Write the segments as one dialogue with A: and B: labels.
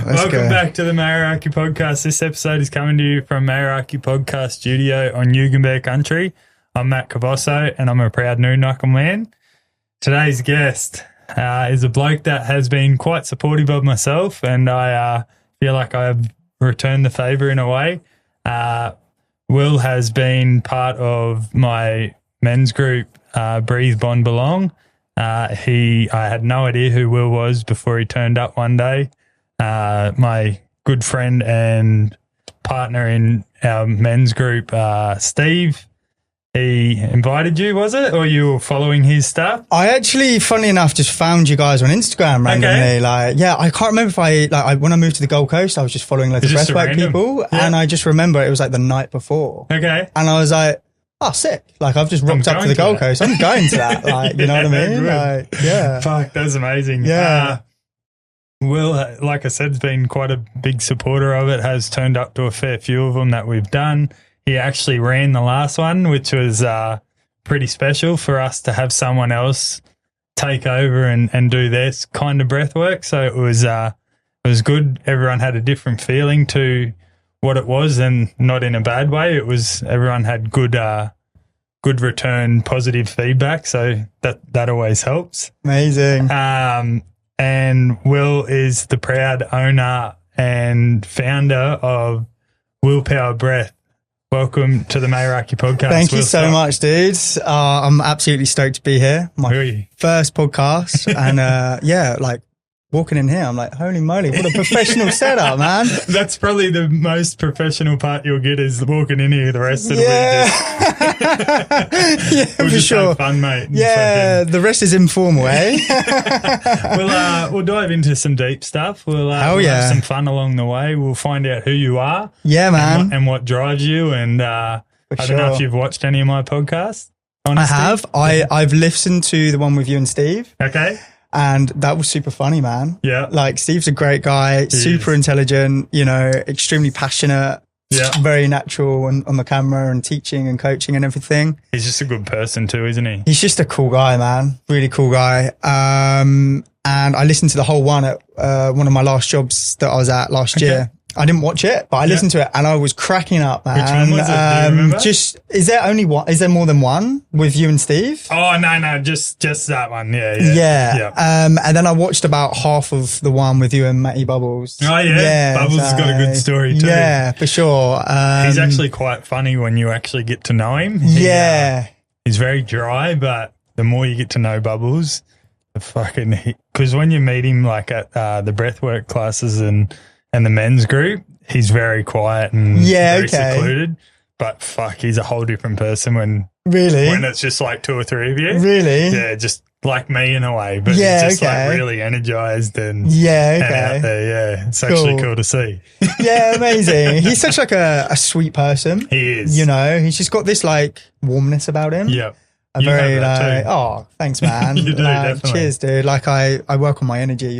A: Welcome back to the Meraki podcast. This episode is coming to you from Meraki Podcast Studio on Yugambeh Country. I'm Matt Cavosso and I'm a proud Noonuccal man. Today's guest is a bloke that has been quite supportive of myself, and I feel like I've returned the favour in a way. Will has been part of my men's group, Breathe, Bond, Belong. I had no idea who Will was before he turned up one day. My good friend and partner in our men's group, Steve, he invited you, was it? Or you were following his stuff?
B: I actually, funnily enough, just found you guys on Instagram randomly.
A: Okay.
B: I can't remember if when I moved to the Gold Coast, I was just following loads of Breathwork people. Yeah. And I just remember it was like the night before.
A: Okay.
B: And I was like, oh, sick. Like, I've just rocked up to the Gold Coast. I'm going to that. Like, you know what I mean? Like, yeah.
A: Fuck, that's amazing.
B: Yeah.
A: Will, like I said, has been quite a big supporter of it, has turned up to a fair few of them that we've done. He actually ran the last one, which was pretty special for us to have someone else take over and do this kind of breath work. So it was good. Everyone had a different feeling to what it was, and not in a bad way. It was, everyone had good return, positive feedback. So that always helps.
B: Amazing.
A: And Will is the proud owner and founder of Willpower Breath. Welcome to the Meraki podcast.
B: Thank you so much, dude. I'm absolutely stoked to be here. My first podcast. And like walking in here, I'm like, holy moly, what a professional setup, man.
A: That's probably the most professional part you'll get, is walking in here. The rest of the week
B: yeah,
A: we'll
B: for
A: just
B: sure.
A: have fun, mate.
B: Yeah, the rest is informal, eh?
A: We'll dive into some deep stuff. We'll have some fun along the way. We'll find out who you are.
B: Yeah, man.
A: And what drives you. And I don't know if you've watched any of my podcasts. Honestly.
B: I have. I've listened to the one with you and Steve.
A: Okay.
B: And that was super funny, man.
A: Yeah.
B: Like, Steve's a great guy, super intelligent, extremely passionate.
A: Yeah.
B: Very natural on the camera and teaching and coaching and everything.
A: He's just a good person too, isn't he?
B: He's just a cool guy, man. Really cool guy. And I listened to the whole one at one of my last jobs that I was at last year. I didn't watch it, but I listened to it and I was cracking up, man.
A: Which one was it? Do you remember?
B: Is there only one? Is there more than one with you and Steve?
A: Oh, no, just that one. Yeah.
B: And then I watched about half of the one with you and Matty Bubbles.
A: Oh, yeah. Bubbles has got a good story too.
B: Yeah, for sure.
A: He's actually quite funny when you actually get to know him. He's very dry, but the more you get to know Bubbles, because when you meet him like at the breathwork classes and the men's group, he's very quiet and very secluded. But fuck, he's a whole different person when it's just like two or three of you.
B: Really?
A: Yeah, just like me in a way, but he's just like really energized and out there. Yeah, it's actually cool to see.
B: Yeah, amazing. He's such like a sweet person.
A: He is.
B: He's just got this like warmness about him.
A: Yeah.
B: You very like, oh, thanks, man.
A: You do, definitely.
B: Cheers, dude. Like I work on my energy,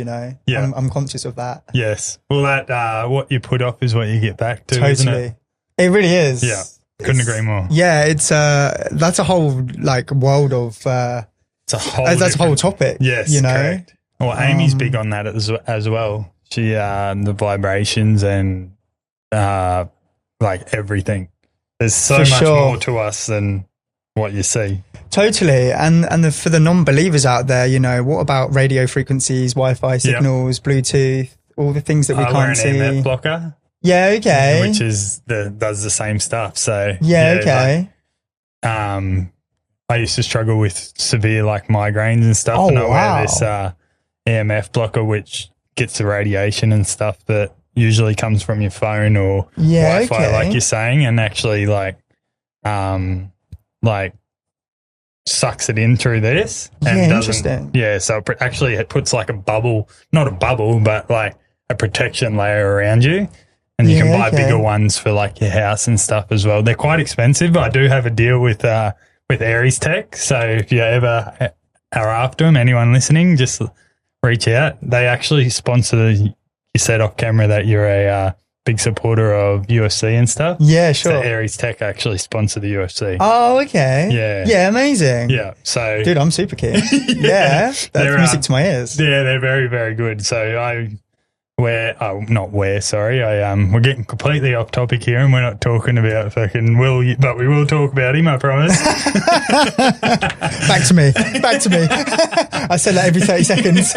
A: Yeah.
B: I'm conscious of that.
A: Yes. Well, that what you put off is what you get back to.
B: Totally.
A: Isn't it?
B: It really is.
A: Yeah. Couldn't agree more.
B: Yeah, it's that's a whole like world of
A: it's a whole
B: that's a whole topic.
A: Yes, correct. Well, Amy's big on that as well. She the vibrations and like everything. There's so much more to us than what you see.
B: Totally. And for the non-believers out there, what about radio frequencies, Wi-Fi signals, Bluetooth, all the things that we can't see?
A: EMF blocker.
B: Yeah, okay.
A: Which is does the same stuff. So
B: okay.
A: I used to struggle with severe like migraines and stuff, and I wear this EMF blocker which gets the radiation and stuff that usually comes from your phone or Wi-Fi, like you're saying, and actually like sucks it in through this. And
B: interesting.
A: Yeah, so it puts like a bubble, not a bubble, but like a protection layer around you. And you can buy bigger ones for like your house and stuff as well. They're quite expensive, but I do have a deal with Aries Tech. So if you ever are after them, anyone listening, just reach out. They actually sponsor you said off camera that you're a big supporter of UFC and stuff.
B: Yeah, sure.
A: So Aries Tech actually sponsor the UFC.
B: Oh, okay.
A: Yeah.
B: Yeah, amazing.
A: Yeah. So
B: dude, I'm super keen. Yeah. That's music to my ears.
A: Yeah, they're very, very good. So Sorry. We're getting completely off topic here and we're not talking about fucking Will, but we will talk about him, I promise.
B: Back to me. I said that every 30 seconds.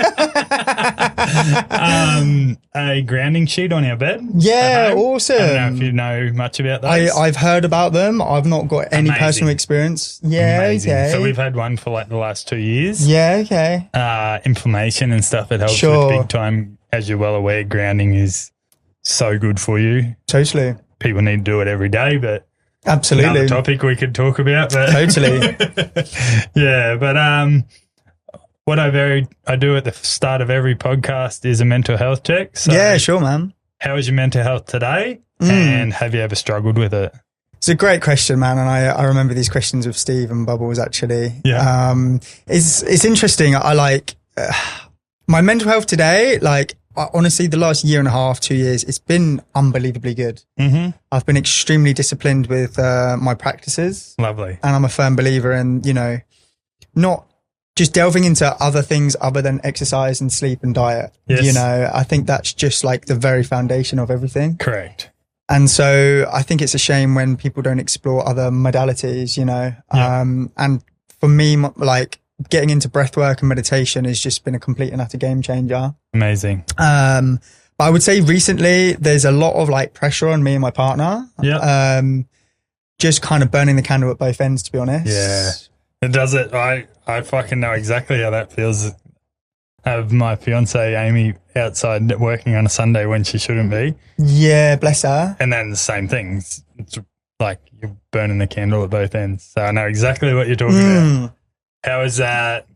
A: A grounding sheet on our bed.
B: Yeah, awesome.
A: I don't know if you know much about those.
B: I've heard about them. I've not got any personal experience. Yeah,
A: Amazing.
B: okay.
A: So we've had one for like the last 2 years.
B: Yeah, okay.
A: Inflammation and stuff, it helps with big time. As you're well aware, grounding is so good for you.
B: Totally.
A: People need to do it every day, but
B: absolutely
A: another topic we could talk about. But
B: totally.
A: Yeah, but what I do at the start of every podcast is a mental health check. So
B: yeah, sure, man.
A: how is your mental health today? And have you ever struggled with it?
B: It's a great question, man. And I remember these questions with Steve and Bubbles, actually.
A: Yeah.
B: It's interesting. I like my mental health today, like, honestly, the last year and a half, 2 years, it's been unbelievably good.
A: Mm-hmm.
B: I've been extremely disciplined with my practices.
A: Lovely.
B: And I'm a firm believer in, not just delving into other things other than exercise and sleep and diet.
A: Yes.
B: I think that's just like the very foundation of everything.
A: Correct.
B: And so I think it's a shame when people don't explore other modalities,
A: Yeah.
B: And for me, like, getting into breathwork and meditation has just been a complete and utter game changer.
A: Amazing.
B: But I would say recently there's a lot of like pressure on me and my partner.
A: Yeah.
B: Just kind of burning the candle at both ends, to be honest.
A: Yeah. It does it. I fucking know exactly how that feels. I have my fiance Amy outside working on a Sunday when she shouldn't be.
B: Yeah, bless her.
A: And then the same thing. It's like you're burning the candle at both ends. So I know exactly what you're talking about. How is that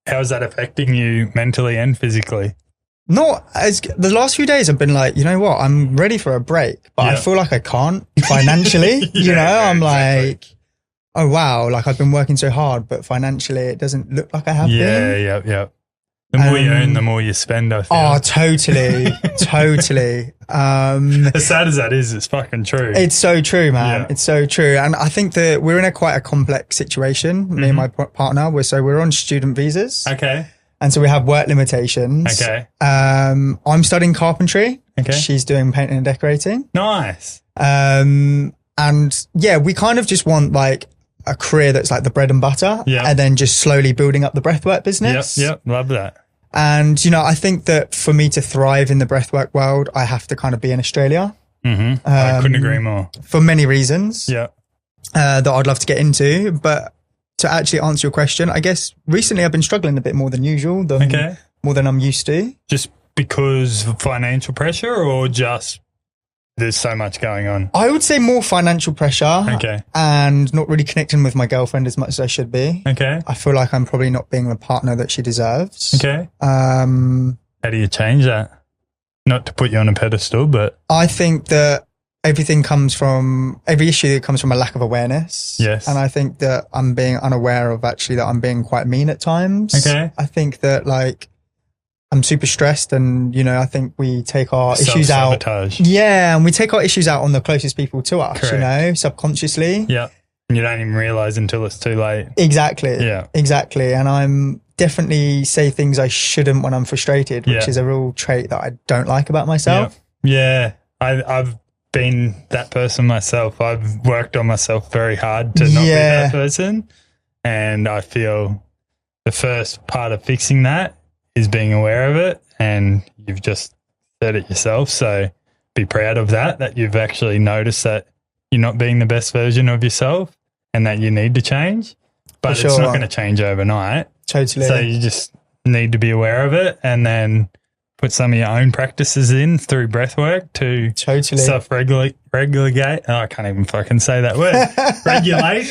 A: affecting you mentally and physically?
B: Not as the last few days I've been like, you know what, I'm ready for a break, but I feel like I can't financially. I'm like, oh wow, like I've been working so hard, but financially it doesn't look like I have been.
A: Yeah. The more you earn, the more you spend, I feel.
B: Oh, totally. Totally.
A: As sad as that is, it's fucking true.
B: It's so true, man.
A: Yeah.
B: It's so true. And I think that we're in quite a complex situation, me and my partner. We're on student visas.
A: Okay.
B: And so we have work limitations.
A: Okay.
B: I'm studying carpentry.
A: Okay.
B: She's doing painting and decorating.
A: Nice.
B: And yeah, we kind of just want like a career that's like the bread and butter.
A: Yeah.
B: And then just slowly building up the breathwork business.
A: Yep. Love that.
B: And, I think that for me to thrive in the breathwork world, I have to kind of be in Australia.
A: Mm-hmm. I couldn't agree more.
B: For many reasons.
A: Yeah.
B: That I'd love to get into. But to actually answer your question, I guess recently I've been struggling a bit more than usual, more than I'm used to.
A: Just because of financial pressure or just there's so much going on?
B: I would say more financial pressure.
A: Okay.
B: And not really connecting with my girlfriend as much as I should be.
A: Okay.
B: I feel like I'm probably not being the partner that she deserves.
A: Okay.
B: How
A: do you change that? Not to put you on a pedestal, but
B: I think that every issue comes from a lack of awareness.
A: Yes.
B: And I think that I'm being unaware of actually that I'm being quite mean at times.
A: Okay.
B: I think that like I'm super stressed and, I think we take our issues out.
A: Self-sabotage.
B: Yeah. And we take our issues out on the closest people to us,
A: Correct.
B: Subconsciously.
A: Yeah. And you don't even realize until it's too late.
B: Exactly.
A: Yeah.
B: Exactly. And I'm definitely say things I shouldn't when I'm frustrated, which is a real trait that I don't like about myself.
A: Yeah. I've been that person myself. I've worked on myself very hard to not be that person. And I feel the first part of fixing that is being aware of it. And you've just said it yourself. So be proud of that you've actually noticed that you're not being the best version of yourself and that you need to change. But it's not going to change overnight.
B: Totally.
A: So you just need to be aware of it and then put some of your own practices in through breathwork to self-regulate. Oh, I can't even fucking say that word. Regulate.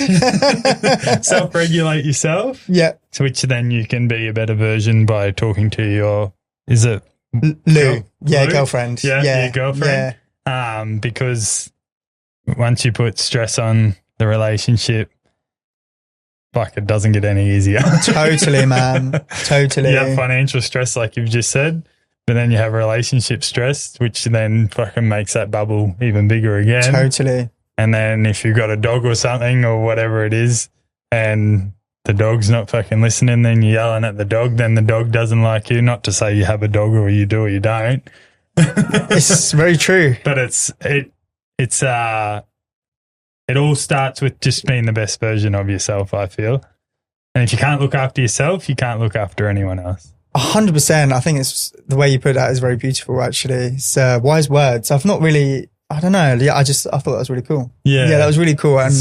A: Self-regulate yourself.
B: Yeah.
A: To which then you can be a better version by talking to your, is it?
B: Lou? Yeah, girlfriend.
A: Yeah, your girlfriend.
B: Yeah.
A: Because once you put stress on the relationship, fuck, it doesn't get any easier.
B: Totally, man. Totally.
A: You have financial stress like you've just said. But then you have relationship stress, which then fucking makes that bubble even bigger again.
B: Totally.
A: And then if you've got a dog or something or whatever it is and the dog's not fucking listening, then you're yelling at the dog, then the dog doesn't like you. Not to say you have a dog or you do or you don't,
B: It's very true.
A: But it all starts with just being the best version of yourself, I feel. And if you can't look after yourself, you can't look after anyone else.
B: 100%. I think it's the way you put that is very beautiful, actually. It's wise words. I've not really, I don't know. Yeah, I thought that was really cool.
A: Yeah.
B: Yeah, that was really cool. And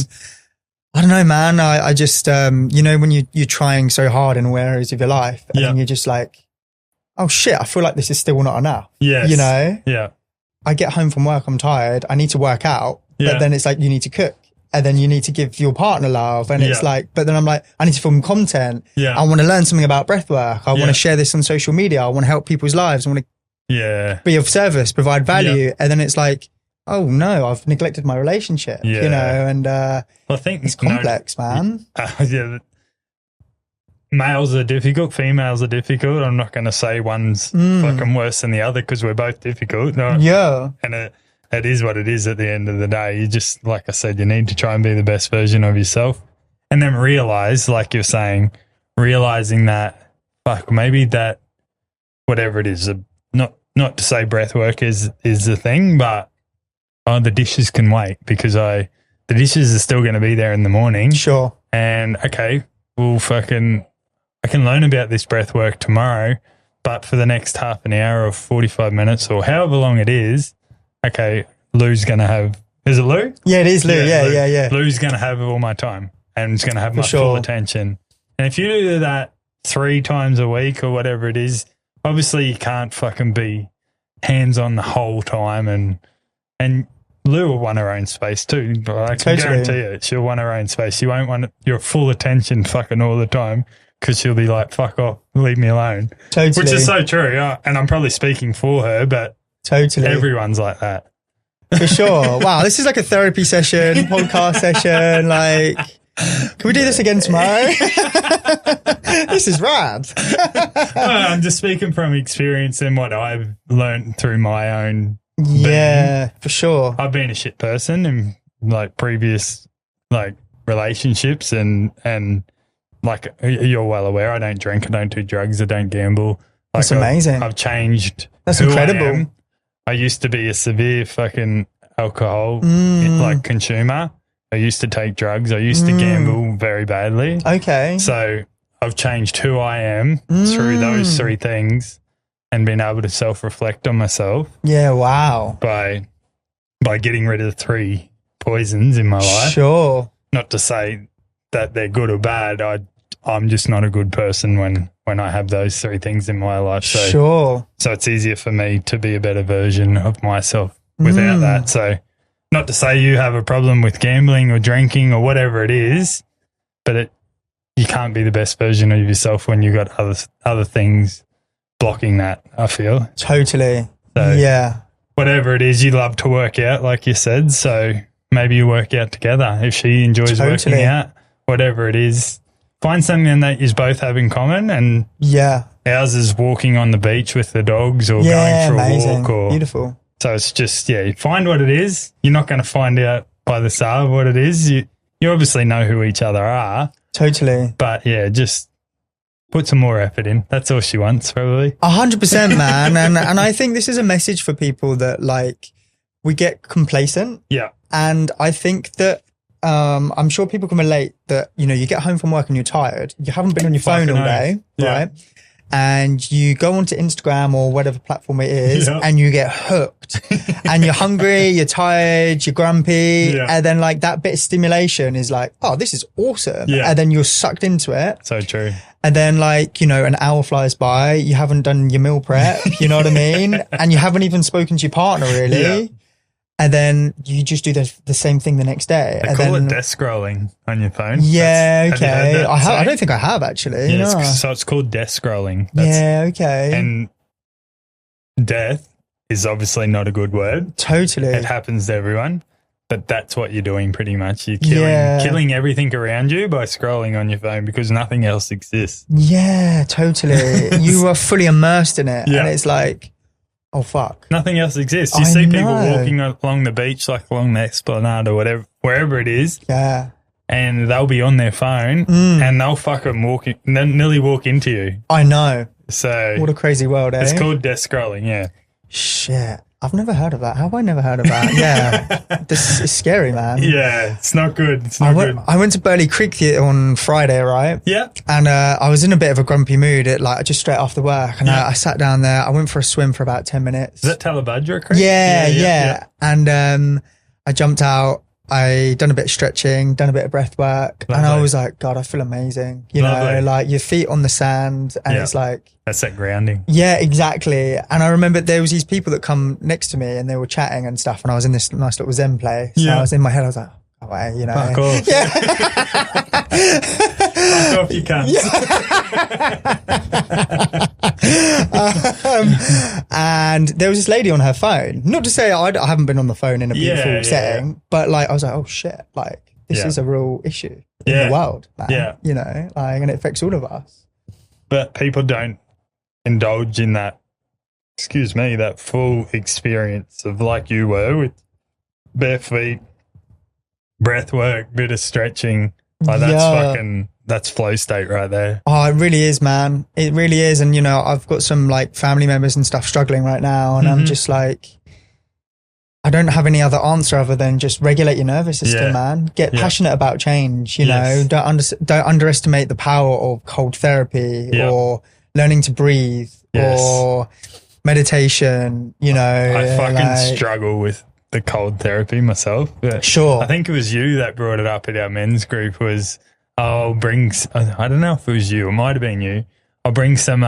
B: I don't know, man. I just, you know, when you're trying so hard in all areas of your life and then you're just like, oh shit, I feel like this is still not enough.
A: Yes.
B: You know?
A: Yeah.
B: I get home from work, I'm tired. I need to work out. But then it's like, you need to cook. And then you need to give your partner love. And it's like, but then I'm like, I need to film content.
A: Yeah.
B: I want to learn something about breathwork. I want to share this on social media. I want to help people's lives. I want to be of service, provide value. And then it's like, oh no, I've neglected my relationship, you know, and
A: I think
B: it's complex, man.
A: Males are difficult, females are difficult. I'm not going to say one's fucking worse than the other because we're both difficult. No.
B: Yeah.
A: And it is what it is at the end of the day. You just, like I said, you need to try and be the best version of yourself and then realize, like you're saying, realizing that, fuck, maybe that whatever it is, not to say breath work is the thing, but the dishes can wait because the dishes are still going to be there in the morning.
B: Sure.
A: And okay, I can learn about this breath work tomorrow, but for the next half an hour or 45 minutes or however long it is, okay, Lou's going to have, is it Lou?
B: Yeah, it is Lou. Yeah.
A: Lou's going to have all my time and it's going to have my full attention. And if you do that 3 times a week or whatever it is, obviously you can't fucking be hands on the whole time and Lou will want her own space too. But I can guarantee you, she'll want her own space. You won't want your full attention fucking all the time because she'll be like, fuck off, leave me alone.
B: Totally.
A: Which is so true. Yeah. And I'm probably speaking for her, but everyone's like that.
B: For sure. Wow, this is like a therapy session, podcast session. Like, can we do this again tomorrow? This is rad.
A: I'm just speaking from experience and what I've learned through my own
B: being. For sure.
A: I've been a shit person in like previous like relationships and like you're well aware, I don't drink, I don't do drugs, I don't gamble. Like,
B: that's amazing.
A: I've changed.
B: That's incredible.
A: I used to be a severe fucking alcohol like consumer. I used to take drugs. I used to gamble very badly.
B: Okay.
A: So I've changed who I am through those 3 things and been able to self-reflect on myself.
B: Yeah, wow.
A: By getting rid of 3 poisons in my life.
B: Sure.
A: Not to say that they're good or bad. I'm just not a good person when I have those 3 things in my life. So it's easier for me to be a better version of myself without that. So not to say you have a problem with gambling or drinking or whatever it is, but you can't be the best version of yourself when you've got other things blocking that, I feel.
B: Totally.
A: So
B: yeah.
A: Whatever it is, you love to work out, like you said. So maybe you work out together. If she enjoys working out, whatever it is, find something that you both have in common. And ours is walking on the beach with the dogs or going for a walk. Or,
B: beautiful.
A: So it's just, find what it is. You're not going to find out by the start what it is. You obviously know who each other are.
B: Totally.
A: But just put some more effort in. That's all she wants, probably.
B: 100%, man. and I think this is a message for people that like we get complacent.
A: Yeah.
B: And I think that I'm sure people can relate that, you know, you get home from work and you're tired. You haven't been on your phone all day, right? And you go onto Instagram or whatever platform it is and you get hooked and you're hungry, you're tired, you're grumpy. And then like that bit of stimulation is like, oh, this is awesome. And then you're sucked into it.
A: So true.
B: And then like, you know, an hour flies by, you haven't done your meal prep, you know what I mean? And you haven't even spoken to your partner really. And then you just do the same thing the next day.
A: They call it death scrolling on your phone.
B: Yeah, okay. I don't think I have actually.
A: Yeah, so it's called death scrolling.
B: Okay.
A: And death is obviously not a good word.
B: Totally.
A: It happens to everyone. But that's what you're doing pretty much. You're killing everything around you by scrolling on your phone because nothing else exists. Yeah,
B: totally. You are fully immersed in it. And it's like, oh, fuck.
A: Nothing else exists. You see people walking along the beach, like along the Esplanade or whatever, wherever it is.
B: Yeah.
A: And they'll be on their phone and they'll fucking nearly walk into you.
B: I know.
A: So
B: what a crazy world, eh?
A: It's called death scrolling,
B: Shit. I've never heard of that. How have I never heard of that? Yeah. This is scary, man.
A: Yeah, it's not good. It's not good.
B: I went to Burley Creek on Friday, right?
A: Yeah.
B: And I was in a bit of a grumpy mood just straight after work. And I sat down there. I went for a swim for about 10 minutes.
A: Is that Talabudra Creek?
B: Yeah. And I jumped out. I done a bit of stretching, done a bit of breath work. Lovely. And I was like, God, I feel amazing. You know, like your feet on the sand and it's like.
A: That's that grounding. Yeah,
B: exactly. And I remember there was these people that come next to me and they were chatting and stuff. And I was in this nice little Zen place. So I was in my head, I was like, oh, wait, you know.
A: Fuck off.
B: Yeah.
A: Fuck off, you cunt.
B: And there was this lady on her phone. Not to say I haven't been on the phone in a beautiful setting, but like I was like, oh shit, like this is a real issue in the world, man. Yeah. You know, like, and it affects all of us.
A: But people don't indulge in that, that full experience of like you were with bare feet, breath work, bit of stretching. Like that's flow state right there.
B: Oh, it really is, man. It really is. And, you know, I've got some like family members and stuff struggling right now. And I'm just like, I don't have any other answer other than just regulate your nervous system, man. Get passionate about change, you know, don't underestimate the power of cold therapy or learning to breathe or meditation, you know.
A: I fucking struggle with the cold therapy myself.
B: Sure.
A: I think it was you that brought it up at our men's group was, I'll bring, I don't know if it was you, it might have been you. I'll bring some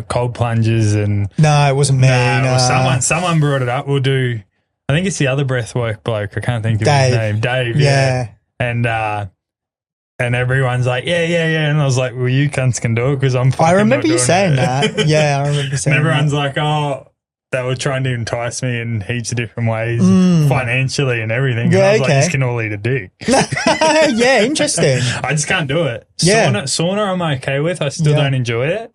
A: cold plunges and.
B: No, it wasn't me.
A: No. Someone brought it up. We'll do, I think it's the other breathwork bloke. I can't think of his name. Dave. Yeah. And everyone's like, yeah. And I was like, well, you cunts can do it because I'm fucking
B: I remember you saying
A: that.
B: Yeah, I remember saying
A: and everyone's like, oh, they were trying to entice me in heaps of different ways, financially and everything. And I was like, just can all eat a dick.
B: Yeah, interesting.
A: I just can't do it.
B: Yeah.
A: Sauna I'm okay with. I still don't enjoy it.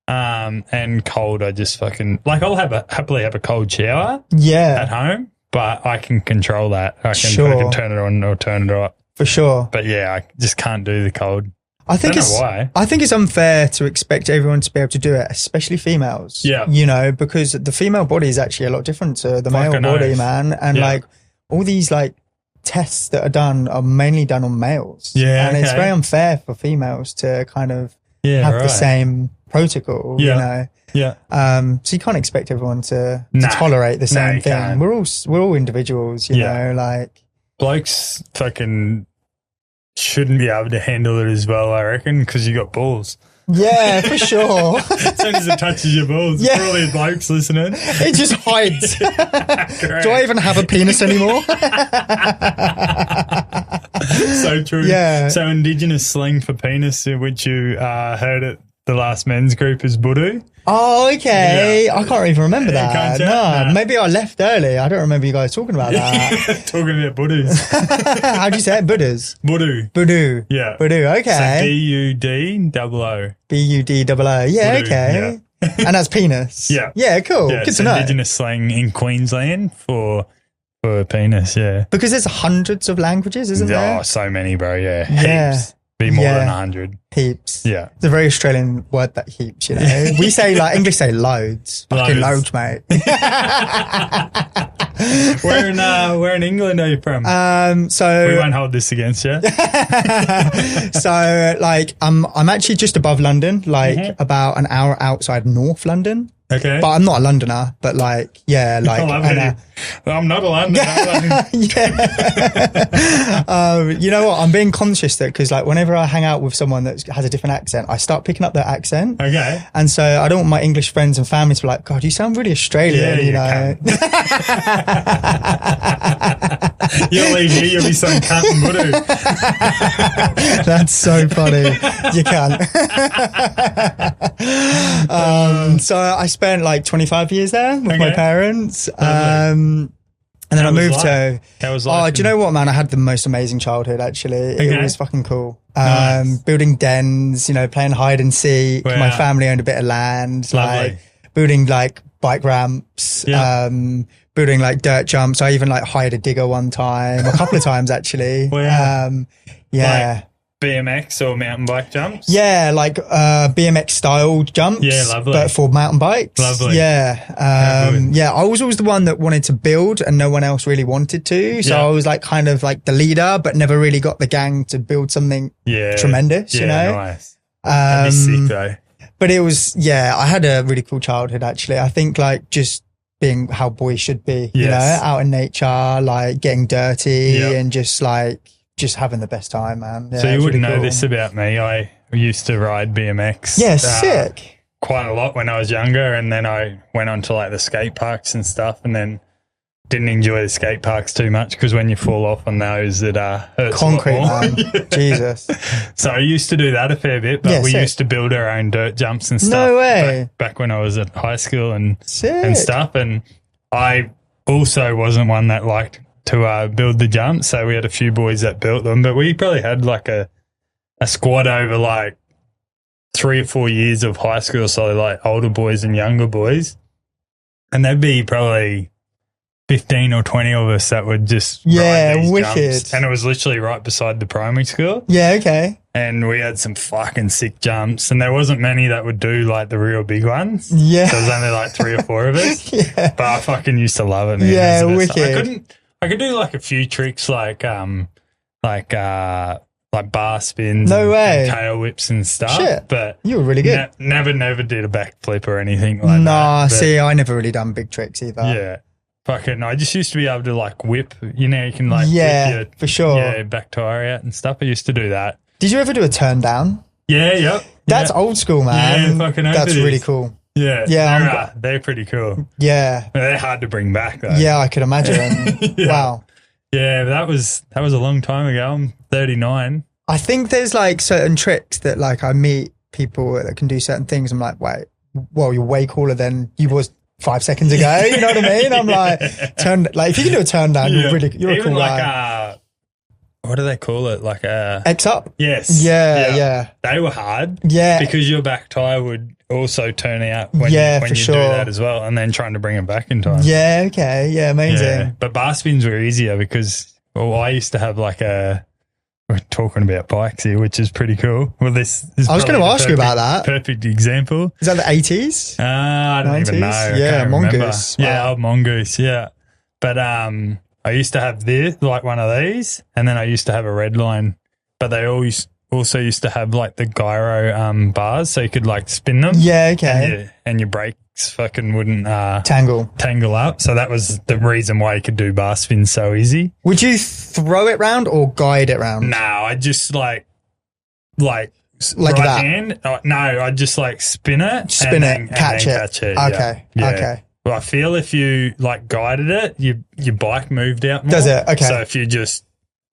A: And cold, I just fucking, like I'll happily have a cold shower at home, but I can control that. I can turn it on or turn it off.
B: For sure.
A: But yeah, I just can't do the cold.
B: I think it's unfair to expect everyone to be able to do it, especially females.
A: Yeah.
B: You know, because the female body is actually a lot different to the male body, man. And like all these like tests that are done are mainly done on males.
A: Yeah.
B: And it's very unfair for females to kind of have the same protocol, you know.
A: Yeah.
B: So you can't expect everyone to tolerate the same thing. Can't. We're all individuals, you know, like
A: blokes fucking shouldn't be able to handle it as well, I reckon, because you got balls.
B: Yeah, for sure.
A: As soon as it touches your balls, for all these blokes listening,
B: it just hides. Do I even have a penis anymore?
A: So true.
B: Yeah.
A: So indigenous slang for penis, which you heard at the last men's group, is budu.
B: Oh, okay. Yeah. I can't even remember that.
A: No,
B: maybe I left early. I don't remember you guys talking about that.
A: Talking about Buddhas.
B: How do you say it? Buddhas?
A: Budu. Yeah.
B: Budu, okay.
A: So B-U-D-O-O.
B: B-U-D-O-O. Yeah,
A: Budu,
B: okay. Yeah. And that's penis.
A: Yeah.
B: Yeah, cool.
A: Yeah,
B: good to know.
A: Indigenous slang in Queensland for penis, yeah.
B: Because there's hundreds of languages, isn't there?
A: Oh, so many, bro, yeah. Heaps. Be more than 100.
B: Heaps.
A: Yeah.
B: It's a very Australian word, that heaps, you know. We say, like, English say loads. Fucking loads, mate.
A: Where in England are you from?
B: So
A: we won't hold this against you.
B: So, like, I'm actually just above London, like about an hour outside North London.
A: Okay.
B: But I'm not a Londoner, but like, yeah, like.
A: I'm not a Londoner.
B: You know what? I'm being conscious that because like whenever I hang out with someone that has a different accent, I start picking up their accent.
A: Okay.
B: And so I don't want my English friends and family to be like, God, you sound really Australian, you know.
A: You'll leave here, you'll be some cunt and Budu.
B: That's so funny. You can. So I spent like 25 years there with my parents. And then I moved to.
A: How was life?
B: Oh, do you know what, man? I had the most amazing childhood, actually. It was fucking cool.
A: Nice.
B: Building dens, you know, playing hide and seek.
A: Wow.
B: My family owned a bit of land.
A: Lovely.
B: Like building like bike ramps. Building like dirt jumps. I even like hired a digger one time, a couple of times actually.
A: Wow.
B: Yeah.
A: Like, BMX or mountain bike jumps?
B: Yeah, like BMX style jumps.
A: Yeah, lovely.
B: But for mountain bikes.
A: Lovely.
B: Yeah. Yeah, I was always the one that wanted to build and no one else really wanted to. So I was like kind of like the leader, but never really got the gang to build something tremendous, you know?
A: Nice. That'd be sick though.
B: But it was, I had a really cool childhood actually. I think like just being how boys should be, you know, out in nature, like getting dirty and just having the best time, man. Yeah,
A: so you wouldn't know this about me. I used to ride BMX.
B: Yeah, sick.
A: Quite a lot when I was younger, and then I went on to like the skate parks and stuff, and then didn't enjoy the skate parks too much because when you fall off on those, it hurts
B: concrete,
A: a lot more.
B: man. Jesus.
A: So I used to do that a fair bit, but we used to build our own dirt jumps and stuff.
B: No way.
A: Back when I was at high school and stuff, and I also wasn't one that liked to build the jumps, so we had a few boys that built them, but we probably had like a squad over like 3 or 4 years of high school, so like older boys and younger boys, and there'd be probably 15 or 20 of us that would just ride these
B: wicked
A: jumps, and it was literally right beside the primary school.
B: Yeah, okay.
A: And we had some fucking sick jumps, and there wasn't many that would do like the real big ones.
B: Yeah,
A: so there was only like 3 or 4 of us.
B: But
A: I fucking used to love it, man.
B: Yeah, wicked.
A: I could do like a few tricks like bar spins and tail whips and stuff.
B: Shit.
A: But
B: you were really good.
A: Never did a backflip or anything like that.
B: Nah, see, I never really done big tricks either.
A: Yeah. Fucking, I just used to be able to like whip, you know, you can like whip your,
B: for sure.
A: back tire out and stuff. I used to do that.
B: Did you ever do a turn down?
A: Yeah, yep.
B: That's old school, man.
A: Yeah, fucking
B: that's really cool.
A: Yeah.
B: Yeah.
A: They're pretty cool.
B: Yeah.
A: They're hard to bring back though.
B: Yeah, I could imagine. Wow.
A: Yeah, that was a long time ago. I'm 39.
B: I think there's like certain tricks that like I meet people that can do certain things. I'm like, wait, well, you're way cooler than you was 5 seconds ago. You know what I mean? I'm like, if you can do a turn down, you're a cool guy.
A: What do they call it? Like
B: X up?
A: Yes.
B: Yeah.
A: They were hard.
B: Yeah.
A: Because your back tire would also turn out when you do that as well, and then trying to bring it back in time.
B: Yeah, okay. Yeah, amazing. Yeah.
A: But bar spins were easier because I used to have like we're talking about bikes here, which is pretty cool. Well, this is
B: I was going to ask you about that.
A: Perfect example.
B: Is that the 80s?
A: I don't 90s? Even know.
B: Yeah, Mongoose.
A: Wow. Yeah, old Mongoose, yeah. But I used to have this, like one of these, and then I used to have a red line, but they also used to have like the gyro bars, so you could like spin them.
B: Yeah, okay.
A: And your brakes fucking wouldn't tangle up. So that was the reason why you could do bar spins so easy.
B: Would you throw it round or guide it round?
A: No, I just like right
B: that.
A: Hand. No, I just like spin it,
B: catch it. Okay,
A: yeah.
B: Okay.
A: Well, I feel if you like guided it, your bike moved out more.
B: Does it? Okay.
A: So if you just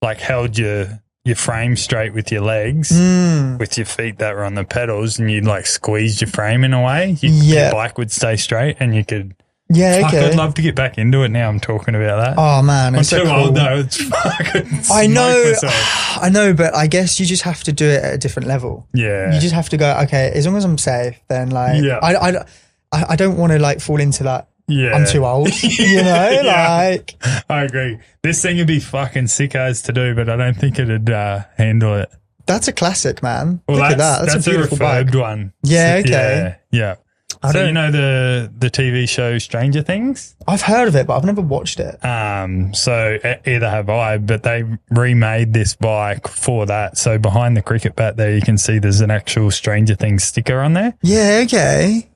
A: like held your frame straight with your legs, with your feet that were on the pedals, and you'd like squeeze your frame in a way, your bike would stay straight, and you could.
B: Yeah, okay.
A: I'd love to get back into it now. I'm talking about that.
B: Oh man,
A: I'm
B: it's so
A: too
B: cool.
A: old though. It's fucking.
B: I know, but I guess you just have to do it at a different level.
A: Yeah.
B: You just have to go. Okay, as long as I'm safe, then like, I don't want to like fall into that. Yeah. I'm too old, you know, like.
A: I agree. This thing would be fucking sick as to do, but I don't think it'd handle it.
B: That's a classic, man.
A: Well,
B: look at that. That's a beautiful
A: refurbed
B: bike.
A: One.
B: Yeah, okay.
A: Yeah. So you know the TV show Stranger Things?
B: I've heard of it, but I've never watched it.
A: So either have I, but they remade this bike for that. So behind the cricket bat there, you can see there's an actual Stranger Things sticker on there.
B: Yeah, okay.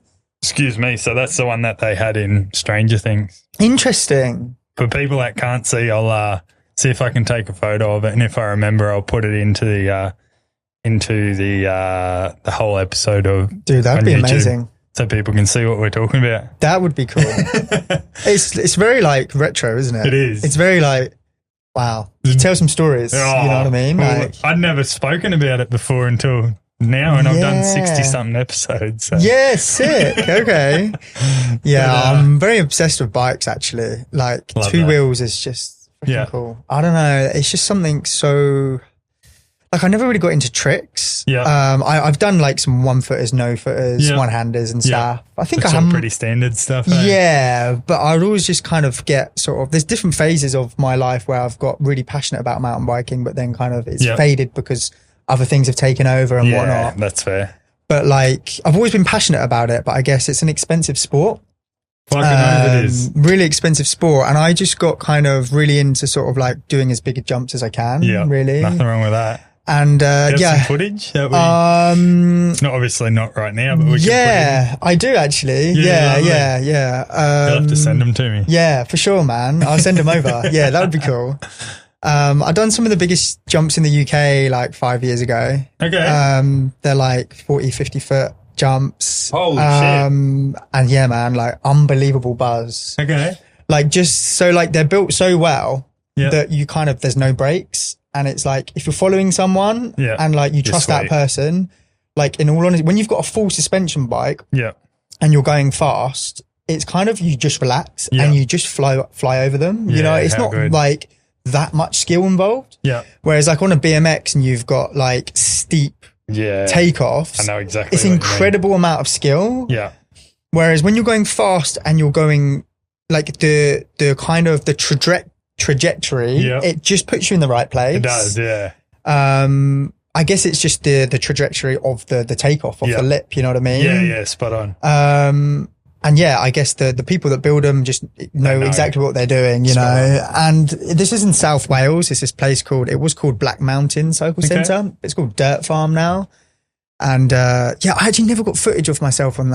A: Excuse me. So that's the one that they had in Stranger Things.
B: Interesting.
A: For people that can't see, I'll see if I can take a photo of it, and if I remember, I'll put it into the whole episode of.
B: Dude, that'd be
A: YouTube,
B: amazing.
A: so people can see what we're talking about.
B: That would be cool. It's very like retro, isn't it?
A: It is.
B: It's very like, wow. You tell some stories. You know what I mean?
A: Well,
B: like,
A: I'd never spoken about it before until now, and I've done 60-something episodes. So.
B: Yeah, sick. Okay. Yeah, I'm very obsessed with bikes, actually. Like, two wheels is just freaking cool. I don't know. It's just something so... Like, I never really got into tricks.
A: Yeah.
B: I've done, like, some one-footers, no-footers, one-handers and stuff. I think
A: it's all pretty standard stuff.
B: Yeah, but I'd always just kind of get sort of... There's different phases of my life where I've got really passionate about mountain biking, but then kind of it's faded because... other things have taken over and whatnot.
A: That's fair.
B: But like, I've always been passionate about it, but I guess it's an expensive sport.
A: Fucking it is.
B: Really expensive sport. And I just got kind of really into sort of like doing as big a jumps as I can.
A: Yeah.
B: Really.
A: Nothing wrong with that.
B: And,
A: some footage that we, it's not obviously not right now, but we can put in.
B: I do actually. Yeah.
A: You'll have to send them to me.
B: Yeah, for sure, man. I'll send them over. Yeah, that would be cool. I've done some of the biggest jumps in the UK like 5 years ago.
A: Okay.
B: They're like 40, 50 foot jumps.
A: Holy shit.
B: And yeah, man, like unbelievable buzz.
A: Okay.
B: Like just so like they're built so well
A: Yep.
B: that there's no brakes. And it's like, if you're following someone and like you trust that person, like in all honesty, when you've got a full suspension bike and you're going fast, it's kind of, you just relax and you just fly over them. You know, it's not like that much skill involved.
A: Yeah.
B: Whereas like on a BMX and you've got like steep takeoffs.
A: I know exactly.
B: It's incredible amount of skill.
A: Yeah. Whereas
B: when you're going fast and you're going like the kind of the trajectory, it just puts you in the right place.
A: It does, yeah.
B: I guess it's just the trajectory of the takeoff of the lip, you know what I mean?
A: Yeah, spot on.
B: And yeah, I guess the people that build them just know exactly what they're doing, you know. And this is in South Wales. It's this place it was called Black Mountain Cycle Centre. It's called Dirt Farm now. And I actually never got footage of myself on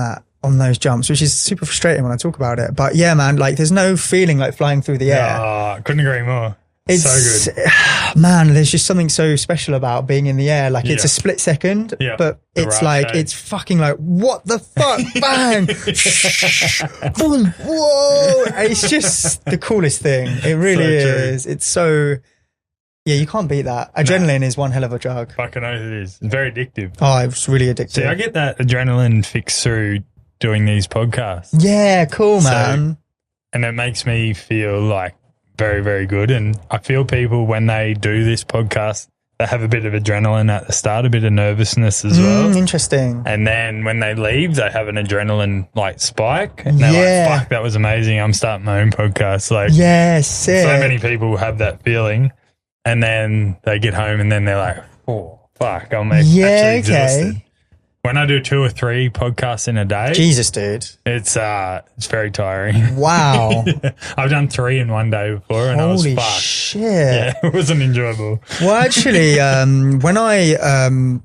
B: those jumps, which is super frustrating when I talk about it. But yeah, man, like there's no feeling like flying through the air.
A: Oh, couldn't agree more.
B: It's
A: so good.
B: Man, there's just something so special about being in the air. Like it's a split second, but it's like, it's fucking like, what the fuck? Bang! Boom! Whoa! It's just the coolest thing. It really is. It's so, you can't beat that. Adrenaline is one hell of a drug.
A: Fucking oath it is. It's very addictive.
B: Oh, it's really addictive.
A: See, I get that adrenaline fix through doing these podcasts.
B: Yeah, cool, man.
A: And it makes me feel like very, very good. And I feel people, when they do this podcast, they have a bit of adrenaline at the start, a bit of nervousness as well.
B: Interesting.
A: And then when they leave, they have an adrenaline like spike. And they're like, fuck, that was amazing. I'm starting my own podcast. Like,
B: sick.
A: So many people have that feeling. And then they get home and then they're like, oh, fuck, I'm actually exhausted. When I do 2 or 3 podcasts in a day,
B: Jesus, dude,
A: it's very tiring.
B: Wow.
A: I've done 3 in one day before, and I was fucked.
B: Holy shit!
A: Yeah, it wasn't enjoyable.
B: Well, actually, when I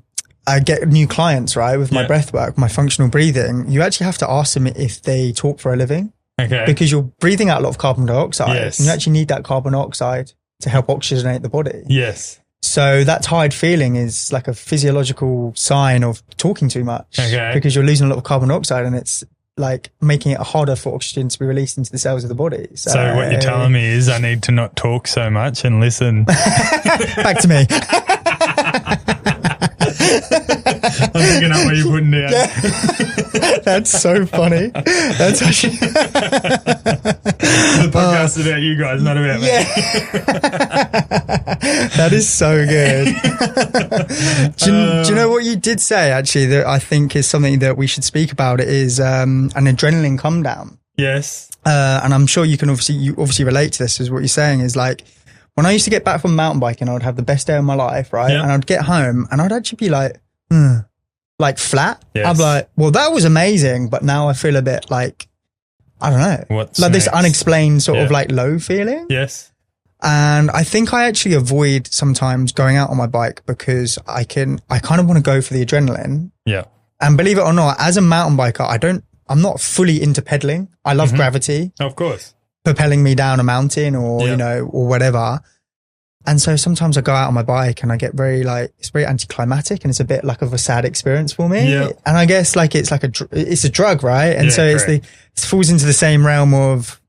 B: get new clients, right, with my breathwork, my functional breathing, you actually have to ask them if they talk for a living.
A: Okay.
B: Because you're breathing out a lot of carbon dioxide.
A: Yes.
B: And you actually need that carbon dioxide to help oxygenate the body.
A: Yes.
B: So that tired feeling is like a physiological sign of talking too much.
A: Okay.
B: Because you're losing a lot of carbon dioxide and it's like making it harder for oxygen to be released into the cells of the body.
A: So what you're telling me is I need to not talk so much and listen.
B: Back to me.
A: I'm picking up what you're putting down.
B: Yeah. That's so funny. That's actually
A: the podcast is about you guys, not about me.
B: That is so good. Do you know what you did say actually that I think is something that we should speak about? It is an adrenaline come down.
A: Yes.
B: And I'm sure you obviously relate to this, is what you're saying is like, when I used to get back from mountain biking, I would have the best day of my life, right? Yeah. And I'd get home and I'd actually be like flat. Yes. I'm like, well, that was amazing, but now I feel a bit like, I don't know,
A: what's
B: like
A: next?
B: This unexplained sort of like low feeling.
A: Yes.
B: And I think I actually avoid sometimes going out on my bike because I kind of want to go for the adrenaline.
A: Yeah.
B: And believe it or not, as a mountain biker, I'm not fully into pedaling. I love gravity.
A: Of course.
B: Propelling me down a mountain or, or whatever. And so sometimes I go out on my bike and I get it's very anticlimactic and it's a bit like of a sad experience for me.
A: Yeah.
B: And I guess like it's a drug, right? And so it falls into the same realm of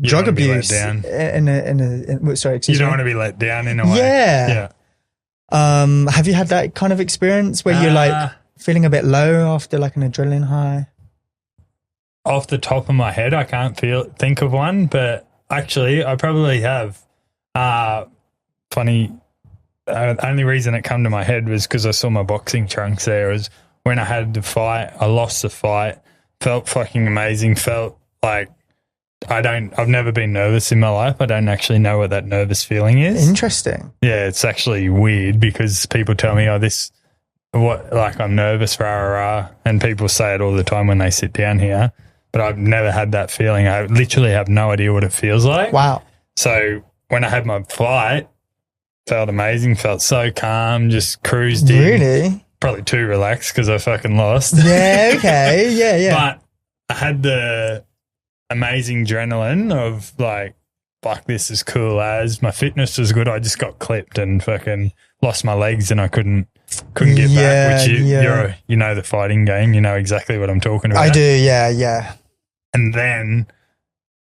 B: drug abuse. Sorry, excuse me.
A: You don't want to be let down in a way.
B: Yeah. Have you had that kind of experience where you're like feeling a bit low after like an adrenaline high?
A: Off the top of my head, I can't think of one, but actually I probably have. Funny, only reason it come to my head was because I saw my boxing trunks there. It was when I had the fight, I lost the fight, felt fucking amazing, felt like I've never been nervous in my life. I don't actually know what that nervous feeling is.
B: Interesting.
A: Yeah, it's actually weird because people tell me, I'm nervous for RRR, and people say it all the time when they sit down here, but I've never had that feeling. I literally have no idea what it feels like.
B: Wow.
A: So when I had my flight, felt amazing, felt so calm, just cruised in. Really? Probably too relaxed because I fucking lost.
B: Yeah, okay. Yeah.
A: But I had the amazing adrenaline of like, fuck, this is cool as. My fitness was good. I just got clipped and fucking lost my legs and I couldn't get back, which you know the fighting game. You know exactly what I'm talking about.
B: I do, yeah.
A: And then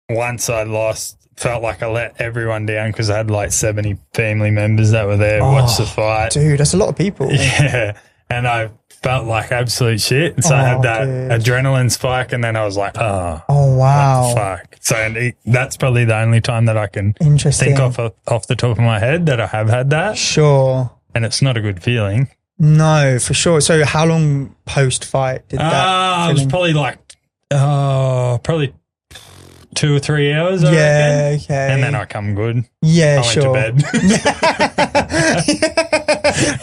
A: once I lost, felt like I let everyone down because I had like 70 family members that were there, watch the fight.
B: Dude, that's a lot of people.
A: Yeah. And I felt like absolute shit. So I had that adrenaline spike and then I was like, oh wow. What the fuck? So that's probably the only time that I can think off the top of my head that I have had that.
B: Sure.
A: And it's not a good feeling.
B: No, for sure. So how long post-fight did that?
A: It was probably probably 2 or 3 hours, I reckon.
B: Okay.
A: And then I come good.
B: Yeah,
A: I went to bed.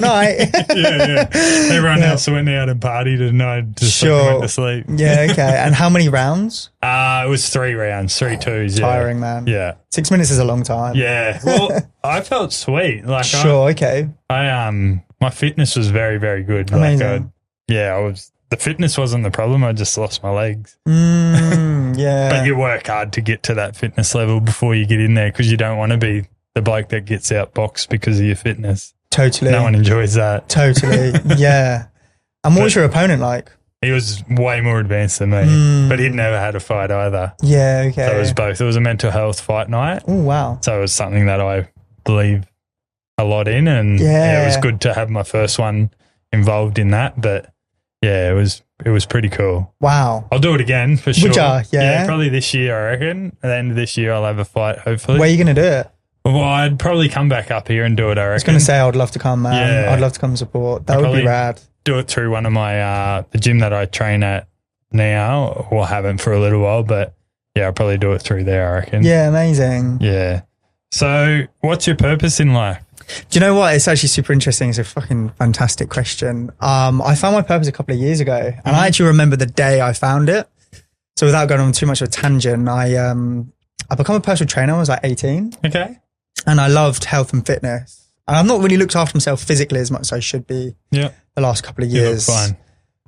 B: Night.
A: Yeah. Everyone else went out and partied and I just went to sleep.
B: Yeah, okay. And how many rounds?
A: It was 3 rounds, 3 twos.
B: Tiring, man.
A: Yeah.
B: 6 minutes is a long time.
A: Yeah. Well, I felt sweet. Like
B: okay.
A: My fitness was very, very good.
B: Amazing.
A: The fitness wasn't the problem. I just lost my legs.
B: Yeah.
A: But you work hard to get to that fitness level before you get in there because you don't want to be the bloke that gets outboxed because of your fitness.
B: Totally.
A: No one enjoys that.
B: Totally. Yeah. And what was your opponent like?
A: He was way more advanced than me, but he'd never had a fight either.
B: Yeah, okay.
A: So it was both. It was a mental health fight night.
B: Oh, wow.
A: So it was something that I believe a lot in, and it was good to have my first one involved in that. But yeah, it was pretty cool.
B: Wow.
A: I'll do it again for sure.
B: Would ya? Yeah,
A: probably this year, I reckon. At the end of this year, I'll have a fight, hopefully.
B: Where are you going to do it?
A: Well, I'd probably come back up here and do it, I reckon.
B: I was going to say, I'd love to come, man.
A: Yeah.
B: I'd love to come support. That would be rad.
A: Do it through one of my, the gym that I train at now, or haven't for a little while, but yeah, I'll probably do it through there, I reckon.
B: Yeah, amazing.
A: Yeah. So what's your purpose in life?
B: Do you know what? It's actually super interesting. It's a fucking fantastic question. I found my purpose a couple of years ago, and I actually remember the day I found it. So without going on too much of a tangent, I become a personal trainer when I was like 18.
A: Okay.
B: And I loved health and fitness. And I've not really looked after myself physically as much as I should be the last couple of years.
A: You look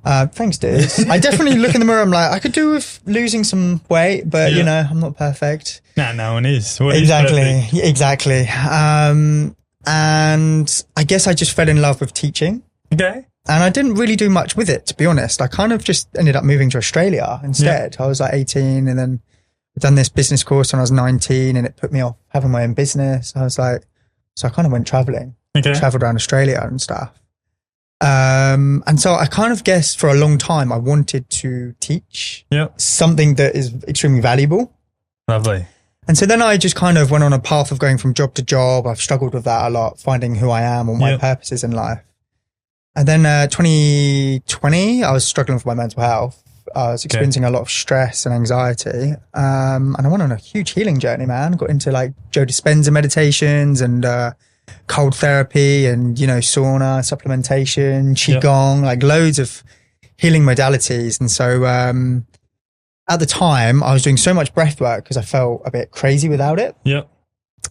A: fine.
B: Thanks, dude. I definitely look in the mirror. I'm like, I could do with losing some weight, but you know, I'm not perfect.
A: No one is.
B: Exactly. And I guess I just fell in love with teaching.
A: Okay.
B: And I didn't really do much with it, to be honest. I kind of just ended up moving to Australia instead. I was like 18 and then I'd done this business course when I was 19 and it put me off having my own business. I was like, so I kind of went traveling, traveled around Australia and stuff. And so I kind of guessed for a long time I wanted to teach something that is extremely valuable.
A: Lovely.
B: And so then I just kind of went on a path of going from job to job. I've struggled with that a lot, finding who I am or my purposes in life. And then 2020, I was struggling with my mental health. I was experiencing a lot of stress and anxiety. And I went on a huge healing journey, man. Got into like Joe Dispenza meditations and cold therapy and, you know, sauna, supplementation, qigong, like loads of healing modalities. And so at the time, I was doing so much breath work because I felt a bit crazy without it.
A: Yep.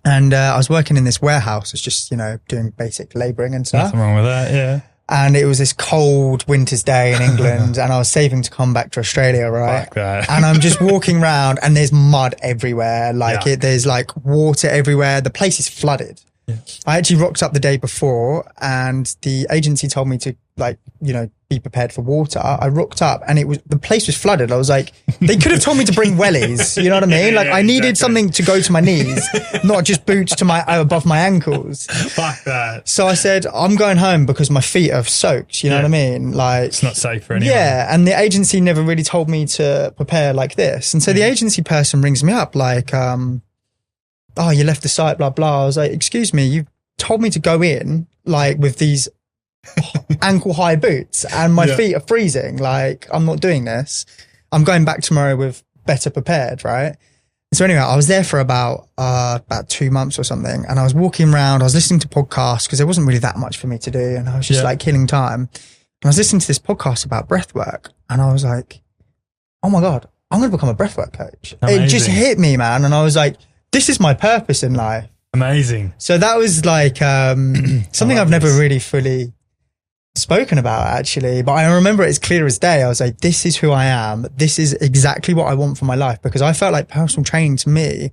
B: And I was working in this warehouse. It's just, you know, doing basic labouring and stuff.
A: Nothing wrong with that, yeah.
B: And it was this cold winter's day in England and I was saving to come back to Australia, right?
A: Fuck that.
B: And I'm just walking around and there's mud everywhere. Like there's like water everywhere. The place is flooded. Yeah. I actually rocked up the day before and the agency told me to like, you know, be prepared for water. I rocked up and the place was flooded. I was like, they could have told me to bring wellies. You know what I mean? Like I needed something to go to my knees, not just boots to my above my ankles.
A: Fuck that.
B: So I said, I'm going home because my feet are soaked. You know what I mean? Like
A: it's not safe for anyone.
B: Yeah. And the agency never really told me to prepare like this. And so the agency person rings me up like, oh, you left the site, blah, blah. I was like, excuse me, you told me to go in like with these ankle high boots and my feet are freezing. Like I'm not doing this. I'm going back tomorrow with better prepared. Right. So anyway, I was there for about 2 months or something, and I was walking around. I was listening to podcasts because there wasn't really that much for me to do, and I was just like killing time. And I was listening to this podcast about breathwork, and I was like, "Oh my god, I'm going to become a breathwork coach." Amazing. It just hit me, man, and I was like, "This is my purpose in life."
A: Amazing.
B: So that was like something I've never really fully spoken about, actually, but I remember it as clear as day. I was like, this is who I am. This is exactly what I want for my life, because I felt like personal training to me,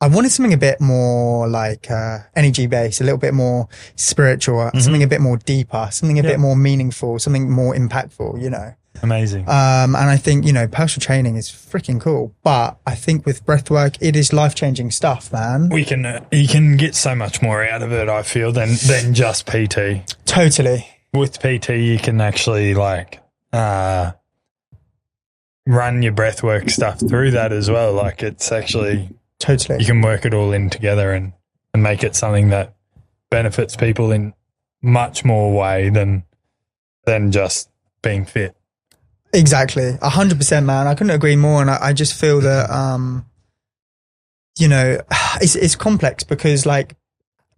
B: I wanted something a bit more like energy based, a little bit more spiritual, something a bit more deeper, something a bit more meaningful, something more impactful, you know.
A: Amazing.
B: And I think, you know, personal training is freaking cool, but I think with breathwork, it is life-changing stuff, man.
A: You can get so much more out of it, I feel, than just PT.
B: Totally.
A: With PT, you can actually like run your breathwork stuff through that as well. Like, it's actually
B: totally,
A: you can work it all in together and make it something that benefits people in much more way than just being fit.
B: Exactly. 100%, man. I couldn't agree more. And I just feel that, you know, it's complex, because like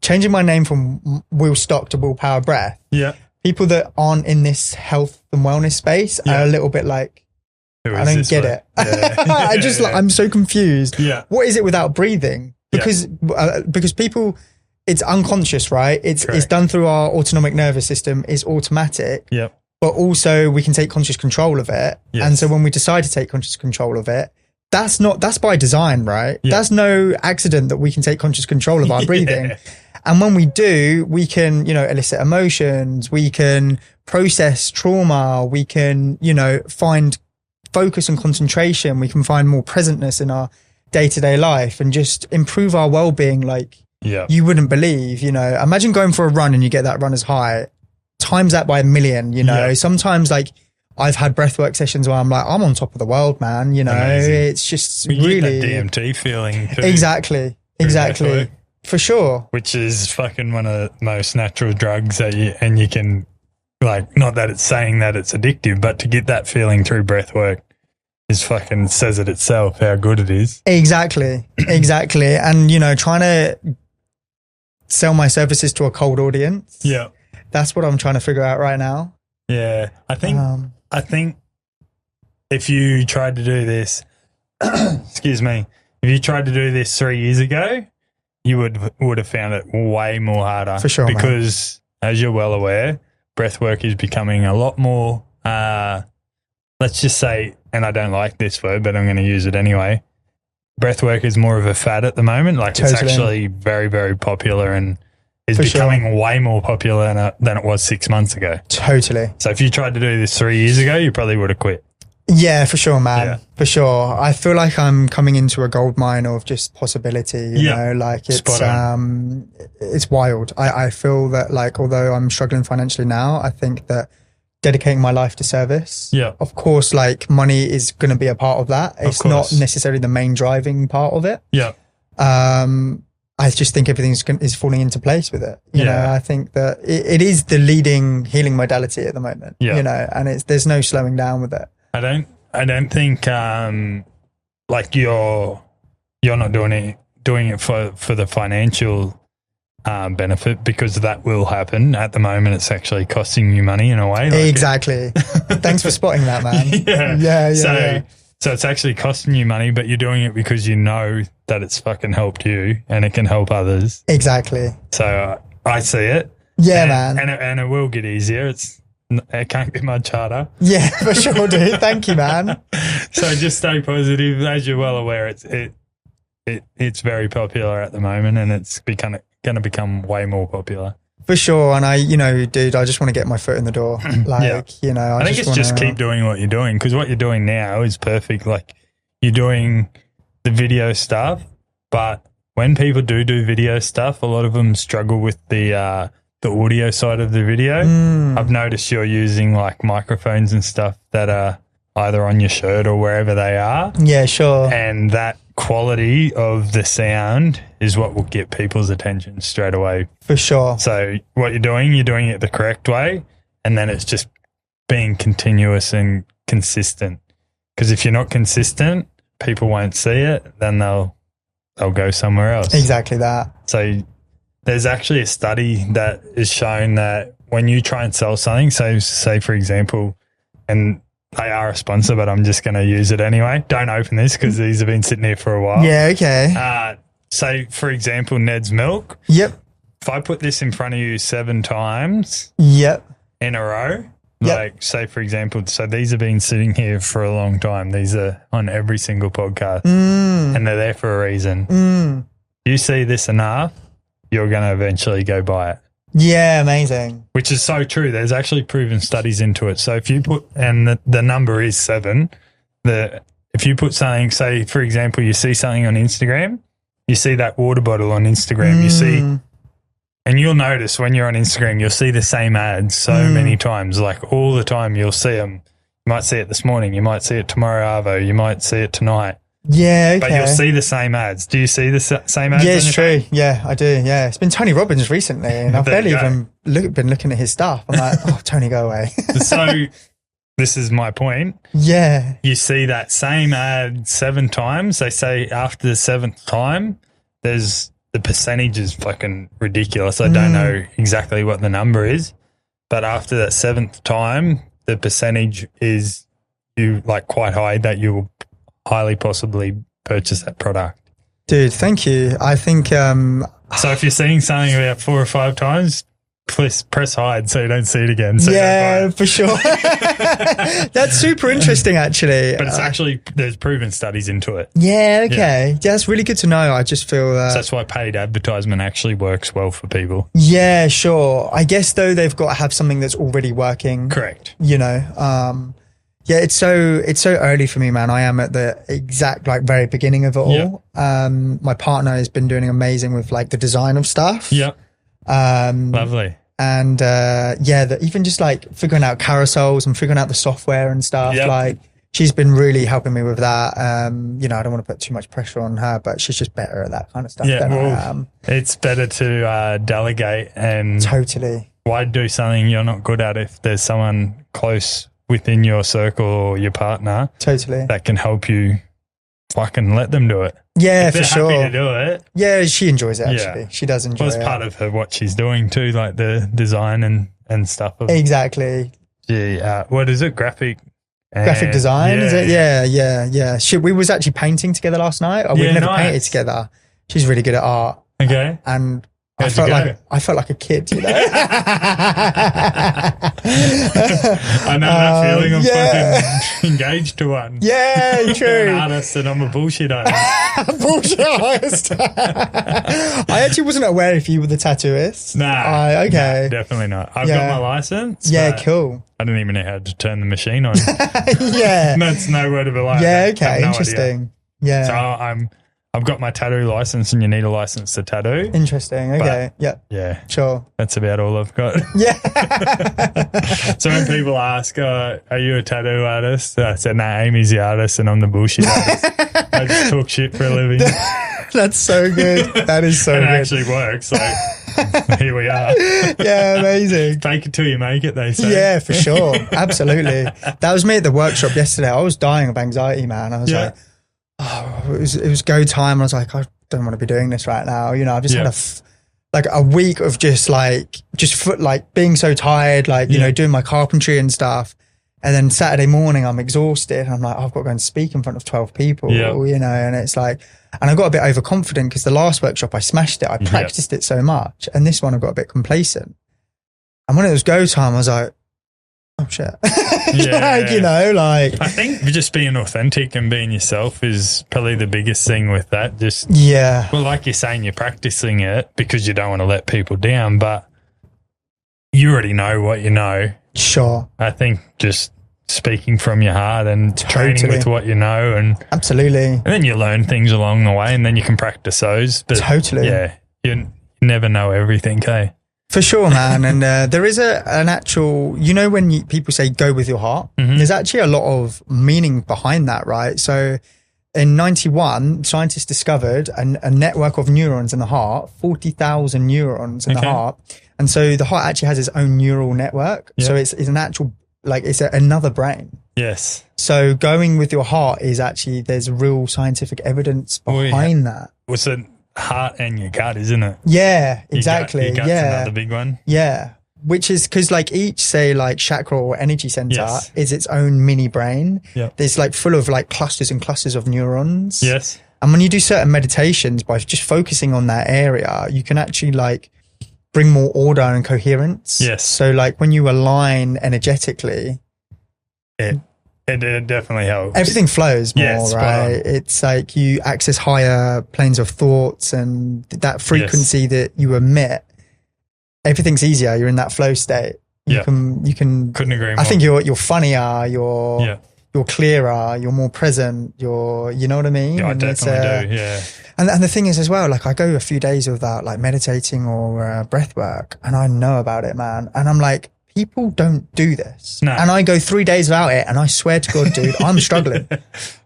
B: changing my name from Will Stock to Will Power Breath.
A: Yeah.
B: People that aren't in this health and wellness space are a little bit like, I don't get it. Yeah. I'm so confused.
A: Yeah.
B: What is it without breathing? Because people, it's unconscious, right? It's done through our autonomic nervous system. It's automatic.
A: Yep.
B: But also we can take conscious control of it.
A: Yes.
B: And so when we decide to take conscious control of it, that's by design, right? Yeah. That's no accident that we can take conscious control of our breathing. And when we do, we can, you know, elicit emotions, we can process trauma, we can, you know, find focus and concentration, we can find more presentness in our day-to-day life and just improve our well-being like you wouldn't believe, you know. Imagine going for a run and you get that runner's high, times that by 1,000,000, you know. Sometimes like I've had breathwork sessions where I'm like, I'm on top of the world, man, you know. Amazing. It's just really
A: get that DMT feeling too.
B: Exactly. For sure.
A: Which is fucking one of the most natural drugs that you can, like, not that it's saying that it's addictive, but to get that feeling through breathwork is fucking says it itself how good it is.
B: Exactly. And, you know, trying to sell my services to a cold audience.
A: Yeah.
B: That's what I'm trying to figure out right now.
A: Yeah. I think if you tried to do this, excuse me, if you tried to do this 3 years ago, you would have found it way more harder.
B: For sure,
A: because as you're well aware, breathwork is becoming a lot more, let's just say, and I don't like this word, but I'm going to use it anyway. Breathwork is more of a fad at the moment. Like It's actually very, very popular and is becoming way more popular than it was 6 months ago.
B: Totally.
A: So if you tried to do this 3 years ago, you probably would have quit.
B: Yeah, for sure, man. Yeah. For sure. I feel like I'm coming into a gold mine of just possibility, you know, like it's wild. I feel that, like, although I'm struggling financially now, I think that dedicating my life to service, of course, like money is going to be a part of that. It's not necessarily the main driving part of it.
A: Yeah.
B: I just think everything is falling into place with it. You know, I think that it is the leading healing modality at the moment, you know, and there's no slowing down with it.
A: I don't think like you're not doing it for the financial benefit, because that will happen. At the moment, it's actually costing you money in a way. Like
B: exactly. Thanks for spotting that, man. Yeah.
A: So it's actually costing you money, but you're doing it because you know that it's fucking helped you and it can help others.
B: Exactly.
A: So I see it.
B: Yeah, man.
A: And it will get easier. It can't get much harder.
B: Yeah, for sure, dude. Thank you, man.
A: So just stay positive. As you're well aware, it's very popular at the moment, and it's going to become way more popular. For
B: sure. And dude, I just want to get my foot in the door. Like, you know,
A: I think it's just keep doing what you're doing, because what you're doing now is perfect. Like, you're doing the video stuff, but when people do video stuff, a lot of them struggle with the audio side of the video. I've noticed you're using like microphones and stuff that are either on your shirt or wherever they are.
B: Yeah, sure.
A: And that quality of the sound is what will get people's attention straight away.
B: For sure.
A: So what you're doing it the correct way, and then it's just being continuous and consistent. Because if you're not consistent, people won't see it, then they'll go somewhere else.
B: Exactly that.
A: So there's actually a study that has shown that when you try and sell something, so say for example, and they are a sponsor, but I'm just going to use it anyway. Don't open this because these have been sitting here for a while.
B: Yeah, okay.
A: So for example, Ned's Milk.
B: Yep.
A: If I put this in front of you 7 times
B: Yep.
A: in a row,
B: Yep.
A: like say for example, so these have been sitting here for a long time. These are on every single podcast and they're there for a reason. You see this enough, you're going to eventually go buy it.
B: Yeah, amazing.
A: Which is so true. There's actually proven studies into it. So if you put, and the number is 7, if you put something, say for example, you see something on Instagram, you see that water bottle on Instagram, you see, and you'll notice when you're on Instagram, you'll see the same ads so many times, like all the time you'll see them. You might see it this morning, you might see it tomorrow, Arvo, you might see it tonight.
B: Yeah, okay.
A: But you'll see the same ads. Do you see the same ads?
B: Yeah, it's true. Yeah, I do. Yeah, it's been Tony Robbins recently, and I've barely even been looking at his stuff. I'm like, oh, Tony, go away.
A: So this is my point.
B: Yeah.
A: You see that same ad 7 times. They say after the 7th time, the percentage is fucking ridiculous. I don't know exactly what the number is, but after that 7th time, the percentage is quite high that you will highly possibly purchase that product.
B: Dude, thank you. I think
A: so if you're seeing something about 4 or 5 times, please press hide so you don't see it again. So
B: yeah, for sure. That's super interesting, actually.
A: But it's actually, there's proven studies into it.
B: Yeah, okay. Yeah, that's really good to know. I just feel
A: so that's why paid advertisement actually works well for people.
B: Yeah, sure. I guess though they've got to have something that's already working.
A: Correct.
B: You know, yeah, it's so early for me, man. I am at the exact very beginning of it all. Yep. My partner has been doing amazing with the design of stuff.
A: Yep. Lovely.
B: And even just figuring out carousels and figuring out the software and stuff. Yep. She's been really helping me with that. I don't want to put too much pressure on her, but she's just better at that kind of stuff than I am.
A: It's better to delegate and
B: totally.
A: Why do something you're not good at if there's someone close within your circle or your partner that can help you? Fucking let them do it.
B: Yeah, for sure.
A: Happy to do it.
B: Yeah, she enjoys it actually. She does enjoy it.
A: Well, it's part of her what she's doing too, like the design and stuff.
B: Exactly.
A: Yeah. What is it? Graphic
B: design, is it? Yeah. We was actually painting together last night. We've never painted together. She's really good at art.
A: Okay.
B: And I felt like a kid, you know.
A: I know that feeling. I'm fucking engaged to one.
B: Yeah, true.
A: You're an artist and I'm a bullshit artist.
B: Bullshit artist. I actually wasn't aware if you were the tattooist.
A: Nah.
B: Okay.
A: Nah, definitely not. I've got my license.
B: Yeah, cool.
A: I didn't even know how to turn the machine on.
B: Yeah.
A: That's no word of a lie.
B: Yeah, okay. Interesting.
A: Idea.
B: Yeah.
A: So I've got my tattoo license, and you need a license to tattoo.
B: Interesting. Okay.
A: Yeah.
B: Sure.
A: That's about all I've got.
B: Yeah.
A: So when people ask, are you a tattoo artist? I said, nah, Amy's the artist and I'm the bullshit artist. I just talk shit for a living.
B: That's so good. That is so good.
A: It actually works. So here we are.
B: Yeah, amazing.
A: Fake it till you make it, they say.
B: Yeah, for sure. Absolutely. That was me at the workshop yesterday. I was dying of anxiety, man. I was like, it was go time. I was like, I don't want to be doing this right now. You know, I've just had a week of just being so tired, doing my carpentry and stuff. And then Saturday morning, I'm exhausted. And I'm like, I've got to go and speak in front of 12 people, you know, and it's and I got a bit overconfident because the last workshop I smashed it. I practiced it so much. And this one I got a bit complacent. And when it was go time, I was like, oh shit. I
A: think just being authentic and being yourself is probably the biggest thing with that. Well, like you're saying, you're practicing it because you don't want to let people down, but you already know what you know.
B: Sure.
A: I think just speaking from your heart and training with what you know, and
B: absolutely. And
A: then you learn things along the way and then you can practice those. But yeah, you never know everything, okay?
B: For sure, man. And there is an actual, when people say go with your heart, there's actually a lot of meaning behind that, right? So in 91, scientists discovered a network of neurons in the heart, 40,000 neurons in the heart. And so the heart actually has its own neural network. So it's an actual, it's another brain.
A: Yes.
B: So going with your heart is actually, there's real scientific evidence behind that.
A: What's the heart and your gut, isn't it?
B: Yeah, exactly.
A: Your gut's another big one.
B: Yeah. Which is because like each, say, like chakra or energy center is its own mini brain.
A: Yeah.
B: There's like full of like clusters and clusters of neurons.
A: Yes.
B: And when you do certain meditations, by just focusing on that area, you can actually like bring more order and coherence.
A: Yes.
B: So like when you align energetically,
A: it definitely helps.
B: Everything flows more,
A: Yes,
B: right? It's like you access higher planes of thoughts, and that frequency that you emit, everything's easier. You're in that flow state. You can
A: couldn't agree more.
B: I think you're funnier, you're clearer, you're more present, you know what I mean?
A: Yeah, I definitely do, yeah.
B: And the thing is as well, like I go a few days without like meditating or breath work, and I know about it, man. And I'm like, people don't do this.
A: No.
B: And I go 3 days without it, and I swear to God, dude, I'm struggling.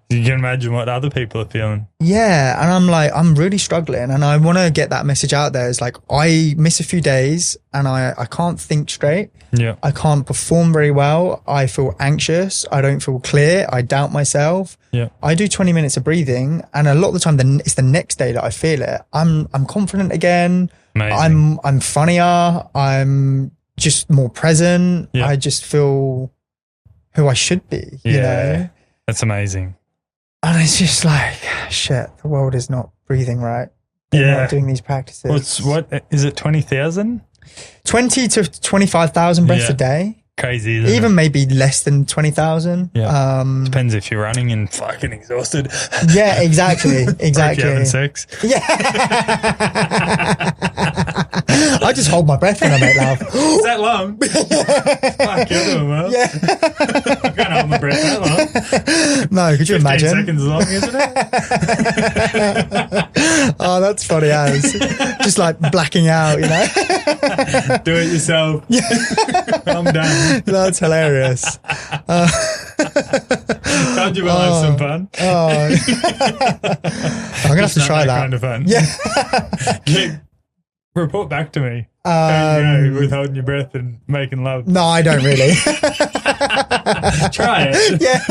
A: You can imagine what other people are feeling.
B: Yeah. And I'm like, I'm really struggling, and I want to get that message out there. It's like, I miss a few days and I can't think straight.
A: Yeah.
B: I can't perform very well. I feel anxious. I don't feel clear. I doubt myself.
A: Yeah.
B: I do 20 minutes of breathing, and a lot of the time it's the next day that I feel it. I'm confident again.
A: Amazing.
B: I'm funnier. I'm just more present.
A: Yeah.
B: I just feel who I should be, you know?
A: That's amazing.
B: And it's just like, shit, the world is not breathing right. They're not doing these practices.
A: What is it, 20,000?
B: 20 to 25,000 breaths a day.
A: Crazy, isn't
B: Even
A: it?
B: maybe less than 20,000.
A: Yeah. Depends if you're running and fucking exhausted.
B: Yeah, exactly. Exactly.
A: Like you're having sex.
B: Yeah. I just hold my breath when I make love.
A: Is that long? Fuck, you're doing well.
B: Yeah.
A: I can't hold my breath that long.
B: No, could you
A: 15
B: imagine?
A: seconds long, isn't it?
B: Oh, that's funny as. Just like blacking out, you know?
A: Do it yourself. Yeah. I'm done.
B: That's hilarious.
A: Can't you have some fun?
B: I'm going to have to try that.
A: Kind of fun.
B: Yeah.
A: Report back to me. How you go with holding your breath and making love.
B: No, I don't really.
A: Try it.
B: Yeah.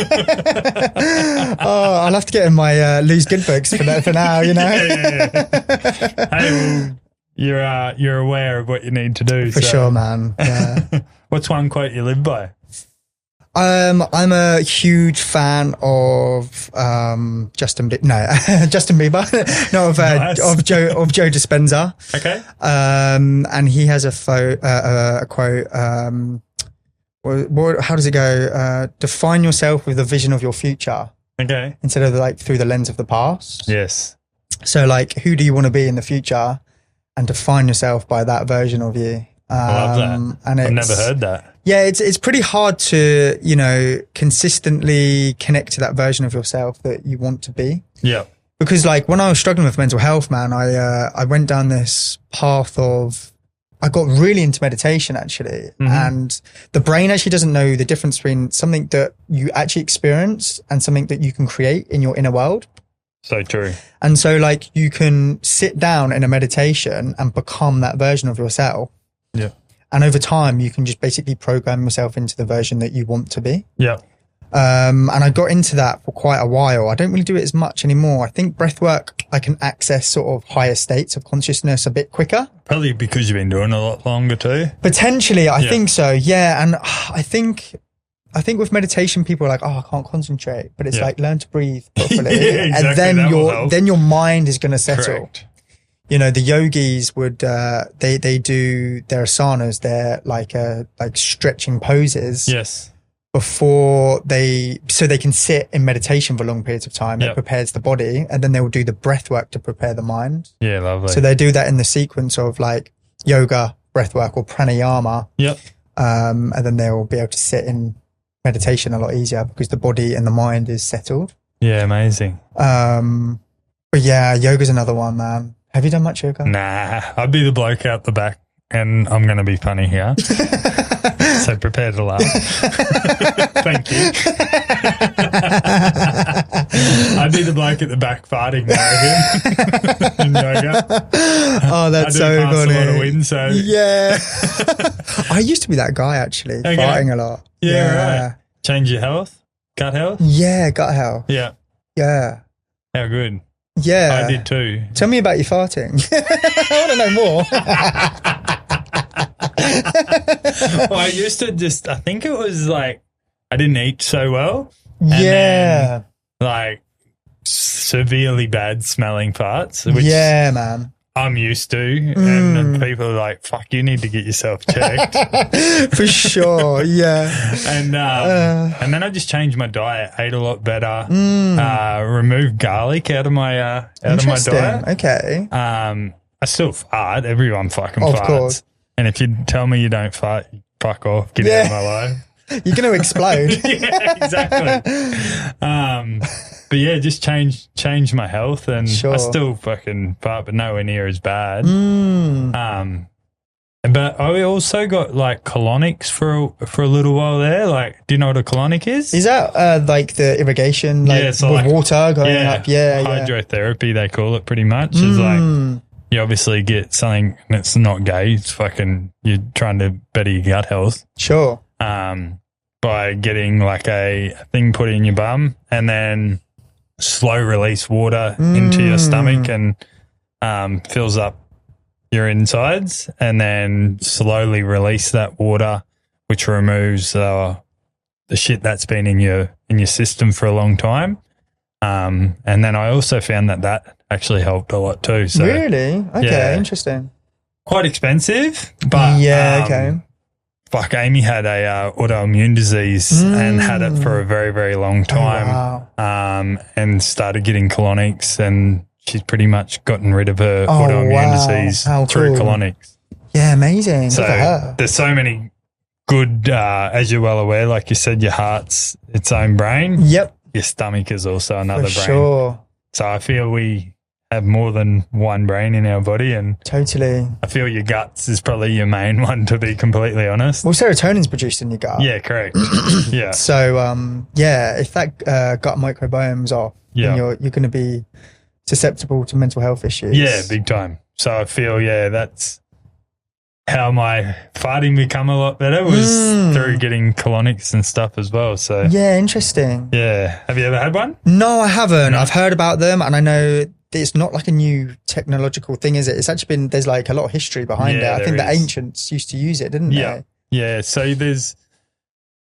B: Oh, I'll have to get in my Lose Good books for now, you know?
A: Yeah. Hey, well, you're aware of what you need to do.
B: For sure, man. Yeah.
A: What's one quote you live by?
B: I'm a huge fan of Justin Bieber. No, of Joe Dispenza.
A: Okay.
B: And he has a quote. How does it go? Define yourself with the vision of your future.
A: Okay.
B: Instead of like through the lens of the past.
A: Yes.
B: So like, who do you want to be in the future, and define yourself by that version of you.
A: I love that.
B: And
A: I've never heard that.
B: Yeah, it's pretty hard to, you know, consistently connect to that version of yourself that you want to be.
A: Yeah.
B: Because like when I was struggling with mental health, man, I went down this path I got really into meditation actually. Mm-hmm. And the brain actually doesn't know the difference between something that you actually experience and something that you can create in your inner world.
A: So true.
B: And so like you can sit down in a meditation and become that version of yourself.
A: Yeah.
B: And over time, you can just basically program yourself into the version that you want to be.
A: Yeah.
B: And I got into that for quite a while. I don't really do it as much anymore. I think breathwork, I can access sort of higher states of consciousness a bit quicker.
A: Probably because you've been doing it a lot longer too.
B: Potentially, I think so. Yeah. And I think with meditation, people are like, oh, I can't concentrate. But it's like, learn to breathe properly.
A: Exactly.
B: And then your mind is going to settle.
A: Correct.
B: You know, the yogis would, they do their asanas, their like stretching poses.
A: Yes.
B: So they can sit in meditation for long periods of time. It prepares the body, and then they will do the breath work to prepare the mind.
A: Yeah, lovely.
B: So they do that in the sequence of like yoga, breath work, or pranayama.
A: Yep.
B: And then they'll be able to sit in meditation a lot easier because the body and the mind is settled.
A: Yeah, amazing.
B: But yeah, yoga's another one, man. Have you done much yoga?
A: Nah, I'd be the bloke out the back, and I'm going to be funny here. So prepare to laugh. Thank you. I'd be the bloke at the back farting in yoga.
B: Oh, that's so funny.
A: I do pass a lot of wind, so.
B: Yeah. I used to be that guy, actually, farting a lot.
A: Yeah, right. Change your health? gut health?
B: Yeah, gut health.
A: Yeah.
B: Yeah.
A: How good?
B: Yeah.
A: I did too.
B: Tell me about your farting. I want to know more.
A: Well, I used to I think it was like I didn't eat so well. And
B: Yeah.
A: then, like severely bad smelling farts, which
B: man.
A: I'm used to. And then people are like, fuck, you need to get yourself checked.
B: For sure. Yeah.
A: And then I just changed my diet, ate a lot better, removed garlic out of my diet.
B: Okay.
A: I still fart. Everyone fucking farts.
B: Course.
A: And if you tell me you don't fart, fuck off. Get out of my life.
B: You're going to explode.
A: Yeah, exactly. But yeah, just change my health, and I still fucking fart, but nowhere near as bad. But I also got like colonics for a little while there. Like, do you know what a colonic is?
B: Is that like the irrigation, like
A: so
B: with water going up? Yeah,
A: hydrotherapy, they call it pretty much. It's like you obviously get something that's not gay. It's fucking, you're trying to better your gut health.
B: Sure.
A: By getting like a thing put in your bum and then slow release water into your stomach and fills up your insides, and then slowly release that water, which removes the shit that's been in your system for a long time. And then I also found that actually helped a lot too. So
B: really? Okay, interesting.
A: Quite expensive, but
B: okay.
A: Fuck, Amy had a autoimmune disease and had it for a very, very long time. And started getting colonics, and she's pretty much gotten rid of her autoimmune disease through colonics.
B: Yeah, amazing.
A: So there's so many good, as you're well aware, like you said, your heart's its own brain.
B: Yep.
A: Your stomach is also another brain.
B: Sure.
A: So I feel we have more than one brain in our body, and
B: totally.
A: I feel your guts is probably your main one, to be completely honest.
B: Well, serotonin's produced in your gut.
A: Yeah, correct. Yeah.
B: So, if that gut microbiome's off, then you're going to be susceptible to mental health issues.
A: Yeah, big time. So I feel, that's how my farting become a lot better was through getting colonics and stuff as well. So
B: yeah, interesting.
A: Yeah. Have you ever had one?
B: No, I haven't. No. I've heard about them, and I know it's not like a new technological thing, is it? It's actually been, there's like a lot of history behind it. I think the ancients used to use it, didn't they?
A: Yeah. So there's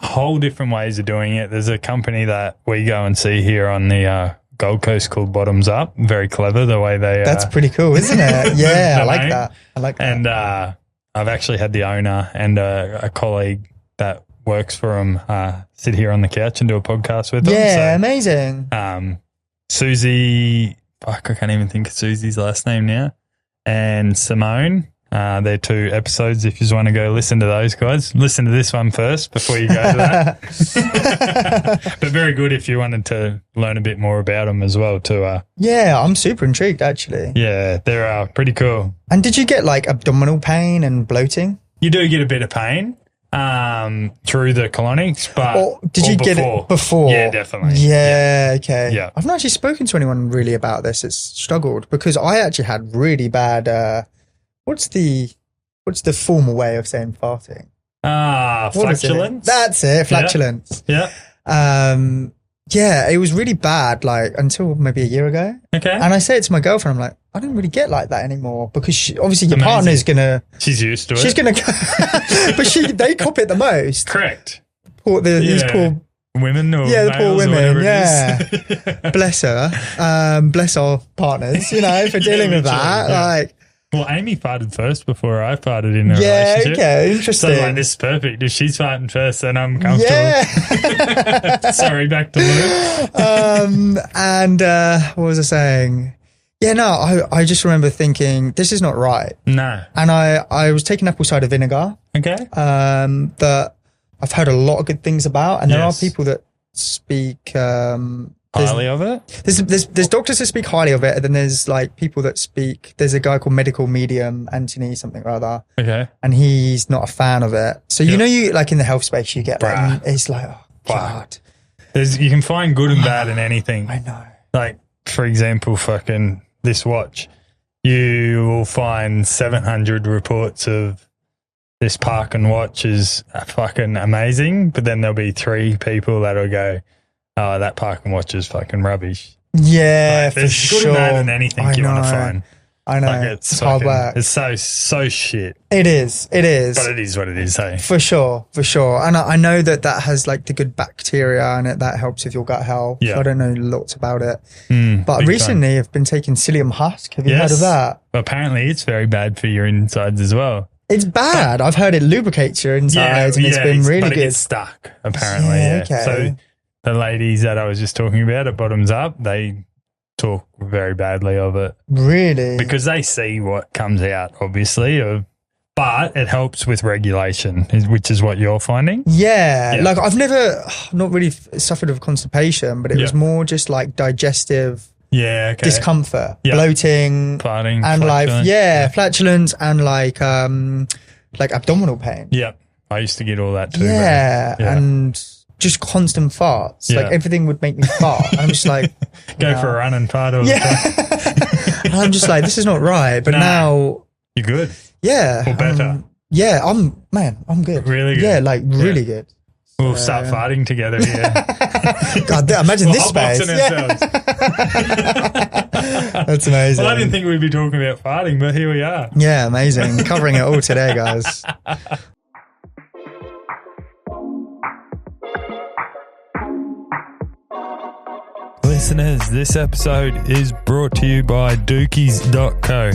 A: whole different ways of doing it. There's a company that we go and see here on the Gold Coast called Bottoms Up. Very clever the way they.
B: That's pretty cool, isn't it? Yeah, I like that.
A: And I've actually had the owner and a colleague that works for them sit here on the couch and do a podcast with them.
B: Yeah, so, amazing.
A: Susie. Fuck, I can't even think of Susie's last name now. And Simone. They're 2 episodes. If you just want to go listen to those guys, listen to this one first before you go to that. But very good if you wanted to learn a bit more about them as well too.
B: Yeah, I'm super intrigued actually.
A: Yeah, they're pretty cool.
B: And did you get like abdominal pain and bloating?
A: You do get a bit of pain through the colonics, but
B: did you get it before?
A: Yeah, definitely.
B: Yeah, okay.
A: Yeah.
B: I've not actually spoken to anyone really about this. It's struggled because I actually had really bad what's the formal way of saying farting?
A: Flatulence.
B: That's it, flatulence.
A: Yeah.
B: Yeah, it was really bad, like until maybe a year ago.
A: Okay.
B: And I say it to my girlfriend, I'm like, I don't really get like that anymore because obviously your partner's gonna.
A: She's used to it.
B: She's gonna, but they cop it the most.
A: Correct.
B: These poor
A: women or
B: the poor women,
A: yeah.
B: Bless her, bless our partners, for dealing with that. Yeah. Like,
A: well, Amy farted first before I farted in a relationship.
B: Okay, interesting.
A: So this is perfect. If she's farting first, then I'm comfortable.
B: Yeah.
A: Sorry, back to Luke.
B: And what was I saying? Yeah, no, I just remember thinking, this is not right.
A: No.
B: And I was taking apple cider vinegar.
A: Okay.
B: That I've heard a lot of good things about. And there are people that speak
A: highly of it.
B: There's doctors that speak highly of it, and then there's like people that speak. There's a guy called Medical Medium, Anthony something or other.
A: Okay.
B: And he's not a fan of it. So you like in the health space, you get like it's like, oh God.
A: You can find good and bad in anything.
B: I know.
A: Like for example, fucking this watch, you will find 700 reports of this Parkin watch is fucking amazing, but then there'll be 3 people that'll go, oh, that park and watch is fucking rubbish.
B: Yeah, for
A: There's
B: sure.
A: good in that than anything you want to find.
B: I know.
A: Like
B: it's hard work.
A: It's so shit.
B: It is.
A: But it is what it is, hey?
B: For sure. And I know that has like the good bacteria and that helps with your gut health.
A: Yeah.
B: So I don't know lots about it. But recently I've been taking psyllium husk. Have you heard of that?
A: Well, apparently it's very bad for your insides as well.
B: It's bad. I've heard it lubricates your insides and it's been really
A: but
B: good.
A: It gets stuck, apparently. Yeah.
B: Okay.
A: So the ladies that I was just talking about at Bottoms Up, they talk very badly of it.
B: Really?
A: Because they see what comes out, obviously, but it helps with regulation, which is what you're finding.
B: Yeah. Like I've not really suffered of constipation, but it was more just like digestive discomfort, bloating,
A: farting,
B: and flatulence and like abdominal pain.
A: Yeah. I used to get all that too.
B: Yeah. And just constant farts. Like everything would make me fart. I'm just like
A: go for a run and fart all the time.
B: And I'm just like, this is not right. But now
A: you're good.
B: Yeah.
A: Or better.
B: I'm good.
A: Really good.
B: Yeah, like really good.
A: We'll start farting together here.
B: God, imagine this space. That's amazing.
A: Well, I didn't think we'd be talking about farting, but here we are.
B: Yeah, amazing. Covering it all today, guys.
A: Listeners, this episode is brought to you by Dookies.co,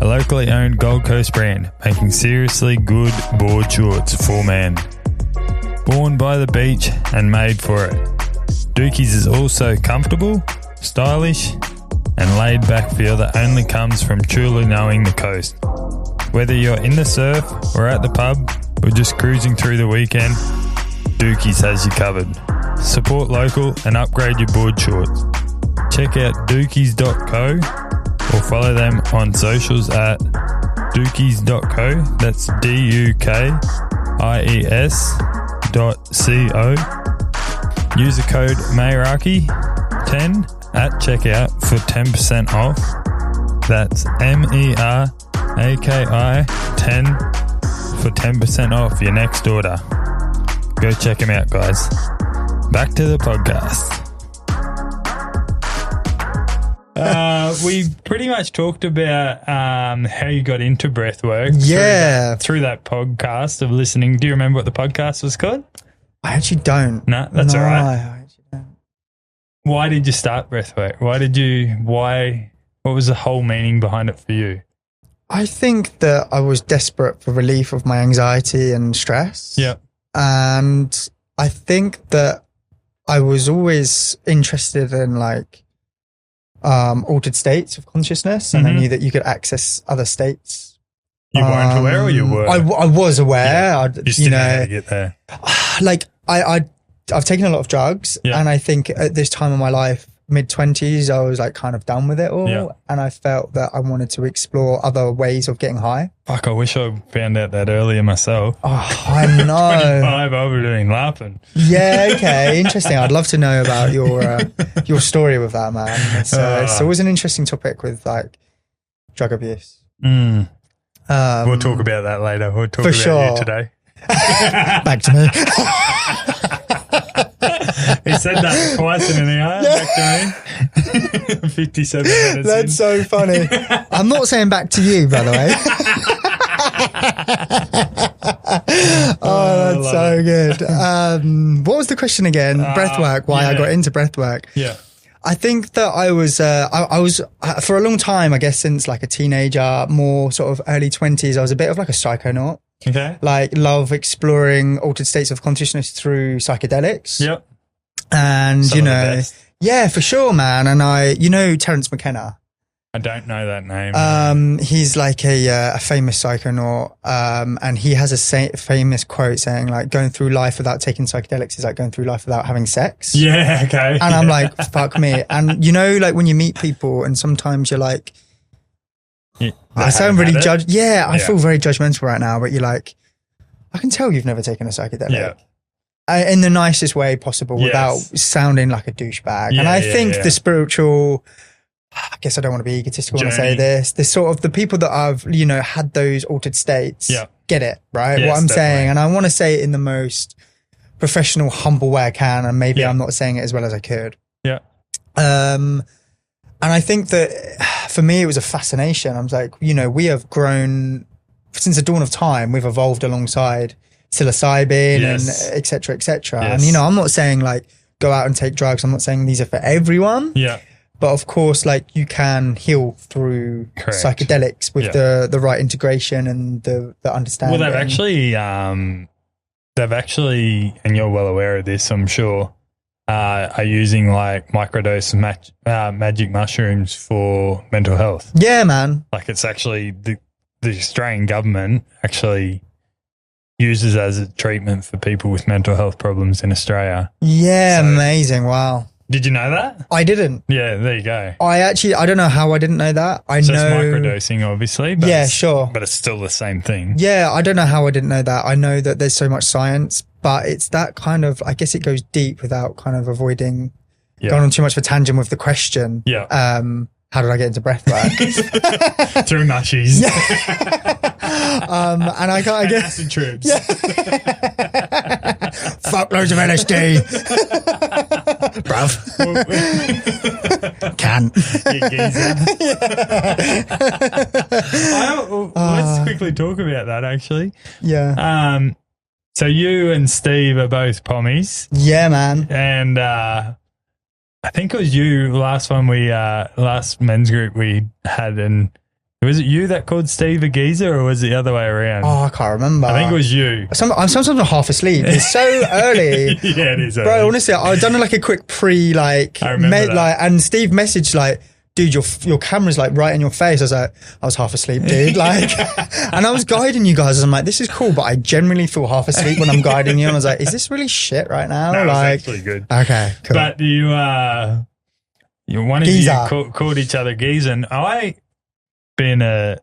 A: a locally owned Gold Coast brand making seriously good board shorts for men. Born by the beach and made for it, Dookies is also comfortable, stylish, and laid back feel that only comes from truly knowing the coast. Whether you're in the surf or at the pub or just cruising through the weekend, Dookies has you covered. Support local and upgrade your board shorts. Check out dookies.co or follow them on socials at dookies.co. That's DUKIES.co. Use the code Meraki10 at checkout for 10% off. That's MERAKI 10 for 10% off your next order. Go check them out, guys. Back to the podcast. We pretty much talked about how you got into breathwork.
B: Yeah.
A: Through that podcast of listening. Do you remember what the podcast was called?
B: I actually don't.
A: No, that's all right.
B: I actually don't.
A: Why did you start breathwork? What was the whole meaning behind it for you?
B: I think that I was desperate for relief of my anxiety and stress.
A: Yeah.
B: And I think that I was always interested in like altered states of consciousness, and I knew that you could access other states.
A: You weren't aware, or you were?
B: I was aware.
A: Yeah. You didn't know how to get there.
B: Like I've taken a lot of drugs, and I think at this time of my life, mid-20s, I was like kind of done with it all, and I felt that I wanted to explore other ways of getting high.
A: Fuck, I wish I found out that earlier myself.
B: Oh, I know.
A: 25, I would have been laughing.
B: Yeah, okay, interesting. I'd love to know about your story with that, man. It's always an interesting topic with like drug abuse.
A: We'll talk about that later. We'll talk about you today.
B: Back to me.
A: He said that twice in an hour. Back to me. 57 minutes.
B: That's so funny. I'm not saying back to you, by the way. That's so good. What was the question again? Breathwork. Why I got into breathwork?
A: Yeah.
B: I think that I was for a long time, I guess since like a teenager, more sort of early 20s, I was a bit of like a psychonaut.
A: Okay.
B: Like love exploring altered states of consciousness through psychedelics.
A: Yep.
B: And yeah, for sure, man. And Terence McKenna.
A: I don't know that name.
B: He's like a famous psychonaut, and he has a famous quote saying like, going through life without taking psychedelics is like going through life without having sex.
A: Yeah, okay.
B: And I'm like, fuck me. And like when you meet people and sometimes you're like, I sound really I feel very judgmental right now, but you're like, I can tell you've never taken a psychedelic.
A: Yeah.
B: In the nicest way possible without sounding like a douchebag.
A: Yeah,
B: and I think the spiritual, I guess I don't want to be egotistical when I say this, the sort of the people that I've, had those altered states get it, right?
A: Yes,
B: what I'm
A: definitely.
B: saying. And I want to say it in the most professional, humble way I can, and maybe I'm not saying it as well as I could.
A: Yeah.
B: And I think that for me, it was a fascination. I was like, you know, we have grown since the dawn of time. We've evolved alongside psilocybin and et cetera, et cetera.
A: Yes.
B: And, you know, I'm not saying like go out and take drugs. I'm not saying these are for everyone.
A: Yeah.
B: But of course, like you can heal through psychedelics with the right integration and the understanding.
A: Well, they've actually, and you're well aware of this, I'm sure, are using like microdose magic mushrooms for mental health.
B: Yeah, man.
A: Like it's actually the Australian government actually uses as a treatment for people with mental health problems in Australia.
B: Yeah, so, amazing. Wow.
A: Did you know that?
B: I didn't.
A: Yeah, there you go.
B: I don't know how I didn't know that.
A: So it's microdosing, obviously. But
B: yeah, sure.
A: But it's still the same thing.
B: Yeah, I don't know how I didn't know that. I know that there's so much science, but it's that kind of, I guess it goes deep without kind of avoiding going on too much of a tangent with the question.
A: Yeah.
B: How did I get into breathwork?
A: Through mushies.
B: Yeah. And I guess
A: acid trips.
B: Yeah. Fuck loads of LSD. Bruv. Can.
A: You geezer. Let's quickly talk about that actually.
B: Yeah.
A: So you and Steve are both pommies.
B: Yeah, man.
A: And I think it was you last men's group we had, and was it you that called Steve a geezer, or was it the other way around?
B: Oh, I can't remember.
A: I think it was you.
B: I'm sometimes half asleep. It's so early.
A: Yeah, it is early.
B: Bro, honestly, I've done like a quick and Steve messaged like, dude, your camera's like right in your face. I was like, I was half asleep, dude. Like, and I was guiding you guys. I'm like, this is cool, but I generally feel half asleep when I'm guiding you. And I was like, is this really shit right now?
A: No,
B: like,
A: it's actually good.
B: Okay, cool.
A: But one of
B: Geezer.
A: you called each other geezer. And I, being a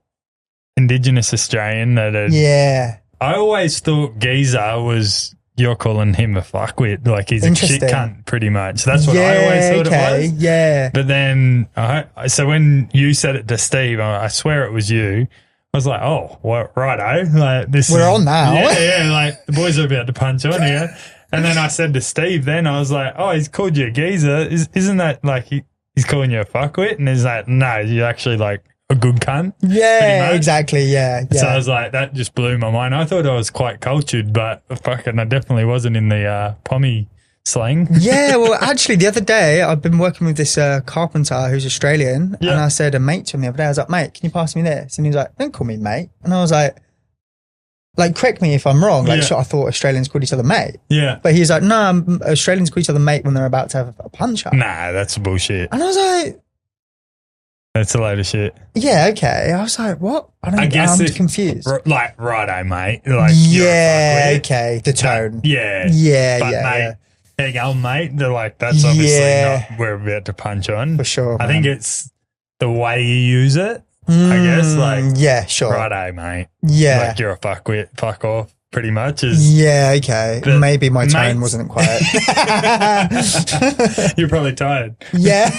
A: Indigenous Australian, I always thought geezer was, you're calling him a fuckwit, like he's a shit cunt, pretty much. That's what I always thought it was.
B: Yeah.
A: But then, so when you said it to Steve, I swear it was you. I was like, oh, well, righto. Like
B: we're on now.
A: Yeah, like the boys are about to punch on here. And then I said to Steve, then I was like, oh, he's called you a geezer. Isn't that like he's calling you a fuckwit? And he's like, no, you're actually like a good cunt.
B: Yeah, exactly. Yeah.
A: So I was like, that just blew my mind. I thought I was quite cultured, but fucking, I definitely wasn't in the pommy slang.
B: Yeah, well, actually, the other day I've been working with this carpenter who's Australian, and I said a mate to him the other day. I was like, mate, can you pass me this? And he was like, don't call me mate. And I was like, correct me if I'm wrong. Like, I thought Australians called each other mate.
A: Yeah.
B: But he's like, no, Australians call each other mate when they're about to have a punch up.
A: Nah, that's bullshit.
B: And I was like,
A: that's a load of shit.
B: Yeah, okay. I was like, what? I'm confused.
A: Righto, mate. Like,
B: okay. The tone.
A: But, mate, there you go, mate. They're like, that's obviously not we're about to punch on.
B: For sure.
A: I think it's the way you use it, I guess. Like,
B: yeah, sure.
A: Righto, mate.
B: Yeah.
A: Like, you're a fuckwit, fuck off. Pretty much
B: okay. Maybe my tone wasn't quite.
A: You're probably tired.
B: Yeah.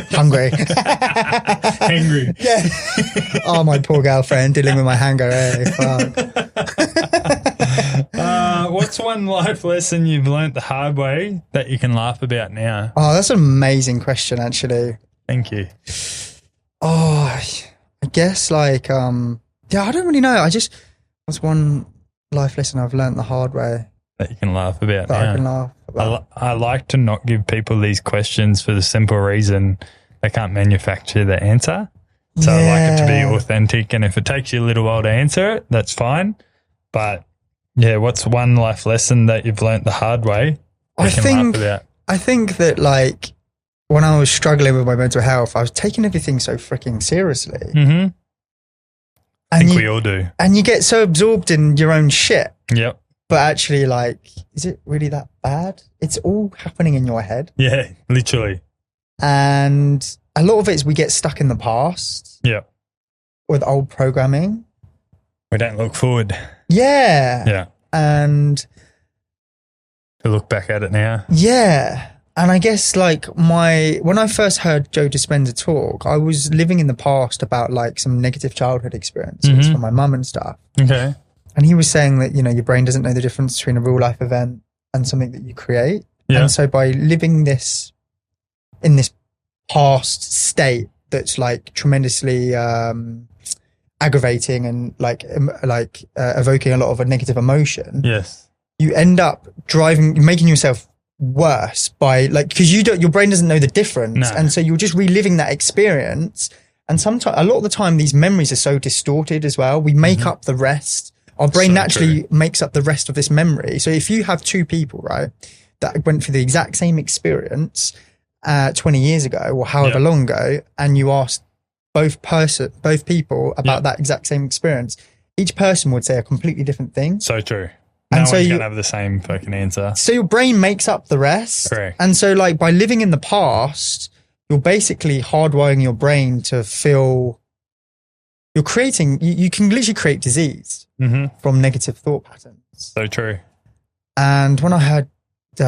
B: Hungry.
A: Hangry.
B: Yeah. Oh, my poor girlfriend dealing with my hanger. Fuck.
A: What's one life lesson you've learnt the hard way that you can laugh about now?
B: Oh, that's an amazing question, actually.
A: Thank you.
B: Oh, I guess I don't really know. What's one life lesson I've learned the hard way
A: that you can laugh about now?
B: I can laugh about.
A: I like to not give people these questions for the simple reason they can't manufacture the answer. So I like it to be authentic, and if it takes you a little while to answer it, that's fine. But yeah, what's one life lesson that you've learnt the hard way that you can laugh about?
B: I think that when I was struggling with my mental health, I was taking everything so freaking seriously.
A: Mm-hmm. I think we all do.
B: And you get so absorbed in your own shit.
A: Yep.
B: But actually, is it really that bad? It's all happening in your head.
A: Yeah, literally.
B: And a lot of it is we get stuck in the past.
A: Yeah.
B: With old programming.
A: We don't look forward.
B: Yeah.
A: Yeah.
B: And
A: to look back at it now.
B: Yeah. And I guess when I first heard Joe Dispenza talk, I was living in the past about some negative childhood experiences from my mum and stuff.
A: Okay.
B: And he was saying that, your brain doesn't know the difference between a real life event and something that you create.
A: Yeah.
B: And so by living this in this past state that's like tremendously aggravating and like evoking a lot of a negative emotion,
A: Yes.
B: you end up making yourself worse by like, because your brain doesn't know the difference.
A: No.
B: And so you're just reliving that experience. And sometimes, a lot of the time, these memories are so distorted as well. We make up the rest. Our brain
A: So
B: naturally makes up the rest of this memory. So if you have two people, right, that went through the exact same experience 20 years ago or however long ago, and you asked both people about that exact same experience, each person would say a completely different thing.
A: So true.
B: And
A: No
B: so
A: one's going to have the same fucking answer.
B: So your brain makes up the rest.
A: Correct.
B: And so like by living in the past, you're basically hardwiring your brain to feel you're creating, you can literally create disease from negative thought patterns.
A: So true.
B: And when I heard Joe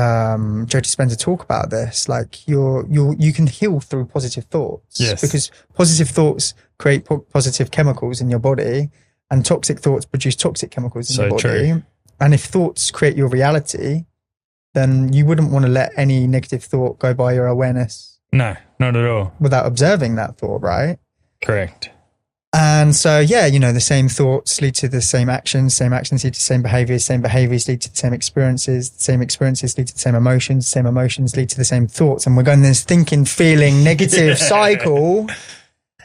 B: Dispenza talk about this, like you can heal through positive thoughts.
A: Yes.
B: Because positive thoughts create positive chemicals in your body, and toxic thoughts produce toxic chemicals in your body.
A: True.
B: And if thoughts create your reality, then you wouldn't want to let any negative thought go by your awareness.
A: No, not at all.
B: Without observing that thought, right?
A: Correct.
B: And so, yeah, the same thoughts lead to the same actions lead to the same behaviors lead to the same experiences lead to the same emotions lead to the same thoughts. And we're going this thinking, feeling, negative cycle.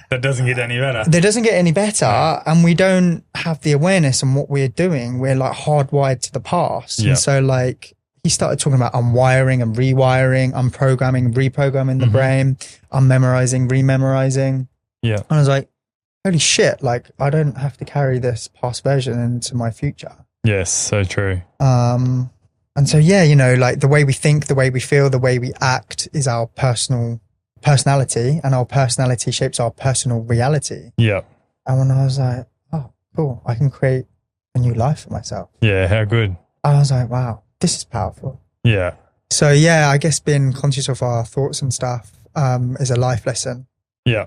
A: That doesn't get any better.
B: That doesn't get any better. And we don't have the awareness on what we're doing. We're like hardwired to the past.
A: Yep.
B: And so like he started talking about unwiring and rewiring, unprogramming, reprogramming the brain, unmemorizing, rememorizing.
A: Yeah.
B: And I was like, holy shit, like I don't have to carry this past version into my future.
A: Yes, so true.
B: And so, yeah, like the way we think, the way we feel, the way we act is our personality, and our personality shapes our personal reality.
A: Yeah.
B: And when I was like, oh, cool, I can create a new life for myself.
A: Yeah, how good.
B: I was like, wow, this is powerful.
A: Yeah.
B: So, yeah, I guess being conscious of our thoughts and stuff is a life lesson.
A: Yeah.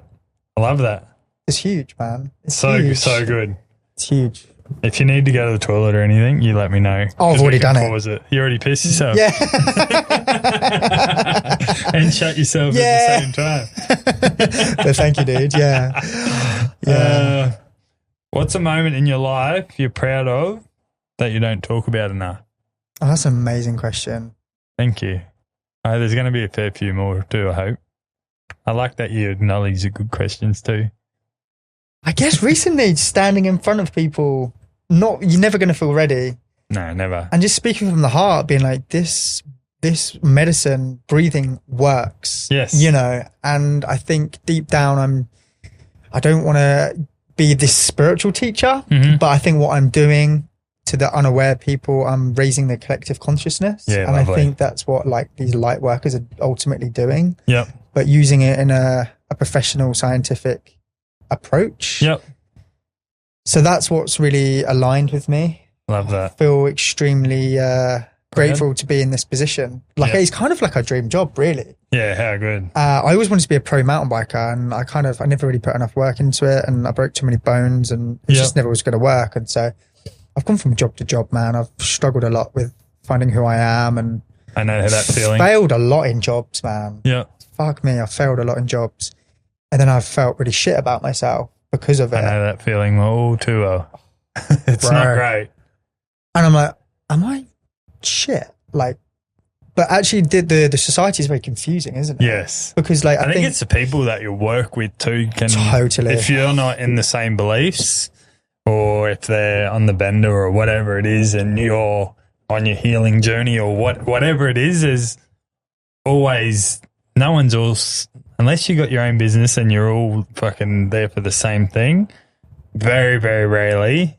A: I love that.
B: It's huge, man. It's
A: so
B: huge.
A: So good.
B: It's huge.
A: If you need to go to the toilet or anything, you let me know.
B: Oh, I've already done it.
A: Pause it. You already pissed yourself.
B: Yeah.
A: And shut yourself at the same time.
B: But thank you, dude. Yeah. Yeah.
A: What's a moment in your life you're proud of that you don't talk about enough?
B: Oh, that's an amazing question.
A: Thank you. There's going to be a fair few more too, I hope. I like that you acknowledge the good questions too.
B: I guess recently standing in front of people, you're never going to feel ready.
A: No, never.
B: And just speaking from the heart, being like, this medicine, breathing works.
A: Yes.
B: And I think deep down, I don't want to be this spiritual teacher, but I think what I'm doing to the unaware people, I'm raising the collective consciousness.
A: Yeah,
B: and
A: lovely.
B: I think that's what like these light workers are ultimately doing.
A: Yep.
B: But using it in a professional, scientific approach.
A: Yep.
B: So that's what's really aligned with me.
A: Love that.
B: I feel extremely grateful to be in this position. Like it's kind of like a dream job, really.
A: Yeah, how good.
B: I always wanted to be a pro mountain biker, and I never really put enough work into it, and I broke too many bones, and it just never was going to work. And so I've gone from job to job, man. I've struggled a lot with finding who I am, and
A: I know how that feeling.
B: Failed a lot in jobs, man.
A: Yeah.
B: Fuck me, I failed a lot in jobs. And then I've felt really shit about myself because of it.
A: I know that feeling all too well. It's not great.
B: And I'm like, am I shit? Like, but actually the society is very confusing, isn't it?
A: Yes.
B: Because like,
A: I think it's the people that you work with too can
B: totally,
A: if you're not in the same beliefs or if they're on the bender or whatever it is and you're on your healing journey or whatever it is always, no one's all, unless you got your own business and you're all fucking there for the same thing, very, very rarely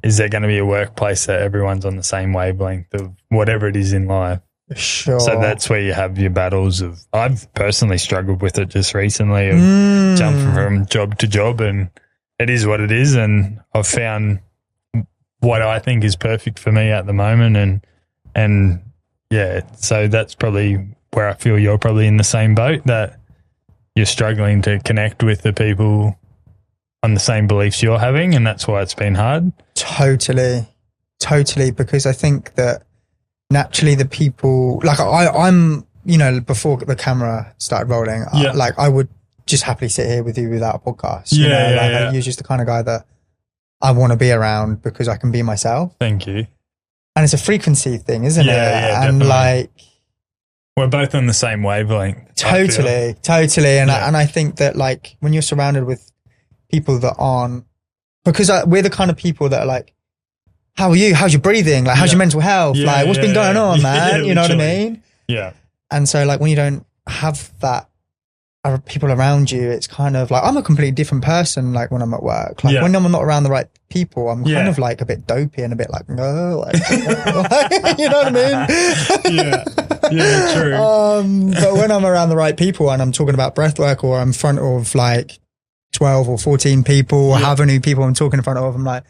A: is there going to be a workplace that everyone's on the same wavelength of whatever it is in life.
B: Sure.
A: So that's where you have your battles of, I've personally struggled with it just recently of jumping from job to job, and it is what it is. And I've found what I think is perfect for me at the moment. And yeah, so that's probably where I feel you're probably in the same boat, that you're struggling to connect with the people on the same beliefs you're having, and that's why it's been hard.
B: Totally. Because I think that naturally the people, like I'm, you know, before the camera started rolling, I would just happily sit here with you without a podcast. You're just the kind of guy that I want to be around because I can be myself.
A: Thank you.
B: And it's a frequency thing, isn't it?
A: Yeah,
B: and
A: definitely.
B: like,
A: we're both on the same wavelength.
B: Totally. And I think that like when you're surrounded with people that aren't, because we're the kind of people that are like, how are you? How's your breathing? Like, how's your mental health? Like, what's been going on, man? You know what I mean?
A: Yeah.
B: And so like when you don't have that people around you, it's kind of like, I'm a completely different person. Like when I'm at work, like when I'm not around the right people, I'm kind of like a bit dopey and a bit like, no, like, you know what I mean?
A: Yeah, true.
B: But when I'm around the right people and I'm talking about breathwork, or I'm in front of like 12 or 14 people, or however many people I'm talking in front of, I'm like,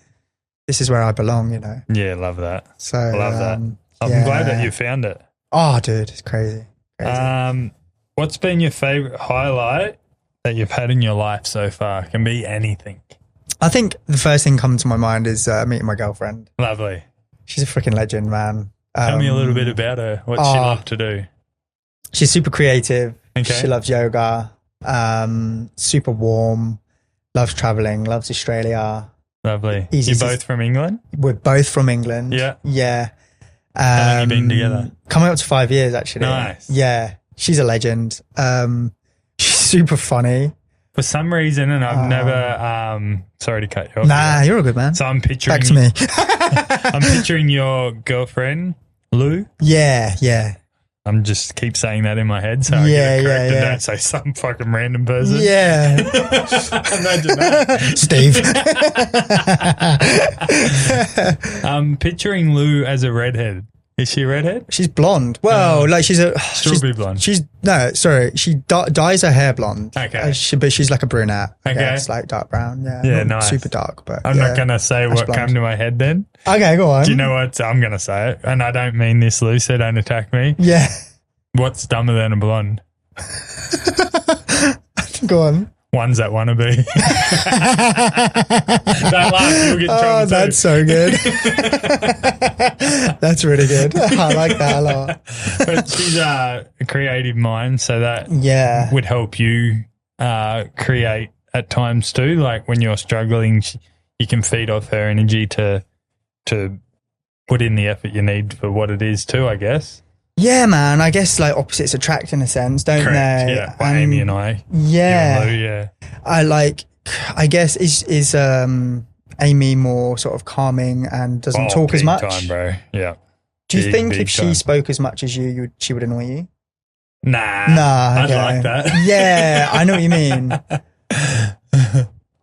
B: this is where I belong, you know?
A: Yeah, love that.
B: So
A: love that. I'm glad that you found it.
B: Oh, dude, it's crazy.
A: What's been your favorite highlight that you've had in your life so far? Can be anything.
B: I think the first thing coming to my mind is meeting my girlfriend.
A: Lovely.
B: She's a freaking legend, man.
A: Tell me a little bit about her. What's she love to do?
B: She's super creative.
A: Okay.
B: She loves yoga. Super warm. Loves traveling. Loves Australia.
A: Lovely.
B: Easy.
A: You're both from England?
B: We're both from England.
A: Yeah.
B: Yeah.
A: How long have you been together?
B: Coming up to 5 years, actually.
A: Nice.
B: Yeah. She's a legend. She's super funny.
A: For some reason, and I've never, sorry to cut you off.
B: Nah, you're a good man.
A: So I'm picturing.
B: Back to me.
A: I'm picturing your girlfriend, Lou.
B: Yeah.
A: I'm just keep saying that in my head, so I get it correct and don't say some fucking random person.
B: Yeah.
A: Imagine that.
B: Steve.
A: I'm picturing Lou as a redhead. Is she a redhead?
B: She's blonde. Well, like she's
A: blonde.
B: She dyes her hair blonde.
A: Okay.
B: But she's like a brunette.
A: Okay.
B: It's like dark brown. Yeah.
A: Yeah,
B: Not
A: nice.
B: super dark, but
A: I'm not going to say what
B: blonde.
A: came to my head then.
B: Okay, go on.
A: Do you know what? I'm going to say it. And I don't mean this, Lou, so don't attack me.
B: Yeah.
A: What's dumber than a blonde?
B: Go on.
A: Ones that want to be. Don't laugh, you'll get in trouble
B: that's so good. That's really good. I like that a lot.
A: But she's a creative mind, so that would help you create at times too. Like when you're struggling, you can feed off her energy to put in the effort you need for what it is too, I guess.
B: Yeah, man. I guess like opposites attract in a sense, don't
A: Correct,
B: they?
A: Yeah. Well, Amy and I.
B: Yeah.
A: You and Lou,
B: I guess is Amy more sort of calming and doesn't talk as much?
A: Time, bro. Yeah.
B: Do you think if she spoke as much as you she would annoy you?
A: Nah.
B: Okay.
A: I'd like that.
B: Yeah, I know what you mean.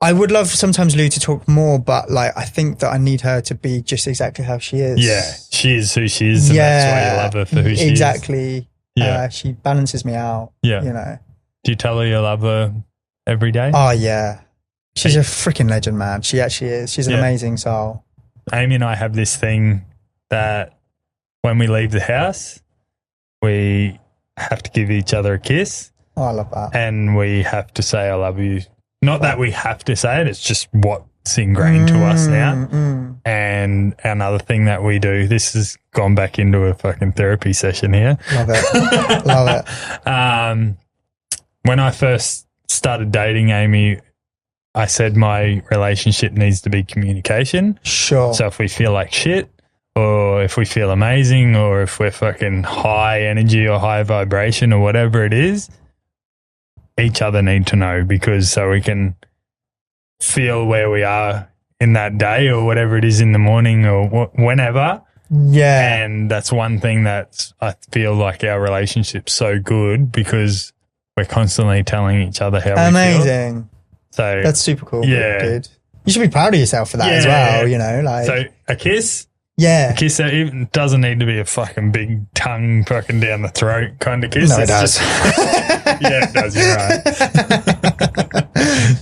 B: I would love sometimes Lou to talk more, but like I think that I need her to be just exactly how she is.
A: Yeah, she is who she is, and that's why you love her for who she is.
B: Exactly.
A: Yeah.
B: She balances me out.
A: Yeah.
B: You know.
A: Do you tell her you love her every day?
B: Oh, yeah. She's a freaking legend, man. She actually is. She's an amazing soul.
A: Amy and I have this thing that when we leave the house, we have to give each other a kiss.
B: Oh, I love that.
A: And we have to say, I love you. Not that we have to say it, it's just what's ingrained to us now. And another thing that we do, this has gone back into a fucking therapy session here.
B: Love it. Love it.
A: When I first started dating Amy, I said my relationship needs to be communication.
B: Sure.
A: So if we feel like shit, or if we feel amazing, or if we're fucking high energy or high vibration or whatever it is, each other need to know, because so we can feel where we are in that day or whatever it is in the morning or whenever.
B: Yeah.
A: And that's one thing that I feel like our relationship's so good, because we're constantly telling each other how we feel.
B: Amazing.
A: So
B: that's super cool.
A: Yeah.
B: Dude. You should be proud of yourself for that as well, you know, like.
A: So a kiss?
B: Yeah.
A: A kiss that even doesn't need to be a fucking big tongue fucking down the throat kind of kiss.
B: No, it does.
A: Yeah, it does. You're right.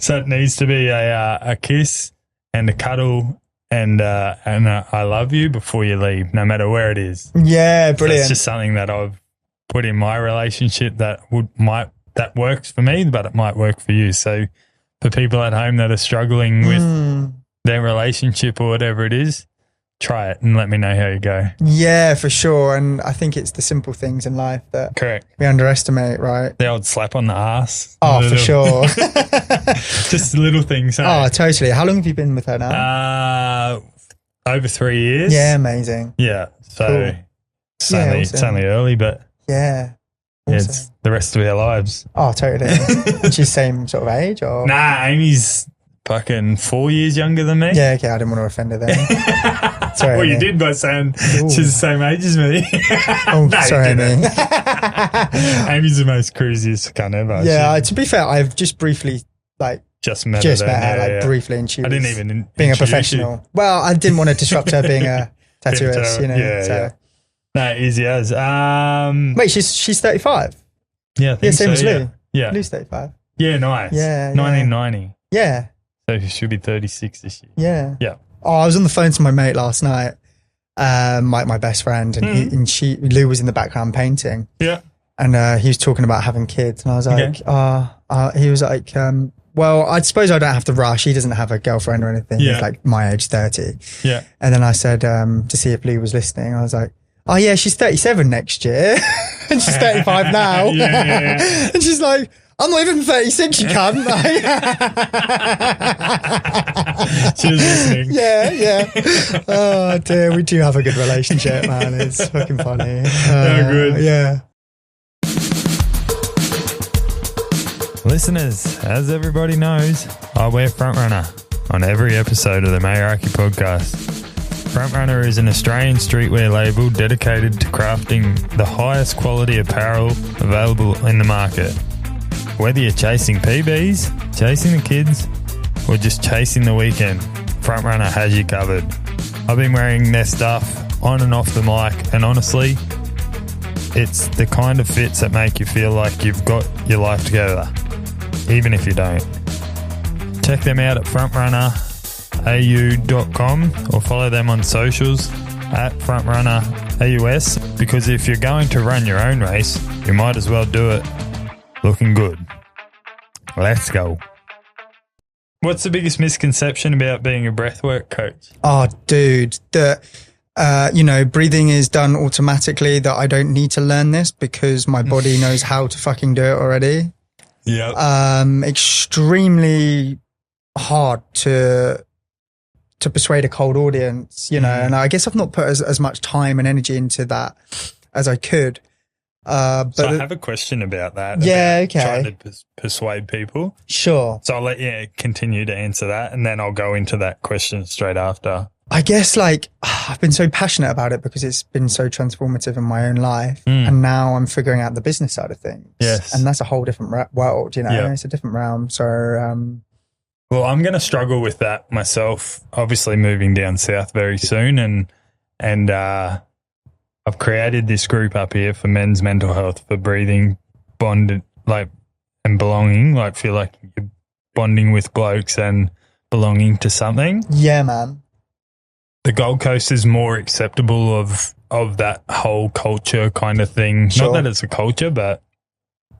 A: So it needs to be a kiss and a cuddle and I love you before you leave, no matter where it is.
B: Yeah, brilliant.
A: That's just something that I've put in my relationship that works for me, but it might work for you. So for people at home that are struggling with their relationship or whatever it is, try it and let me know how you go.
B: Yeah, for sure. And I think it's the simple things in life that
A: Correct.
B: we underestimate, right?
A: The old slap on the ass.
B: Oh, for sure.
A: Just little things. Hey?
B: Oh, totally. How long have you been with her now?
A: Over 3 years.
B: Yeah, amazing.
A: Yeah. So
B: Cool.
A: it's only early, but
B: yeah. Awesome.
A: it's the rest of our lives.
B: Oh, totally. And she's same sort of age, or?
A: Nah, Amy's fucking 4 years younger than me.
B: Yeah, okay. I didn't want to offend her then. Sorry.
A: Well,
B: Amy.
A: you did by saying
B: Ooh.
A: she's the same age as me.
B: Oh,
A: No, you
B: sorry,
A: didn't.
B: Amy.
A: Amy's the most cruisiest cunt ever.
B: Yeah, to be fair, I've just briefly,
A: Just met
B: just
A: her.
B: met her,
A: Yeah.
B: briefly, and she
A: I
B: was
A: didn't even
B: being a
A: introduce
B: professional.
A: you.
B: Well, I didn't want to disrupt her being a tattooist, you know.
A: Yeah,
B: so.
A: yeah. No, easy as.
B: Wait, she's 35.
A: Yeah, I think
B: Same
A: so,
B: as Lou.
A: Yeah.
B: Lou's 35.
A: Yeah, nice.
B: Yeah,
A: 1990.
B: Yeah,
A: So she should be 36 this year.
B: yeah.
A: Yeah.
B: Oh, I was on the phone to my mate last night, my best friend, and Lou was in the background painting.
A: Yeah.
B: And he was talking about having kids, and I was like,
A: Okay.
B: he was like, well, I suppose I don't have to rush. He doesn't have a girlfriend or anything.
A: Yeah.
B: He's like my age, 30.
A: Yeah.
B: And then I said, to see if Lou was listening, I was like, oh yeah, she's 37 next year. And she's 35 now.
A: Yeah.
B: And she's like, I'm not even 36, you cunt.
A: She was listening.
B: Yeah. Oh dear, we do have a good relationship, man. It's fucking funny.
A: Good.
B: Yeah.
A: Listeners, as everybody knows, I wear Frontrunner on every episode of the Meraki podcast. Frontrunner is an Australian streetwear label dedicated to crafting the highest quality apparel available in the market. Whether you're chasing PBs, chasing the kids, or just chasing the weekend, Frontrunner has you covered. I've been wearing their stuff on and off the mic, and honestly, it's the kind of fits that make you feel like you've got your life together, even if you don't. Check them out at frontrunnerau.com or follow them on socials at frontrunnerAUS, because if you're going to run your own race, you might as well do it looking good. Let's go. What's the biggest misconception about being a breathwork coach?
B: Oh, dude, breathing is done automatically, that I don't need to learn this because my body knows how to fucking do it already.
A: Yeah.
B: Extremely hard to persuade a cold audience, and I guess I've not put as much time and energy into that as I could.
A: So I have a question about that.
B: Yeah,
A: about
B: okay.
A: Trying to persuade people.
B: Sure.
A: So I'll let you continue to answer that, and then I'll go into that question straight after.
B: I guess I've been so passionate about it because it's been so transformative in my own life. And now I'm figuring out the business side of things.
A: Yes.
B: And that's a whole different world,
A: Yeah.
B: It's a different realm. So,
A: Well, I'm going to struggle with that myself, obviously moving down south very soon. And I've created this group up here for men's mental health, for breathing, bonded, and belonging, feel like you're bonding with blokes and belonging to something.
B: yeah, man.
A: The Gold Coast is more acceptable of that whole culture kind of thing.
B: Sure.
A: Not that it's a culture, but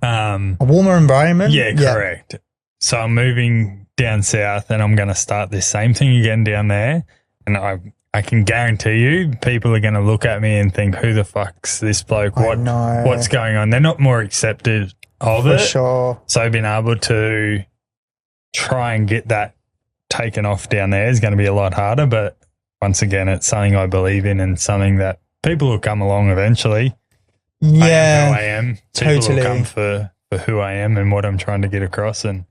B: A warmer environment.
A: yeah, correct. So I'm moving down south, and I'm going to start this same thing again down there. And I can guarantee you, people are going to look at me and think, "Who the fuck's this bloke?
B: I know.
A: What's going on?" They're not more accepted of
B: For
A: it.
B: sure.
A: So being able to try and get that taken off down there is going to be a lot harder. But once again, it's something I believe in, and something that people will come along eventually.
B: Yeah.
A: I am who I am. People
B: Totally.
A: will come for who I am and what I'm trying to get across, and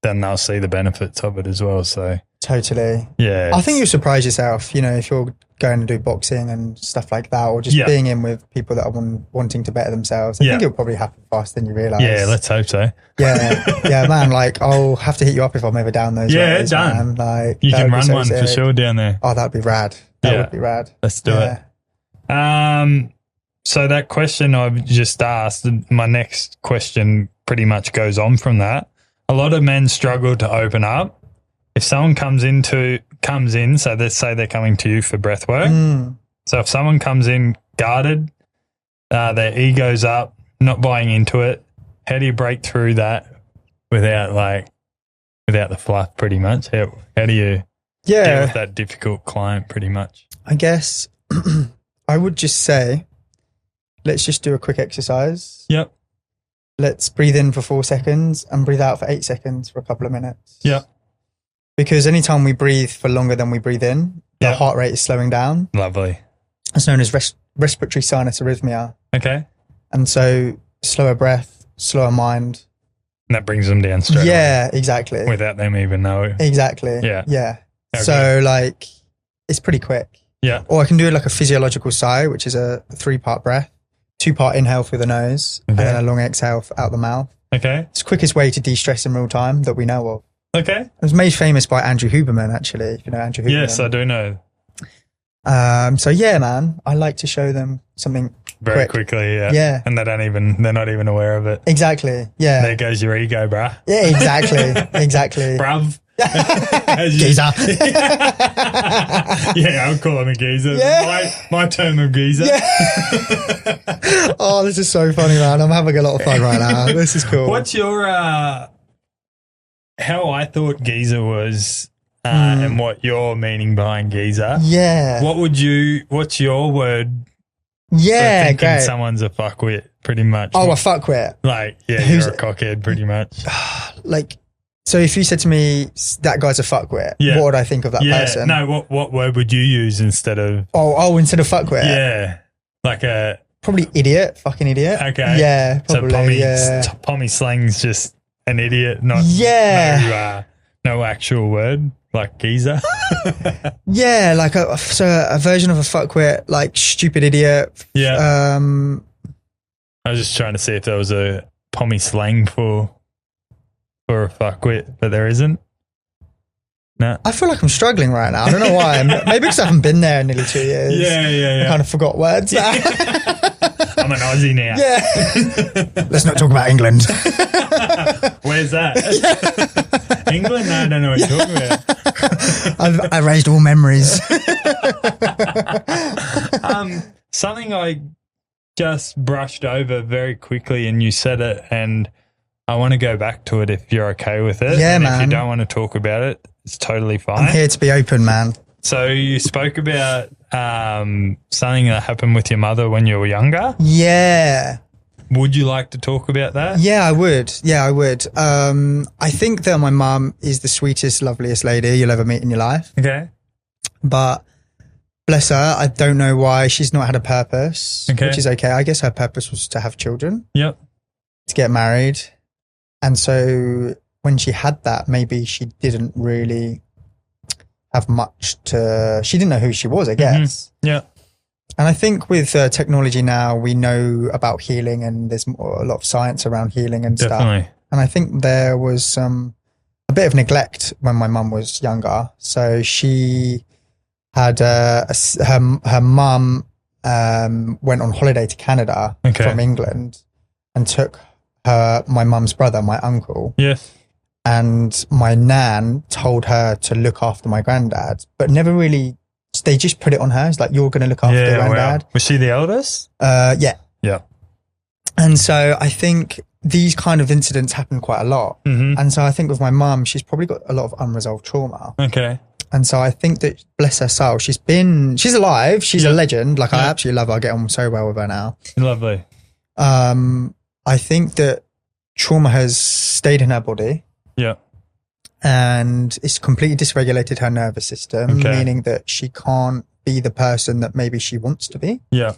A: then they'll see the benefits of it as well. So
B: Totally.
A: yeah,
B: I think you'll surprise yourself, if you're going to do boxing and stuff like that, or just
A: Yeah.
B: being in with people that are wanting to better themselves. I
A: Yeah.
B: think it'll probably happen faster than you realise.
A: yeah. Let's hope so.
B: Yeah, man. I'll have to hit you up if I'm ever down those
A: Yeah,
B: roads,
A: done.
B: man.
A: You
B: that
A: can
B: would be
A: run
B: so
A: one for
B: sick.
A: sure down there.
B: Oh, that'd be rad. That
A: Yeah.
B: would be rad.
A: Let's do it. So that question I've just asked, my next question pretty much goes on from that. A lot of men struggle to open up. If someone comes in, so let's say they're coming to you for breath work. So if someone comes in guarded, their ego's up, not buying into it, how do you break through that without the fluff pretty much? How do you deal with that difficult client pretty much?
B: I guess I would just say, let's just do a quick exercise.
A: Yep.
B: Let's breathe in for 4 seconds and breathe out for 8 seconds for a couple of minutes.
A: Yep.
B: Because anytime we breathe for longer than we breathe in, the heart rate is slowing down.
A: Lovely.
B: It's known as respiratory sinus arrhythmia.
A: Okay.
B: And so slower breath, slower mind.
A: And that brings them down straight away.
B: Yeah, exactly.
A: Without them even knowing.
B: Exactly.
A: Yeah.
B: Yeah.
A: Okay.
B: So like, it's pretty quick.
A: Yeah.
B: Or I can do like a physiological sigh, which is a 3-part breath, 2-part inhale through the nose, and then a long exhale out the mouth.
A: Okay.
B: It's the quickest way to de-stress in real time that we know of.
A: Okay.
B: It was made famous by Andrew Huberman, actually. If you know Andrew Huberman.
A: Yes, I do know.
B: So yeah, man, I like to show them something
A: very quickly. Yeah.
B: Yeah.
A: And they're not even aware of it.
B: Exactly. Yeah.
A: There goes your ego, bruh.
B: Yeah, exactly. Exactly.
A: Bruv.
B: Geezer.
A: Yeah, I'll call him a geezer.
B: Yeah.
A: My term of geezer.
B: Yeah. Oh, this is so funny, man. I'm having a lot of fun right now. This is cool.
A: What's your how I thought geezer was and what your meaning behind geezer?
B: Yeah.
A: What's your word?
B: Yeah,
A: for thinking
B: great.
A: Someone's a fuckwit, pretty much.
B: Oh, a fuckwit.
A: Like, yeah,
B: Who's
A: you're a cockhead, pretty much.
B: Like, so if you said to me, that guy's a fuckwit, what would I think of that person?
A: No, what word would you use instead of?
B: Oh, instead of fuckwit?
A: Yeah. Like a.
B: Probably idiot, fucking idiot.
A: Okay.
B: Yeah, probably.
A: So Pommy slang's just an idiot, not no actual word, like geezer.
B: Yeah, like a version of a fuckwit, like stupid idiot.
A: Yeah. I was just trying to see if there was a Pommy slang for a fuckwit, but there isn't. No.
B: I feel like I'm struggling right now. I don't know why. Maybe because I haven't been there in nearly 2 years.
A: Yeah.
B: I kind of forgot words.
A: I'm an Aussie now.
B: Yeah. Let's not talk about England.
A: Where's that? England? No, I don't know what you're talking about.
B: I raised all memories.
A: Something I just brushed over very quickly and you said it and I want to go back to it if you're okay with it.
B: Yeah,
A: and
B: man.
A: If you don't want to talk about it, it's totally fine.
B: I'm here to be open, man.
A: So you spoke about something that happened with your mother when you were younger.
B: Yeah.
A: Would you like to talk about that?
B: Yeah, I would. I think that my mum is the sweetest, loveliest lady you'll ever meet in your life.
A: Okay.
B: But bless her, I don't know why she's not had a purpose, which is okay. I guess her purpose was to have children.
A: Yep.
B: To get married. And so when she had that, maybe she didn't really have much she didn't know who she was, I guess.
A: Mm-hmm. Yeah.
B: And I think with technology now, we know about healing and there's a lot of science around healing and
A: Definitely.
B: stuff. And I think there was a bit of neglect when my mum was younger. So she had her mum went on holiday to Canada from England and took my mum's brother, my uncle.
A: Yes.
B: And my nan told her to look after my granddad, but never really, they just put it on her. It's like, you're going to look after granddad.
A: Wow. Was she the eldest?
B: Yeah.
A: Yeah.
B: And so I think these kind of incidents happen quite a lot.
A: Mm-hmm.
B: And so I think with my mum, she's probably got a lot of unresolved trauma.
A: Okay.
B: And so I think that, bless her soul, she's alive. She's a legend. Like, I absolutely love her. I get on so well with her now.
A: Lovely.
B: I think that trauma has stayed in her body.
A: Yeah.
B: And it's completely dysregulated her nervous system, meaning that she can't be the person that maybe she wants to be.
A: Yeah.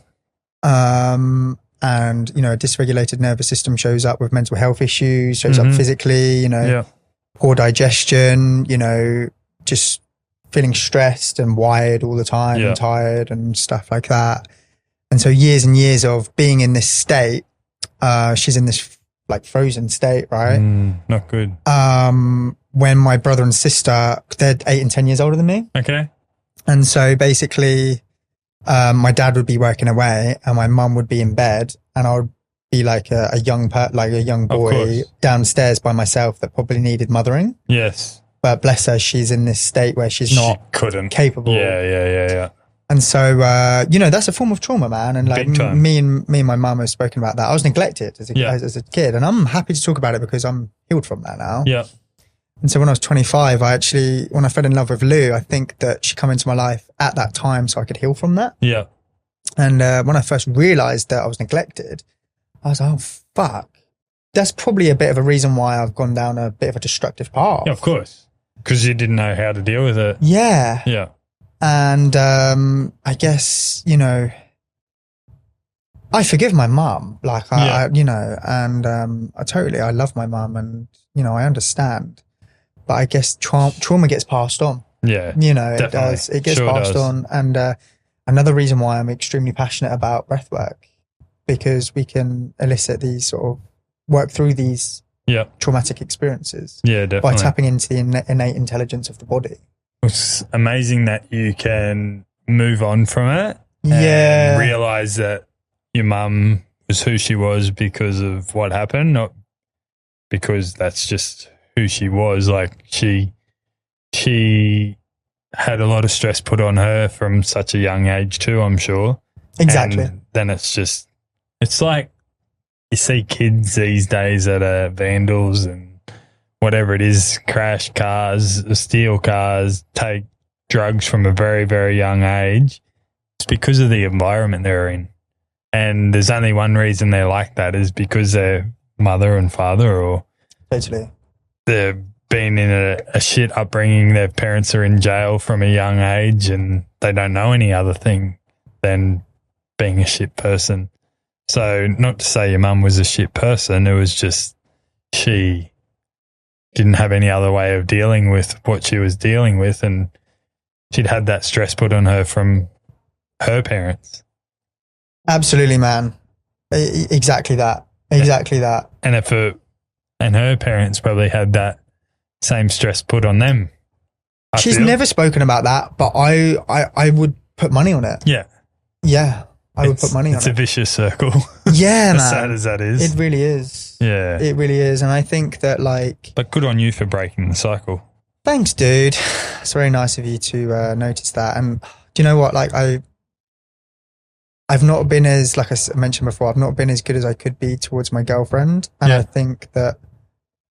B: And, a dysregulated nervous system shows up with mental health issues, shows up physically, poor digestion, just feeling stressed and wired all the time and tired and stuff like that. And so years and years of being in this state, she's in this like frozen state, right?
A: Not good.
B: When my brother and sister, they're 8 and 10 years older than me.
A: Okay.
B: And so basically, my dad would be working away and my mum would be in bed and I would be like a young boy downstairs by myself that probably needed mothering.
A: Yes.
B: But bless her, she's in this state where she's not capable.
A: Yeah.
B: And so, that's a form of trauma, man. And like me and my mum have spoken about that. I was neglected as a kid and I'm happy to talk about it because I'm healed from that now.
A: Yeah.
B: And so when I was 25, when I fell in love with Lou, I think that she come into my life at that time so I could heal from that.
A: Yeah.
B: And when I first realized that I was neglected, I was like, oh, fuck. That's probably a bit of a reason why I've gone down a bit of a destructive path.
A: Yeah, of course. Because you didn't know how to deal with it.
B: Yeah.
A: Yeah.
B: And I guess, I forgive my mum. Like, I love my mum and, I understand. But I guess trauma gets passed on.
A: Yeah.
B: Definitely. It does. It gets passed on. And another reason why I'm extremely passionate about breathwork, because we can elicit these sort of work through these traumatic experiences.
A: Yeah, definitely.
B: By tapping into the innate intelligence of the body.
A: It's amazing that you can move on from it
B: and
A: realize that your mum was who she was because of what happened, not because that's just who she was. Like she had a lot of stress put on her from such a young age too, I'm sure.
B: Exactly.
A: And then it's like you see kids these days that are vandals and whatever it is, crash cars, steal cars, take drugs from a very, very young age. It's because of the environment they're in. And there's only one reason they're like that is because their mother and father or
B: totally
A: they've been in a shit upbringing. Their parents are in jail from a young age and they don't know any other thing than being a shit person. So not to say your mum was a shit person, it was just she didn't have any other way of dealing with what she was dealing with, and she'd had that stress put on her from her parents.
B: Absolutely, man. Exactly that. Exactly that.
A: And her parents probably had that same stress put on them.
B: She's never spoken about that, but I would put money on it.
A: Yeah.
B: Yeah. I would put money on it.
A: It's a vicious circle.
B: Yeah, man.
A: As sad as that is.
B: It really is.
A: Yeah.
B: It really is. And I think that
A: But good on you for breaking the cycle.
B: Thanks, dude. It's very nice of you to notice that. And do you know what? I've not been as, like I mentioned before, I've not been as good as I could be towards my girlfriend. And I think that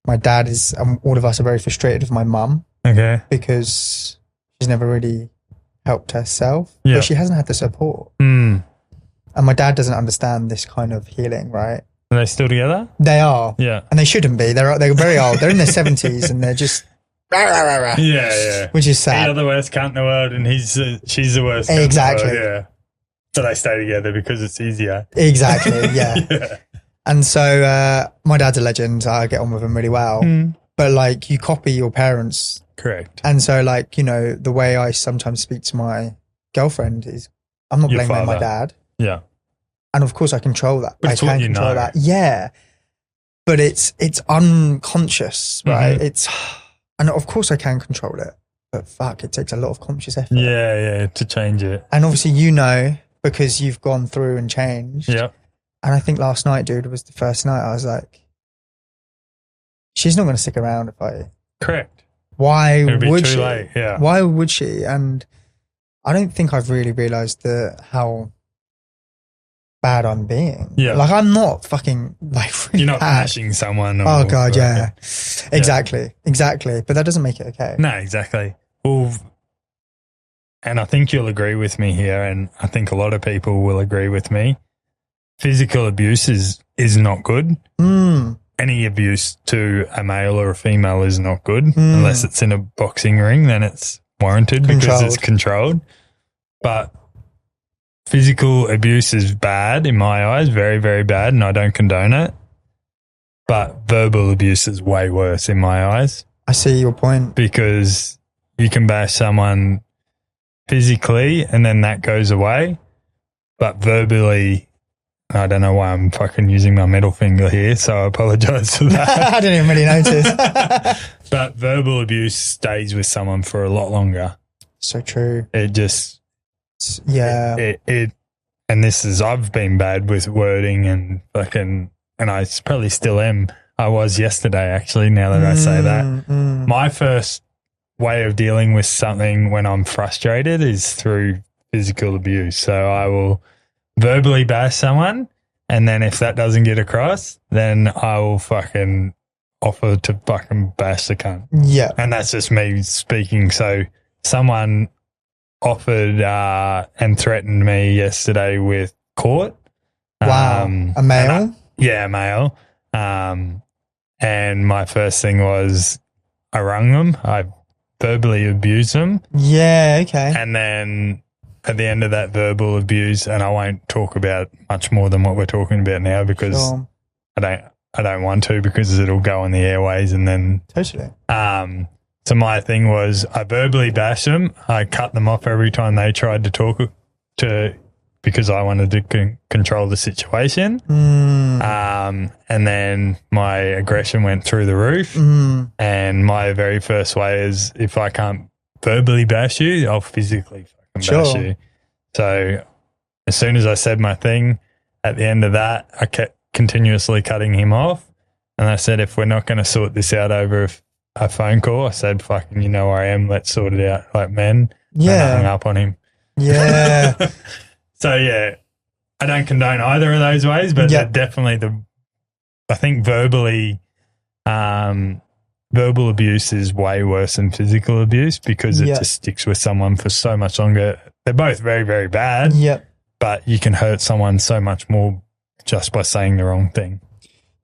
B: my dad is, all of us are very frustrated with my mum.
A: Okay.
B: Because she's never really helped herself.
A: Yeah.
B: But she hasn't had the support.
A: Mm.
B: And my dad doesn't understand this kind of healing, right?
A: Are they still together?
B: They are.
A: Yeah.
B: And they shouldn't be. They're very old. They're in their 70s and they're just...
A: Yeah.
B: Which is sad.
A: You're the worst cunt in the world and she's the worst cunt
B: exactly.
A: in the world. Yeah. So they stay together because it's easier.
B: Exactly, yeah. And so my dad's a legend. I get on with him really well. Mm. But you copy your parents.
A: Correct.
B: And so the way I sometimes speak to my girlfriend is I'm not blaming my dad.
A: Yeah.
B: And of course I control that.
A: But it's
B: I
A: what
B: can
A: you
B: control
A: know.
B: that. Yeah. But it's unconscious, right?
A: Mm-hmm.
B: And of course I can control it. But fuck, it takes a lot of conscious effort.
A: Yeah, to change it.
B: And obviously because you've gone through and changed.
A: Yeah.
B: And I think last night, dude, was the first night I was like, she's not going to stick around if I...
A: Correct.
B: Why would she?
A: Late. Yeah.
B: Why would she? And I don't think I've really realised how bad I'm being.
A: Yeah.
B: I'm not fucking really
A: You're not
B: bad.
A: bashing someone.
B: Oh God, yeah. Exactly. But that doesn't make it okay.
A: No, exactly. Well, and I think you'll agree with me here, and I think a lot of people will agree with me. Physical abuse is not good.
B: Mm.
A: Any abuse to a male or a female is not good unless it's in a boxing ring, then it's warranted because it's controlled. But physical abuse is bad in my eyes, very, very bad, and I don't condone it. But verbal abuse is way worse in my eyes.
B: I see your point.
A: Because you can bash someone physically and then that goes away, but verbally, I don't know why I'm fucking using my middle finger here, so I apologize for that.
B: I didn't even really notice.
A: But verbal abuse stays with someone for a lot longer.
B: So true.
A: It just...
B: Yeah.
A: And this is... I've been bad with wording and fucking... And I probably still am. I was yesterday, actually, now that I say that. My first way of dealing with something when I'm frustrated is through physical abuse. So I will verbally bash someone, and then if that doesn't get across, then I will fucking offer to fucking bash the cunt.
B: Yeah.
A: And that's just me speaking. So someone offered and threatened me yesterday with court.
B: Wow. A male?
A: A male. And my first thing was I rung them. I verbally abused them.
B: Yeah, okay.
A: And then at the end of that verbal abuse, and I won't talk about much more than what we're talking about now because
B: Sure.
A: I don't want to because it'll go on the airways and then
B: Totally.
A: So my thing was I verbally bashed them. I cut them off every time they tried to talk to because I wanted to control the situation. And then my aggression went through the roof. And my very first way is if I can't verbally bash you, I'll physically fucking bash you. So as soon as I said my thing, at the end of that, I kept continuously cutting him off. And I said, if we're not going to sort this out over a phone call, I said, fucking, you know where I am. Let's sort it out like men.
B: Yeah.
A: And I hung up on him.
B: Yeah.
A: So, yeah, I don't condone either of those ways, but they're definitely I think verbal abuse is way worse than physical abuse because it just sticks with someone for so much longer. They're both very, very bad, but you can hurt someone so much more just by saying the wrong thing.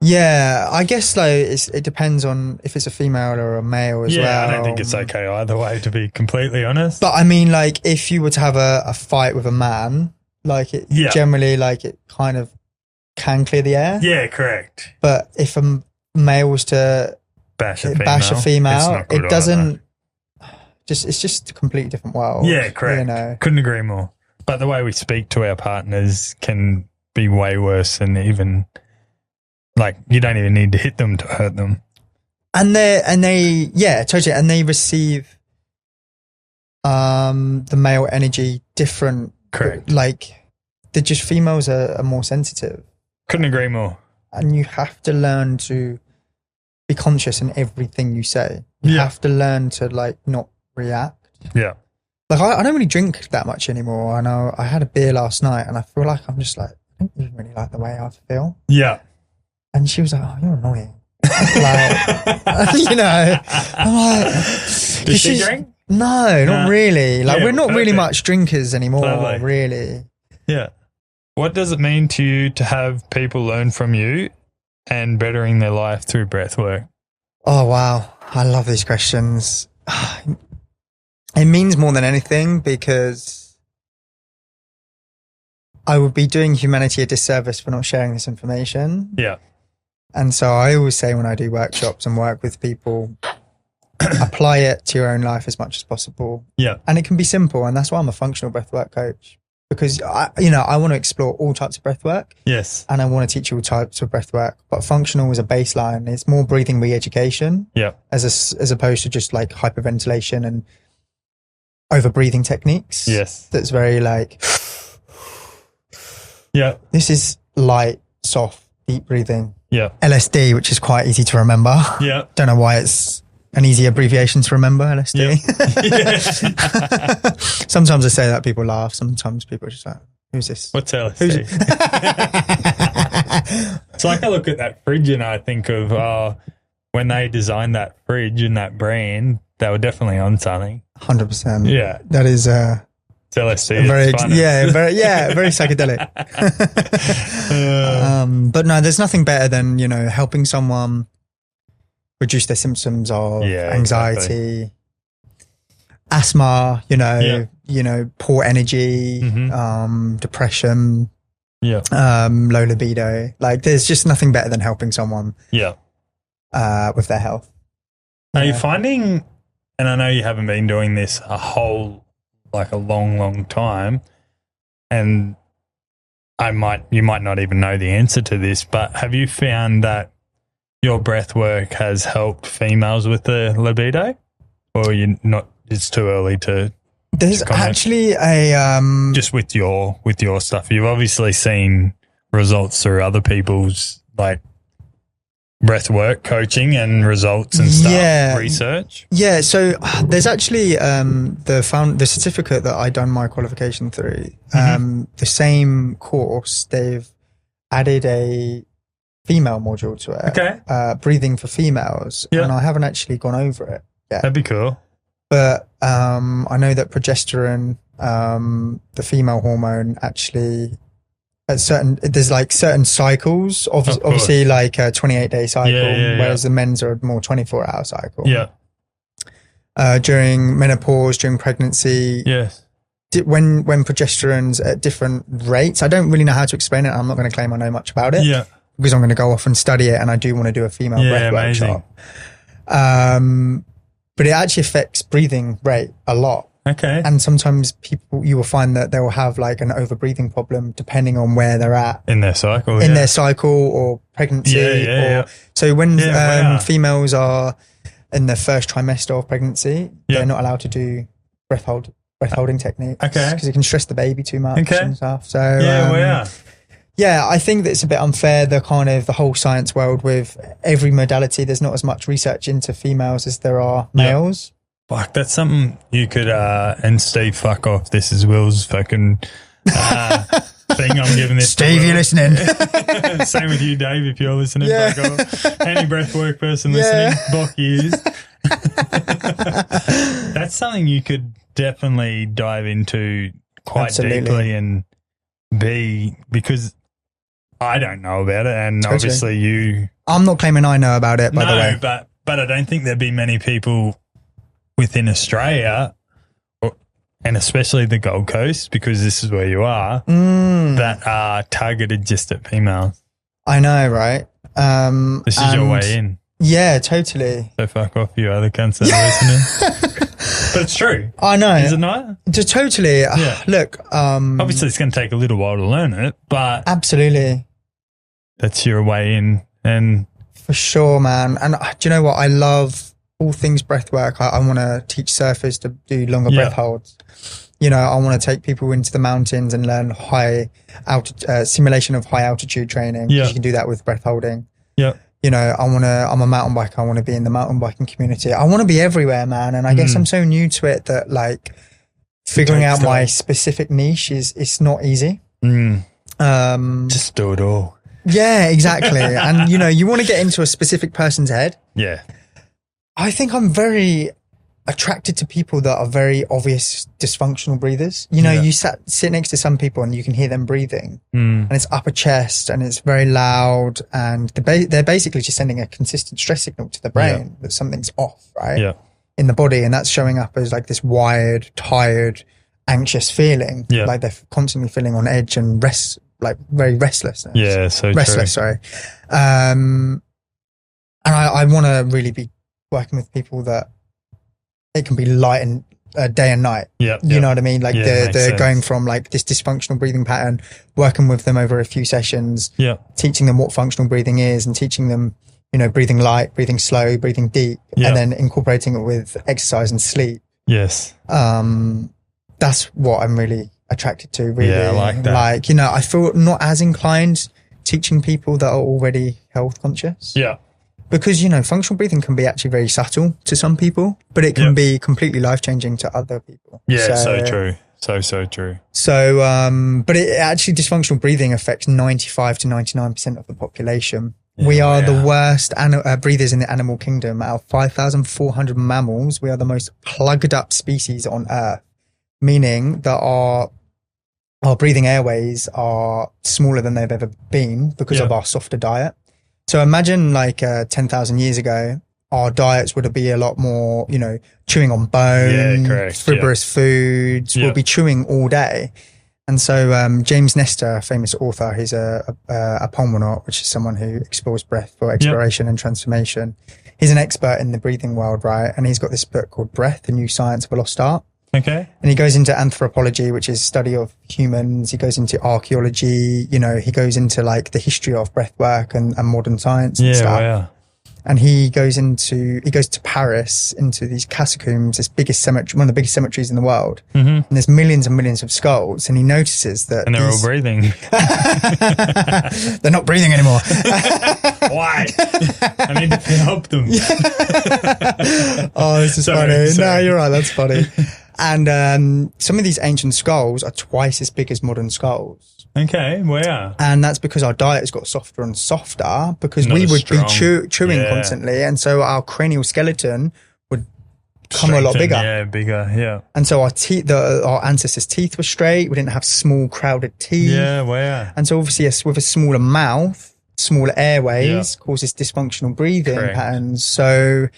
B: Yeah, I guess like it depends on if it's a female or a male as well.
A: Yeah, I don't think it's okay either way, to be completely honest.
B: But I mean, like, if you were to have a fight with a man, like it generally, like it kind of can clear the air.
A: Yeah, correct.
B: But if a male was to
A: bash a
B: female, it doesn't. It's just a completely different world.
A: Yeah, correct.
B: You know?
A: Couldn't agree more. But the way we speak to our partners can be way worse than even. Like, you don't even need to hit them to hurt them.
B: And they totally. And they receive the male energy different.
A: Correct.
B: Like, they're just females are more sensitive.
A: Couldn't agree more.
B: And you have to learn to be conscious in everything you say. You have to learn to, like, not react.
A: Yeah.
B: Like, I don't really drink that much anymore. I know I had a beer last night and I feel like I'm just like, I don't even really like the way I feel.
A: Yeah.
B: And she was like, "Oh, you're annoying." Like, you know, I'm like,
A: does she drink?
B: No, not really. Like, we're not really
A: perfect.
B: much drinkers anymore,
A: Lovely.
B: really.
A: Yeah. What does it mean to you to have people learn from you and bettering their life through breathwork?
B: Oh, wow. I love these questions. It means more than anything because I would be doing humanity a disservice for not sharing this information.
A: Yeah.
B: And so I always say when I do workshops and work with people, apply it to your own life as much as possible.
A: Yeah.
B: And it can be simple. And that's why I'm a functional breathwork coach because, I want to explore all types of breathwork.
A: Yes.
B: And I want to teach you all types of breathwork. But functional is a baseline. It's more breathing re-education.
A: Yeah.
B: As opposed to just like hyperventilation and over breathing techniques.
A: Yes.
B: That's very like,
A: yeah.
B: This is light, soft, deep breathing.
A: Yeah.
B: LSD, which is quite easy to remember.
A: Yeah.
B: Don't know why it's an easy abbreviation to remember, LSD.
A: Yeah.
B: Sometimes I say that, people laugh. Sometimes people are just like, who's this?
A: What's LSD? It's like I look at that fridge and I think of when they designed that fridge and that brand, they were definitely on something.
B: 100%.
A: Yeah.
B: That is
A: it's LSD.
B: very psychedelic. But no, there's nothing better than, helping someone reduce their symptoms of anxiety, asthma, poor energy, depression, low libido. Like, there's just nothing better than helping someone with their health.
A: Are you finding, and I know you haven't been doing this a long, long time, and you might not even know the answer to this, but have you found that your breath work has helped females with the libido, or it's too early to?
B: There's actually a
A: just with your stuff. You've obviously seen results through other people's breath work coaching and results and stuff, research. Yeah,
B: so there's actually the certificate that I done my qualification through. The same course, they've added a female module to it.
A: Okay.
B: Breathing for females.
A: Yeah.
B: And I haven't actually gone over it yet.
A: That'd be cool.
B: But I know that progesterone, the female hormone, actually there's like certain cycles, obviously like a 28-day cycle, whereas the men's are a more 24-hour cycle.
A: Yeah.
B: During menopause, during pregnancy.
A: Yes.
B: When progesterone's at different rates, I don't really know how to explain it. I'm not going to claim I know much about it.
A: Yeah.
B: Because I'm going to go off and study it, and I do want to do a female breath workshop. But it actually affects breathing rate a lot.
A: Okay.
B: And sometimes you will find that they will have like an over breathing problem depending on where they're at
A: in their cycle.
B: Their cycle or pregnancy. So when females are in their first trimester of pregnancy, they're not allowed to do breath holding techniques.
A: Okay.
B: Because it can stress the baby too much and stuff. So I think that it's a bit unfair, the whole science world with every modality. There's not as much research into females as there are males.
A: Fuck, that's something you could, and Steve, fuck off. This is Will's fucking thing I'm giving this.
B: Steve, you're listening.
A: Same with you, Dave, if you're listening. Fuck off. Any breathwork person listening, block ears. That's something you could definitely dive into quite deeply and because I don't know about it, and obviously you. I'm
B: not claiming I know about it, by the way.
A: But I don't think there'd be many people within Australia, and especially the Gold Coast, because this is where you are, that are targeted just at females.
B: I know, right?
A: This is your way in.
B: Yeah, totally.
A: So fuck off, you other cunts that are listening. But it's true.
B: I know.
A: Is it not?
B: Totally.
A: Yeah.
B: Look,
A: obviously it's going to take a little while to learn it, but
B: absolutely,
A: that's your way in, and
B: for sure, man. And do you know what? I love all things breath work. I want to teach surfers to do longer breath holds. You know, I want to take people into the mountains and learn simulation of high altitude training. You can do that with breath holding.
A: Yeah.
B: You know, I'm a mountain biker. I want to be in the mountain biking community. I want to be everywhere, man. And I guess I'm so new to it that like figuring out my specific niche it's not easy.
A: Just do it all.
B: Yeah, exactly. And you know, you want to get into a specific person's head.
A: Yeah.
B: I think I'm very attracted to people that are very obvious dysfunctional breathers. You know, you sit next to some people and you can hear them breathing and it's upper chest and it's very loud and they're basically just sending a consistent stress signal to the brain that something's off, right? In the body. And that's showing up as like this wired, tired, anxious feeling. Like they're constantly feeling on edge and very restless.
A: Yeah, so
B: restless,
A: true.
B: Sorry. And I want to really be working with people that it can be light and day and night. You know what I mean? Like they're going from like this dysfunctional breathing pattern, working with them over a few sessions, teaching them what functional breathing is and teaching them, you know, breathing light, breathing slow, breathing deep, and then incorporating it with exercise and sleep.
A: Yes.
B: That's what I'm really attracted to, really.
A: Yeah, I like that.
B: Like, you know, I feel not as inclined teaching people that are already health conscious.
A: Yeah.
B: Because, you know, functional breathing can be actually very subtle to some people, but it can be completely life-changing to other people.
A: Yeah, so true. So true.
B: So, but it actually, dysfunctional breathing affects 95 to 99% of the population. We are the worst breathers in the animal kingdom. Out of 5,400 mammals, we are the most plugged up species on Earth, meaning that our breathing airways are smaller than they've ever been because of our softer diet. So imagine like 10,000 years ago, our diets would be a lot more, you know, chewing on bone, fibrous foods. We'll be chewing all day. And so James Nestor, a famous author, he's a pulmonaut, which is someone who explores breath for exploration and transformation. He's an expert in the breathing world, right? And he's got this book called Breath, The New Science of a Lost Art.
A: Okay.
B: And he goes into anthropology, which is study of humans. He goes into archaeology, you know, he goes into like the history of breath work and modern science and stuff.
A: Wow.
B: And he goes to Paris, into these catacombs, this biggest cemetery, one of the biggest cemeteries in the world. And there's millions and millions of skulls. And he notices that.
A: And they're all breathing.
B: They're not breathing anymore.
A: Why? I need to help them.
B: Oh, this is funny. No, you're right. That's funny. And some of these ancient skulls are twice as big as modern skulls.
A: Okay. Wow.
B: And that's because our diet has got softer and softer because
A: Not
B: we
A: as
B: would be
A: strong.
B: chewing constantly. And so our cranial skeleton would come a lot bigger.
A: Yeah, bigger. Yeah.
B: And so our teeth, our ancestors' teeth were straight. We didn't have small, crowded teeth.
A: Yeah, wow.
B: And so obviously with a smaller mouth, smaller airways causes dysfunctional breathing patterns. So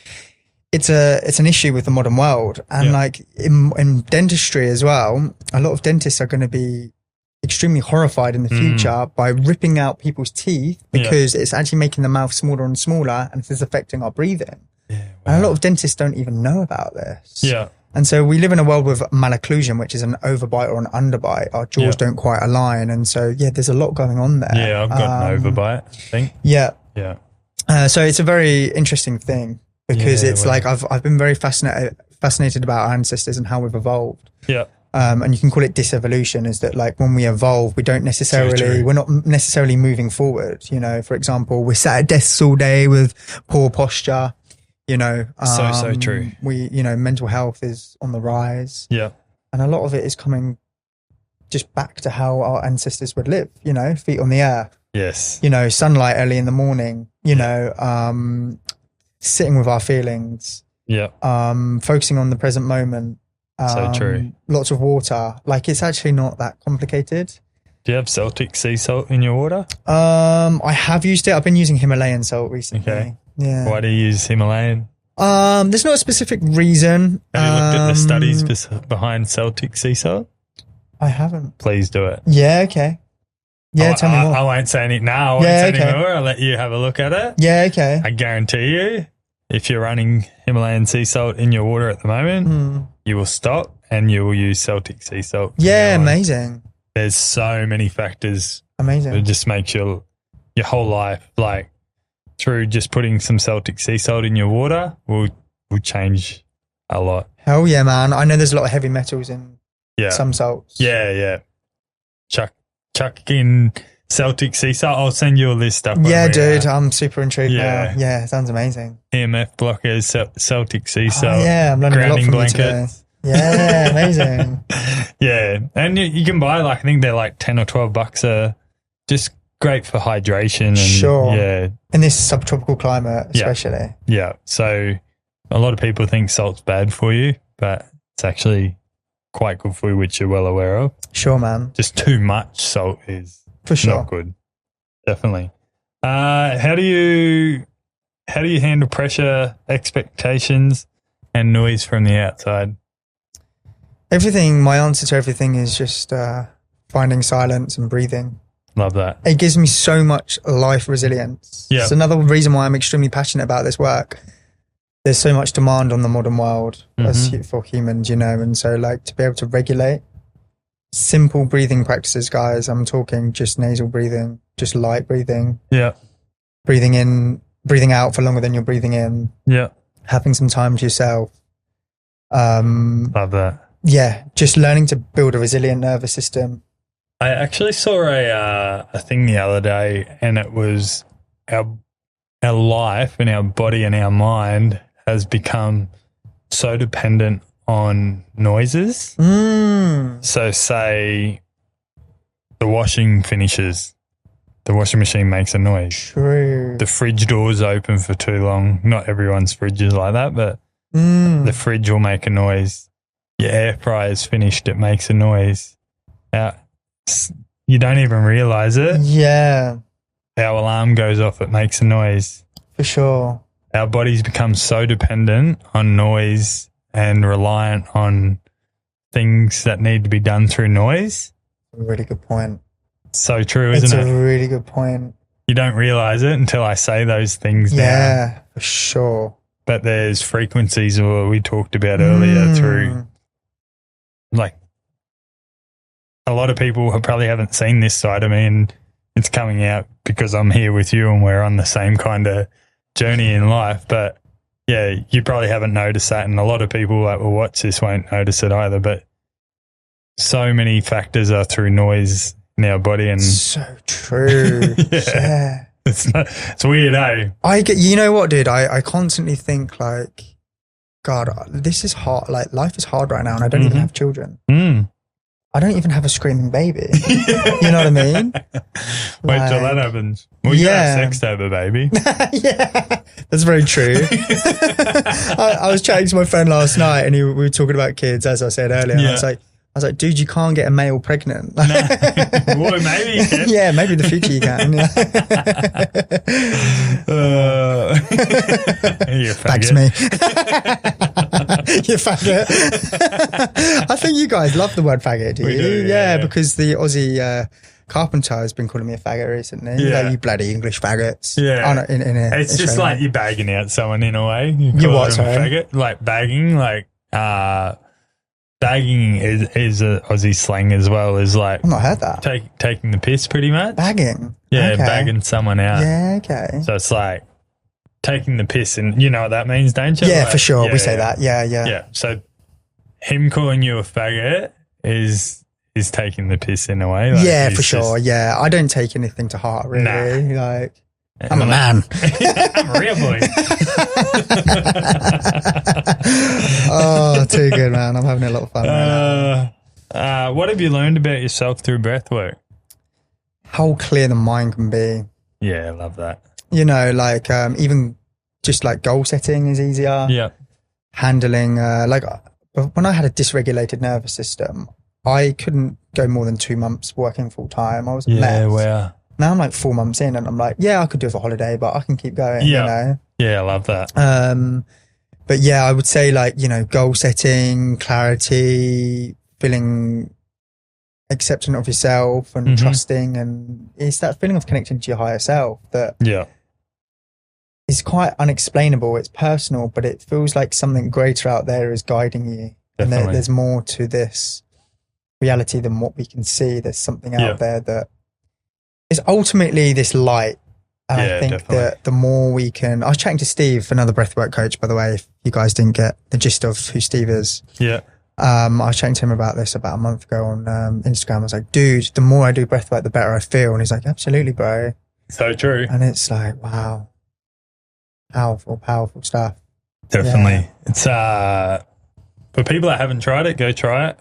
B: it's an issue with the modern world. And like in dentistry as well, a lot of dentists are going to be extremely horrified in the future by ripping out people's teeth because it's actually making the mouth smaller and smaller, and this is affecting our breathing. Yeah, wow. And a lot of dentists don't even know about this. Yeah. And so we live in a world with malocclusion, which is an overbite or an underbite. Our jaws don't quite align. And so, there's a lot going on there.
A: Yeah, I've got an overbite, I think.
B: Yeah.
A: Yeah.
B: So it's a very interesting thing because it's like I've been very fascinated about our ancestors and how we've evolved. Yeah. And you can call it disevolution, is that like when we evolve, we're not necessarily moving forward. You know, for example, we're sat at desks all day with poor posture, you know.
A: So true.
B: Mental health is on the rise. Yeah. And a lot of it is coming just back to how our ancestors would live, you know, feet on the earth. Yes. You know, sunlight early in the morning, you know, sitting with our feelings. Yeah. Focusing on the present moment.
A: So true.
B: Lots of water. Like, it's actually not that complicated.
A: Do you have Celtic sea salt in your water?
B: I have used it. I've been using Himalayan salt recently. Okay. Yeah.
A: Why do you use Himalayan?
B: There's not a specific reason.
A: Have you looked at the studies behind Celtic sea salt?
B: I haven't.
A: Please do it.
B: Yeah, okay. Yeah, tell me more.
A: I won't say anything now. I won't say any more. I'll let you have a look at it.
B: Yeah, okay.
A: I guarantee you, if you're running Himalayan sea salt in your water at the moment, you will stop and you will use Celtic sea salt.
B: Yeah, amazing.
A: There's so many factors.
B: Amazing.
A: It just makes your whole life, like through just putting some Celtic sea salt in your water, will change a lot.
B: Hell yeah, man. I know there's a lot of heavy metals in some salts.
A: Yeah, yeah. Chuck in Celtic sea salt. I'll send you a list up.
B: Yeah, dude. I'm super intrigued now. Yeah, sounds amazing.
A: EMF blockers, Celtic sea salt.
B: I'm learning a lot from you today. Yeah, amazing.
A: Yeah, and you can buy I think they're like $10 or $12 just great for hydration. And,
B: sure.
A: Yeah.
B: In this subtropical climate, especially.
A: Yeah. So a lot of people think salt's bad for you, but it's actually quite good for you, which you're well aware of.
B: Sure, man.
A: Just too much salt is
B: for sure
A: not good. Definitely. How do you handle pressure, expectations, and noise from the outside?
B: My answer to everything is just finding silence and breathing.
A: Love that.
B: It gives me so much life resilience. Yeah. It's another reason why I'm extremely passionate about this work. There's so much demand on the modern world for humans, you know, and so like to be able to regulate simple breathing practices, guys. I'm talking just nasal breathing, just light breathing. Yeah. Breathing in, breathing out for longer than you're breathing in. Yeah. Having some time to yourself.
A: Love that.
B: Yeah, just learning to build a resilient nervous system.
A: I actually saw a thing the other day, and it was our life and our body and our mind has become so dependent on noises. So say the washing finishes, the washing machine makes a noise.
B: True.
A: The fridge door's open for too long. Not everyone's fridge is like that, but the fridge will make a noise. Your air fryer's finished, it makes a noise. You don't even realize it.
B: Yeah.
A: Our alarm goes off, it makes a noise.
B: For sure.
A: Our bodies become so dependent on noise and reliant on things that need to be done through noise.
B: Really good point.
A: So true, isn't it?
B: It's a really good point.
A: You don't realize it until I say those things down.
B: Yeah, for sure.
A: But there's frequencies we talked about earlier through, like, a lot of people probably haven't seen this side of me, and it's coming out because I'm here with you and we're on the same kind of journey in life. But yeah, you probably haven't noticed that, and a lot of people that will watch this won't notice it either. But so many factors are through noise in our body, and
B: so true. Yeah.
A: It's weird, eh?
B: You know what, dude? I constantly think like, God, this is hard. Like, life is hard right now, and I don't even have children. I don't even have a screaming baby. You know what I mean?
A: Wait till that happens. Well, you have sex to have a baby.
B: Yeah, that's very true. I was chatting to my friend last night and we were talking about kids, as I said earlier. And I was like, dude, you can't get a male pregnant.
A: No. Well, maybe you can.
B: Yeah, maybe in the future you can.
A: You
B: Back to me. You faggot. I think you guys love the word faggot, do you?
A: We do,
B: yeah, because the Aussie carpenter has been calling me a faggot recently.
A: Yeah.
B: Like, you bloody English faggots.
A: Yeah.
B: Oh, no,
A: It's just like you're bagging out someone in a way.
B: You what,
A: them a
B: sorry?
A: faggot. Like bagging, bagging is a Aussie slang as well as like
B: I've not heard that.
A: taking the piss pretty much.
B: Bagging?
A: Yeah,
B: Okay.
A: bagging someone out.
B: Yeah, okay.
A: So it's like taking the piss, and you know what that means, don't you?
B: Yeah,
A: Like,
B: for sure.
A: yeah,
B: We say
A: yeah.
B: that. Yeah.
A: Yeah. So him calling you a faggot is taking the piss in a way. Like,
B: Yeah,
A: he's
B: for sure.
A: just-
B: Yeah. I don't take anything to heart, really.
A: Nah.
B: Like, I'm a man.
A: I'm a real boy.
B: Oh, too good, man. I'm having a lot of fun right now.
A: What have you learned about yourself through breathwork?
B: How clear the mind can be.
A: Yeah, I love that.
B: You know, like even just like goal setting is easier.
A: Yeah.
B: Handling, when I had a dysregulated nervous system, I couldn't go more than 2 months working full time. I was a
A: Yeah,
B: mess.
A: wow.
B: Now I'm like 4 months in and I'm like, yeah, I could do it for holiday, but I can keep going,
A: Yeah.
B: you know?
A: Yeah, I love that.
B: But yeah, I would say like, you know, goal setting, clarity, feeling accepting of yourself and trusting. And it's that feeling of connecting to your higher self that
A: Yeah.
B: is quite unexplainable. It's personal, but it feels like something greater out there is guiding you. And
A: Definitely.
B: there's more to this reality than what we can see. There's something out there that is ultimately this light. And I think
A: definitely.
B: that the more we can, I was chatting to Steve, another breathwork coach, by the way, if you guys didn't get the gist of who Steve is.
A: Yeah.
B: I was chatting to him about this about a month ago on Instagram. I was like, dude, the more I do breathwork, the better I feel. And he's like, absolutely, bro.
A: So true.
B: And it's like, wow, powerful stuff.
A: Definitely.
B: Yeah.
A: It's for people that haven't tried it, go try it.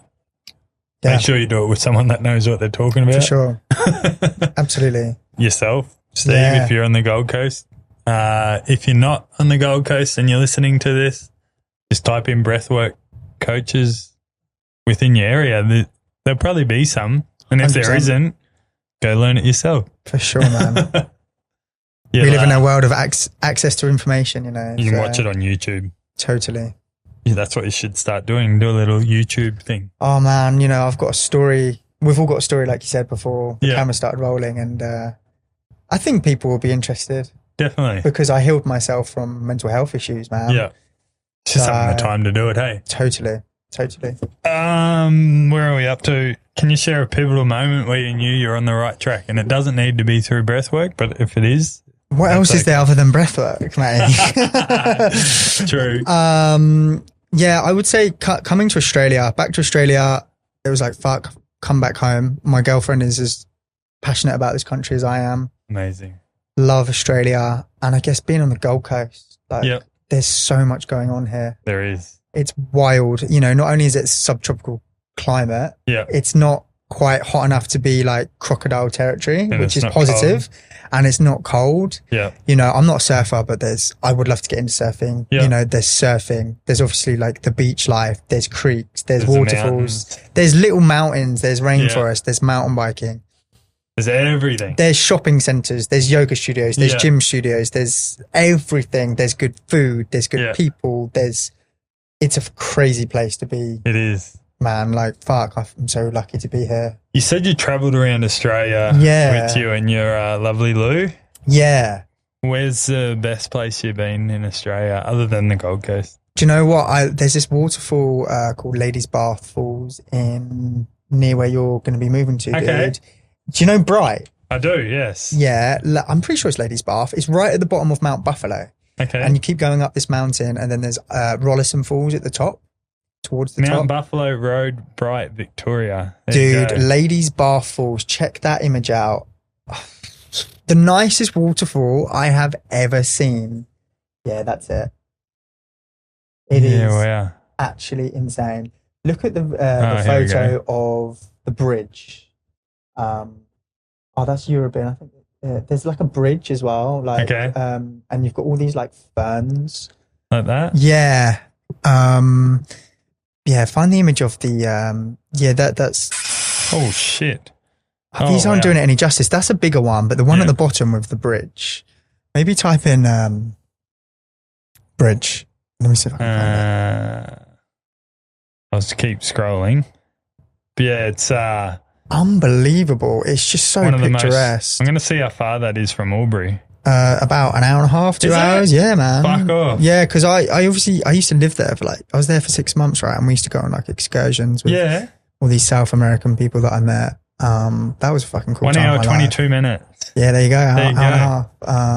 B: Yeah,
A: Make sure you do it with someone that knows what they're talking about.
B: for sure. Absolutely.
A: Yourself, Steve,
B: Yeah.
A: if you're on the Gold Coast. If you're not on the Gold Coast and you're listening to this, just type in breathwork coaches within your area. There'll probably be some. And if there
B: 100%.
A: isn't, go learn it yourself.
B: For sure, man.
A: Yeah,
B: We live in a world of access to information, you know.
A: You can
B: so-
A: watch it on YouTube.
B: Totally.
A: Yeah, that's what you should start doing. Do a little YouTube thing.
B: Oh man, you know, I've got a story. We've all got a story, like you said before the
A: Yeah.
B: camera started rolling, and I think people will be interested
A: Definitely.
B: because I healed myself from mental health issues, man.
A: Yeah. It's just having the time to do it, hey?
B: Totally.
A: Where are we up to? Can you share a pivotal moment where you knew you're on the right track? And it doesn't need to be through breathwork, but if it is,
B: What else is there other than breathwork, mate?
A: true.
B: Yeah, I would say coming to Australia, back to Australia, it was like, fuck, come back home. My girlfriend is as passionate about this country as I am.
A: Amazing.
B: Love Australia. And I guess being on the Gold Coast, like,
A: Yep.
B: there's so much going on here.
A: There is.
B: It's wild. You know, not only is it subtropical climate,
A: Yeah.
B: it's not quite hot enough to be like crocodile territory,
A: And
B: which
A: it's
B: is
A: not
B: positive. And it's not cold.
A: Yeah.
B: You know, I'm not a surfer, but I would love to get into surfing.
A: Yeah.
B: You know, there's surfing. There's obviously like the beach life. There's creeks. There's
A: the
B: waterfalls.
A: mountains.
B: There's little mountains. There's rainforest. There's mountain biking.
A: There's everything.
B: There's shopping centers. There's yoga studios. There's
A: Yeah.
B: gym studios. There's everything. There's good food. There's good
A: Yeah.
B: people. It's a crazy place to be,
A: It is.
B: man. Like, fuck, I'm so lucky to be here.
A: You said you travelled around Australia
B: Yeah.
A: with you and your lovely Lou.
B: Yeah.
A: Where's the best place you've been in Australia other than the Gold Coast?
B: Do you know what? There's this waterfall called Ladies Bath Falls near where you're going to be moving to,
A: Okay.
B: dude. Do you know Bright?
A: I do, yes.
B: Yeah, I'm pretty sure it's Ladies Bath. It's right at the bottom of Mount Buffalo.
A: Okay.
B: And you keep going up this mountain, and then there's Rollison Falls at the top, towards the
A: Mount
B: top.
A: Buffalo Road, Bright, Victoria. There you
B: Dude,
A: go.
B: Ladies Bath Falls. Check that image out. The nicest waterfall I have ever seen. Yeah, that's it. It is
A: Wow.
B: actually insane. Look at the
A: here we
B: photo of the bridge. That's European. I think there's like a bridge as well. Like,
A: Okay.
B: and you've got all these like ferns.
A: Like that?
B: Yeah. Yeah. Find the image of the. That's.
A: Oh, shit.
B: These aren't
A: wow.
B: doing it any justice. That's a bigger one, but the one at the bottom with the bridge. Maybe type in bridge. Let me see if I can find it.
A: I'll just keep scrolling. But yeah, it's
B: unbelievable. It's just so picturesque.
A: I'm going to see how far that is from Albury.
B: About an hour and a half, 2 hours. Yeah, man.
A: Fuck off.
B: Yeah, because I used to live there for I was there for 6 months, right? And we used to go on like excursions with all these South American people that I met. That was a fucking cool
A: 1
B: time.
A: hour, 22 minutes.
B: Yeah, there you go.
A: There you go.
B: Hour and a half.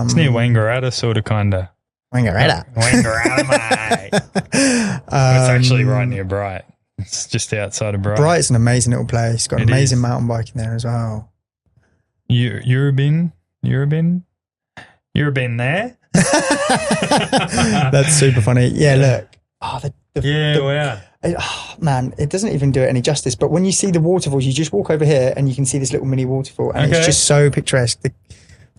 A: It's near Wangaratta, sort of, kind of.
B: Wangaratta,
A: mate. It's actually right near Bright. It's just outside of Bright.
B: Bright's an amazing little place. Got an amazing mountain biking there as well.
A: You've been there?
B: That's super funny. Yeah, look.
A: Wow.
B: Man, it doesn't even do it any justice. But when you see the waterfalls, you just walk over here and you can see this little mini waterfall, and it's just so picturesque.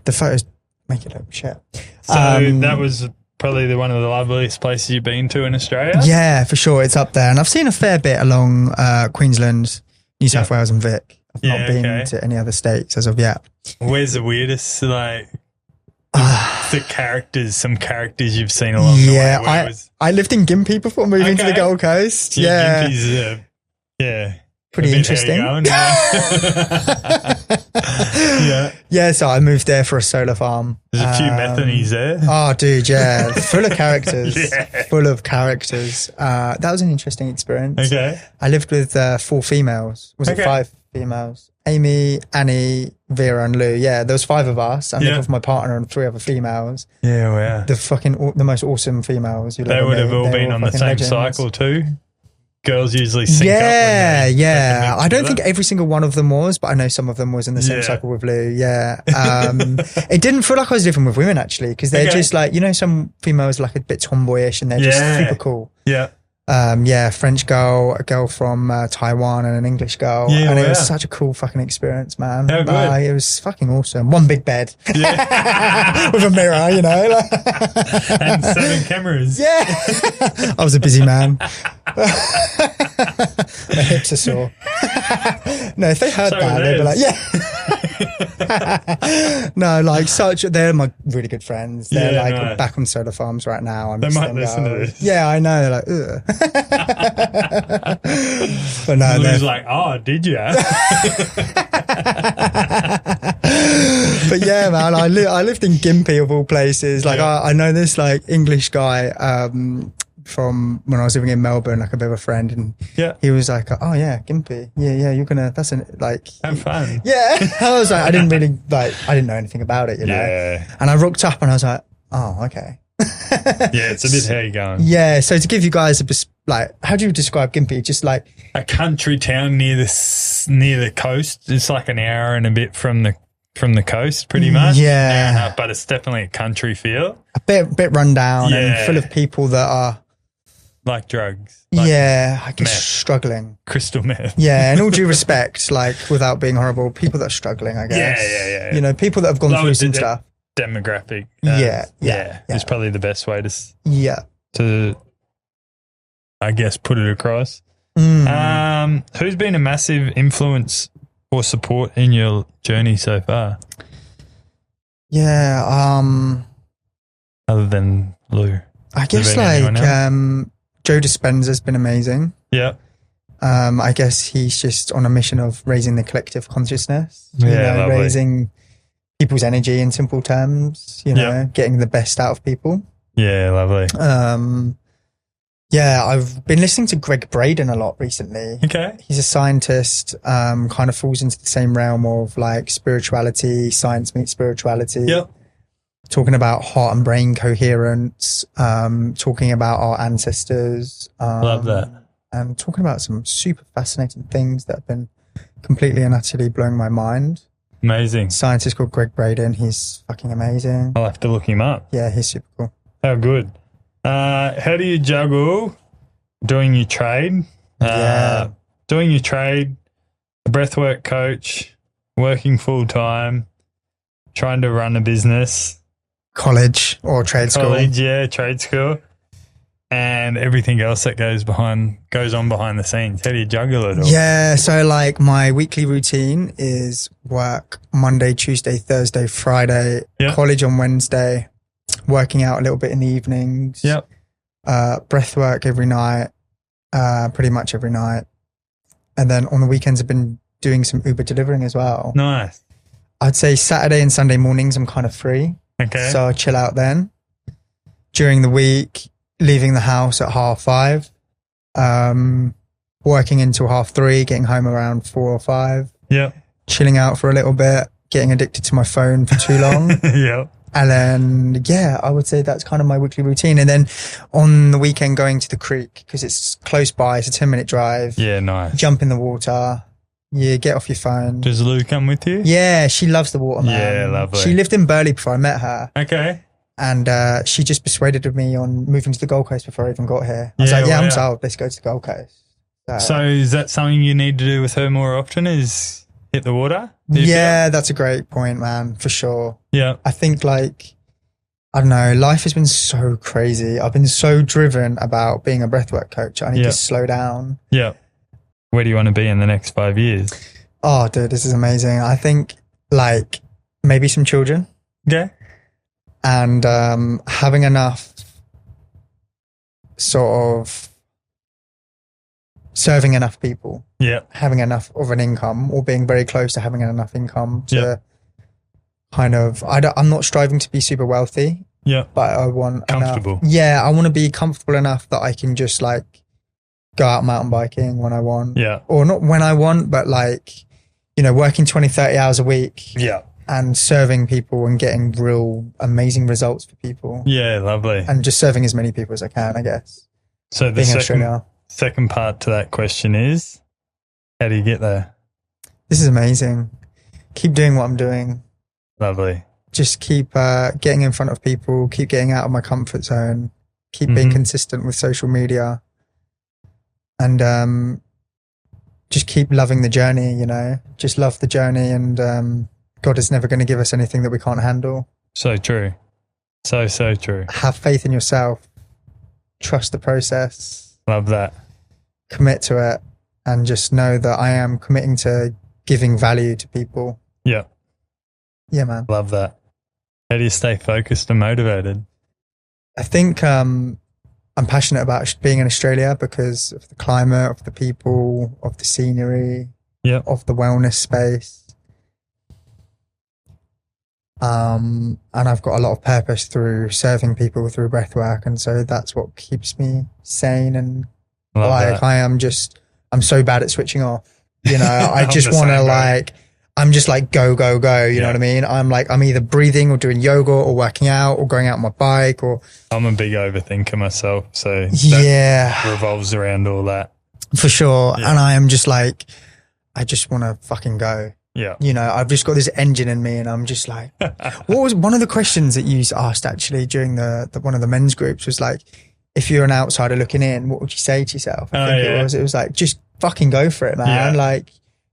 B: The photos make it look shit.
A: So that was probably one of the loveliest places you've been to in Australia?
B: Yeah, for sure. It's up there. And I've seen a fair bit along Queensland, New South Wales and Vic. I've not been to any other states as of yet.
A: Where's the weirdest, some characters you've seen along the way?
B: I lived in Gympie before moving to the Gold Coast. Yeah.
A: Gympie's,
B: pretty interesting. Yeah, so I moved there for a solar farm.
A: There's a few Methanies there.
B: Oh, dude, yeah. Full of characters. Full of characters. That was an interesting experience.
A: Okay.
B: I lived with 4 females. Was it 5 females? Amy, Annie, Vera and Lou. Yeah, there was 5 of us. I lived with my partner and 3 other females.
A: Yeah, wow.
B: The most awesome females.
A: They would have all been on the same cycle too. Girls usually sync up.
B: Yeah. I don't think every single one of them was, but I know some of them was in the same cycle with Lou. Yeah. It didn't feel like I was living with women actually, because they're just like, some females are like a bit tomboyish and they're just super cool.
A: Yeah.
B: French girl, a girl from Taiwan, and an English girl. And it was such a cool fucking experience, man. It was fucking awesome. One big bed with a mirror,
A: and 7 cameras.
B: Yeah. I was a busy man. My hips are sore. No, if they heard that, they'd be like, no, they're my really good friends. They're back on solar farms right now.
A: They might listen to this.
B: Yeah, I know. They're like, ugh. But no,
A: Lou's like, oh, did you?
B: But yeah, man, I lived in Gympie of all places. I know this English guy from when I was living in Melbourne, a bit of a friend, and he was like, oh yeah, Gympie, yeah, you're gonna
A: have fun.
B: Yeah. I was like, I didn't know anything about it, know. And I rocked up and I was like, oh, okay.
A: It's a bit how you going.
B: Yeah, so to give you guys how do you describe Gympie? Just like
A: a country town near the coast. It's like an hour and a bit from the coast, pretty much.
B: Yeah,
A: an hour and a half, but it's definitely a country feel.
B: A bit run down and full of people that are
A: like drugs.
B: I guess
A: meth.
B: Struggling.
A: Crystal meth.
B: Yeah, and all due respect, without being horrible, people that are struggling, I guess.
A: Yeah.
B: People that have gone through some stuff.
A: Demographic. It's probably the best way to I guess put it across. Who's been a massive influence or support in your journey so far? Other than Lou,
B: I guess Joe Dispenza's been amazing.
A: Yeah.
B: I guess he's just on a mission of raising the collective consciousness. Raising people's energy in simple terms, getting the best out of people.
A: Yeah, lovely.
B: I've been listening to Greg Braden a lot recently.
A: Okay.
B: He's a scientist, kind of falls into the same realm of spirituality, science meets spirituality.
A: Yep.
B: Talking about heart and brain coherence, talking about our ancestors.
A: Love that.
B: And talking about some super fascinating things that have been completely and utterly blowing my mind.
A: Amazing.
B: Scientist called Greg Braden. He's fucking amazing.
A: I'll have to look him up.
B: Yeah, he's super cool.
A: How good. How do you juggle doing your trade
B: Yeah.
A: Doing your trade, a breathwork coach, working full time, trying to run a business.
B: College or trade school.
A: College, yeah, trade school. And everything else that goes on behind the scenes. How do you juggle it all?
B: Yeah, so like my weekly routine is work Monday, Tuesday, Thursday, Friday, college on Wednesday, working out a little bit in the evenings.
A: Yep.
B: Breath work every night, pretty much every night. And then on the weekends I've been doing some Uber delivering as well.
A: Nice.
B: I'd say Saturday and Sunday mornings I'm kind of free.
A: Okay.
B: So I chill out then. During the week, leaving the house at 5:30, working until 3:30, getting home around 4 or 5.
A: Yeah.
B: Chilling out for a little bit, getting addicted to my phone for too long.
A: Yeah.
B: And then, I would say that's kind of my weekly routine. And then on the weekend, going to the creek because it's close by. It's a 10-minute drive.
A: Yeah, nice.
B: Jump in the water. Yeah, get off your phone.
A: Does Lou come with you?
B: Yeah, she loves the water, man.
A: Yeah, lovely.
B: She lived in Burleigh before I met her.
A: Okay.
B: And she just persuaded me on moving to the Gold Coast before I even got here. I was like, I'm sold. Let's go to the Gold Coast.
A: So is that something you need to do with her more often is hit the water?
B: Yeah, that's a great point, man, for sure.
A: Yeah.
B: I think I don't know, life has been so crazy. I've been so driven about being a breathwork coach. I need to slow down.
A: Yeah. Where do you want to be in the next 5 years?
B: Oh, dude, this is amazing. I think maybe some children.
A: Okay.
B: And having enough sort of serving enough people.
A: Yeah.
B: Having enough of an income or being very close to having enough income to kind of, I'm not striving to be super wealthy.
A: Yeah.
B: But I want
A: comfortable.
B: I want to be comfortable enough that I can just go out mountain biking when I want.
A: Yeah.
B: Or not when I want, but working 20, 30 hours a week.
A: Yeah.
B: And serving people and getting real amazing results for people.
A: Yeah, lovely.
B: And just serving as many people as I can, I guess.
A: So the second part to that question is, how do you get there?
B: This is amazing. Keep doing what I'm doing.
A: Lovely.
B: Just keep getting in front of people, keep getting out of my comfort zone, keep being consistent with social media. And just keep loving the journey, just love the journey and God is never going to give us anything that we can't handle.
A: So true. So true.
B: Have faith in yourself. Trust the process.
A: Love that.
B: Commit to it and just know that I am committing to giving value to people.
A: Yeah.
B: Yeah, man.
A: Love that. How do you stay focused and motivated?
B: I think I'm passionate about being in Australia because of the climate, of the people, of the scenery, of the wellness space. And I've got a lot of purpose through serving people through breathwork, and so that's what keeps me sane. And I'm so bad at switching off. I just want to I'm just go, go, go. You know what I mean? I'm either breathing or doing yoga or working out or going out on my bike or.
A: I'm a big overthinker myself, so that revolves around all that
B: for sure. Yeah. And I am just I just want to fucking go.
A: Yeah.
B: I've just got this engine in me and I'm just what was one of the questions that you asked actually during the one of the men's groups was if you're an outsider looking in, what would you say to yourself? I think it was just fucking go for it, man.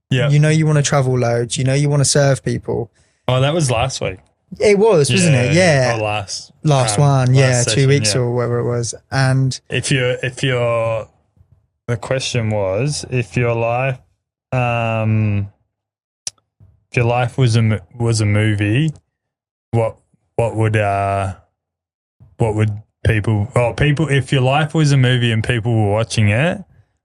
A: Yeah.
B: You want to travel loads, you want to serve people.
A: Oh, that was last week.
B: It was, wasn't it? Yeah.
A: Oh, last
B: one.
A: Last session,
B: 2 weeks or whatever it was. And
A: the question was, if your life was a movie, what would people if your life was a movie and people were watching it,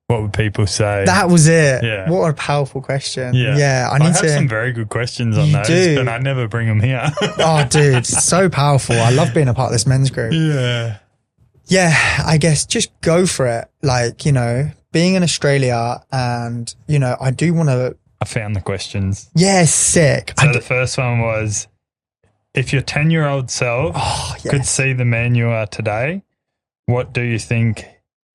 A: what would people say?
B: That was it.
A: Yeah.
B: What a powerful question.
A: Yeah. I have some very good questions on those, but I never bring them here.
B: Oh, dude, it's so powerful. I love being a part of this men's group.
A: Yeah.
B: Yeah, I guess just go for it. Being in Australia and, I do want to.
A: I found the questions.
B: Yeah, sick.
A: So the first one was, if your 10-year-old self could see the man you are today, what do you think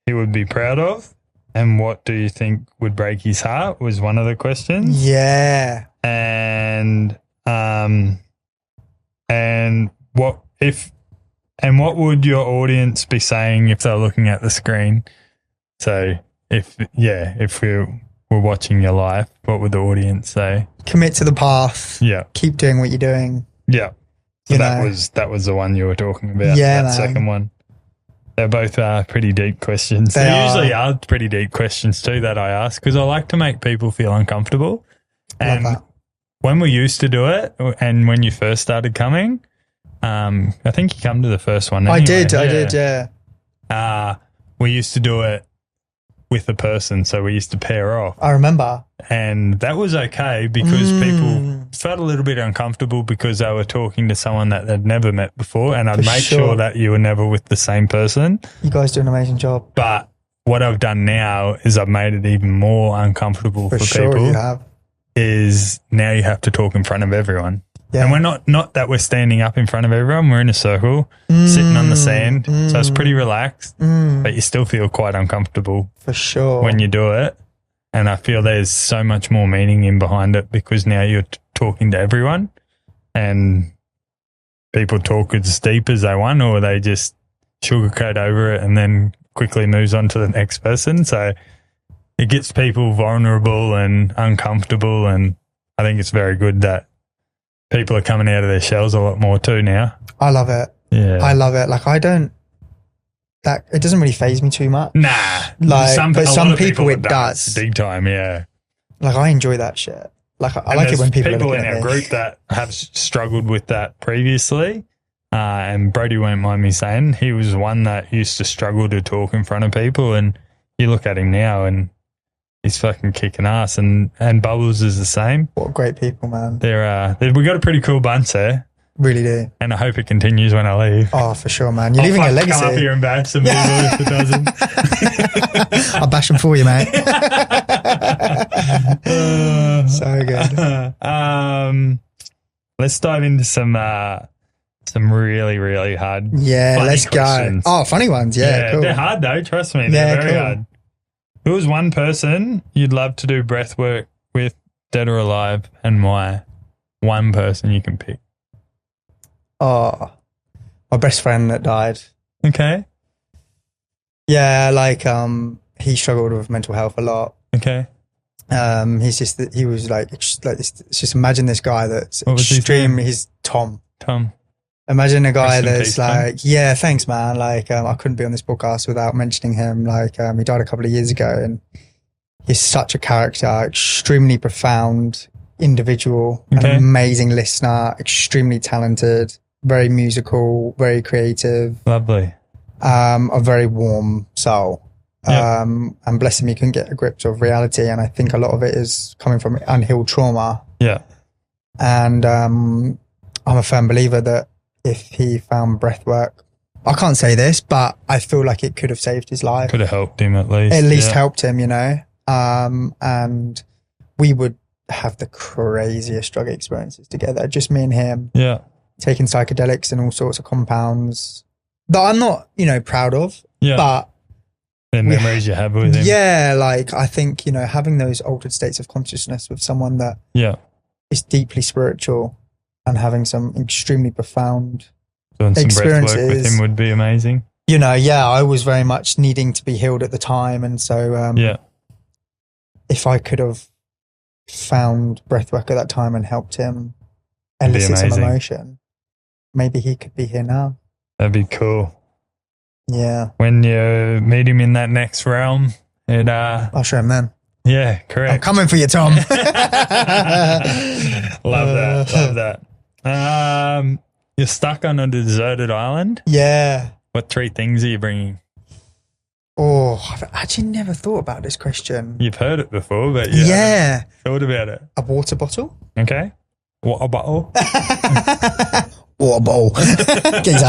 A: he would be proud of? And what do you think would break his heart was one of the questions.
B: Yeah.
A: And what would your audience be saying if they're looking at the screen? So if we were watching your life, what would the audience say?
B: Commit to the path.
A: Yeah.
B: Keep doing what you're doing.
A: Yeah. So
B: You
A: that
B: know.
A: was the one you were talking about.
B: Yeah,
A: that
B: man.
A: second one. They're both pretty deep questions. They usually are pretty deep questions too that I ask because I like to make people feel uncomfortable. And
B: Love that.
A: when we used to do it and when you first started coming, I think you come to the first one. Anyway.
B: I did, yeah.
A: We used to do it with a person, so we used to pair off.
B: I remember.
A: And that was okay because people felt a little bit uncomfortable because they were talking to someone that they'd never met before, and I'd make sure that you were never with the same person.
B: You guys do an amazing job.
A: But what I've done now is I've made it even more uncomfortable for people.
B: You have.
A: Is now you have to talk in front of everyone.
B: Yeah.
A: And we're not that we're standing up in front of everyone. We're in a circle, sitting on the sand. So it's pretty relaxed, but you still feel quite uncomfortable.
B: For sure.
A: When you do it. And I feel there's so much more meaning in behind it because now you're talking to everyone and people talk as deep as they want or they just sugarcoat over it and then quickly moves on to the next person. So it gets people vulnerable and uncomfortable, and I think it's very good that people are coming out of their shells a lot more too now.
B: I love it.
A: Yeah.
B: I love it. Like it doesn't really faze me too much.
A: Nah.
B: Like,
A: But
B: some people it does.
A: Big time, yeah.
B: Like I enjoy that shit. Like I like it when people
A: in our group that have struggled with that previously. And Brody won't mind me saying he was one that used to struggle to talk in front of people, and you look at him now and he's fucking kicking ass, and Bubbles is the same.
B: What great people, man.
A: We got a pretty cool bunch there.
B: Really do.
A: And I hope it continues when I leave.
B: Oh, for sure, man. You're leaving a legacy.
A: Come up here and bash some people if it doesn't.
B: I'll bash them for you, mate. So good.
A: Let's dive into some really, really hard.
B: Yeah, let's
A: questions.
B: go. Oh, funny ones. Yeah, cool.
A: They're hard though. Trust me. They're very hard. Who was one person you'd love to do breath work with, dead or alive, and why? One person you can pick.
B: Oh, my best friend that died.
A: Okay.
B: Yeah, like he struggled with mental health a lot.
A: Okay.
B: He was like just imagine this guy that's
A: what was
B: extreme. He's Tom. Imagine a guy that's like, yeah, thanks, man. Like, I couldn't be on this podcast without mentioning him. Like, he died a couple of years ago, and he's such a character, extremely profound individual, an amazing listener, extremely talented, very musical, very creative.
A: Lovely.
B: A very warm soul. And bless him, he couldn't get a grip of reality. And I think a lot of it is coming from unhealed trauma.
A: Yeah.
B: And I'm a firm believer that if he found breath work, I can't say this, but I feel like it could have saved his life.
A: Could have helped him at least.
B: At least helped him, you know. And we would have the craziest drug experiences together, just me and him.
A: Yeah.
B: Taking psychedelics and all sorts of compounds that I'm not, proud of.
A: Yeah.
B: But
A: the memories you have with him.
B: Yeah, like I think, having those altered states of consciousness with someone that is deeply spiritual and having some extremely profound experiences. Breath work with
A: him would be amazing.
B: I was very much needing to be healed at the time. And so if I could have found breathwork at that time and helped him elicit some emotion, maybe he could be here now.
A: That'd be cool.
B: Yeah.
A: When you meet him in that next realm,
B: I'll show him then.
A: Yeah, correct.
B: I'm coming for you, Tom.
A: Love that. You're stuck on a deserted island.
B: Yeah.
A: What 3 things are you bringing?
B: Oh, I've actually never thought about this question.
A: You've heard it before, but thought about it.
B: A water bottle.
A: Okay. Water bottle.
B: Water bottle. Geezer.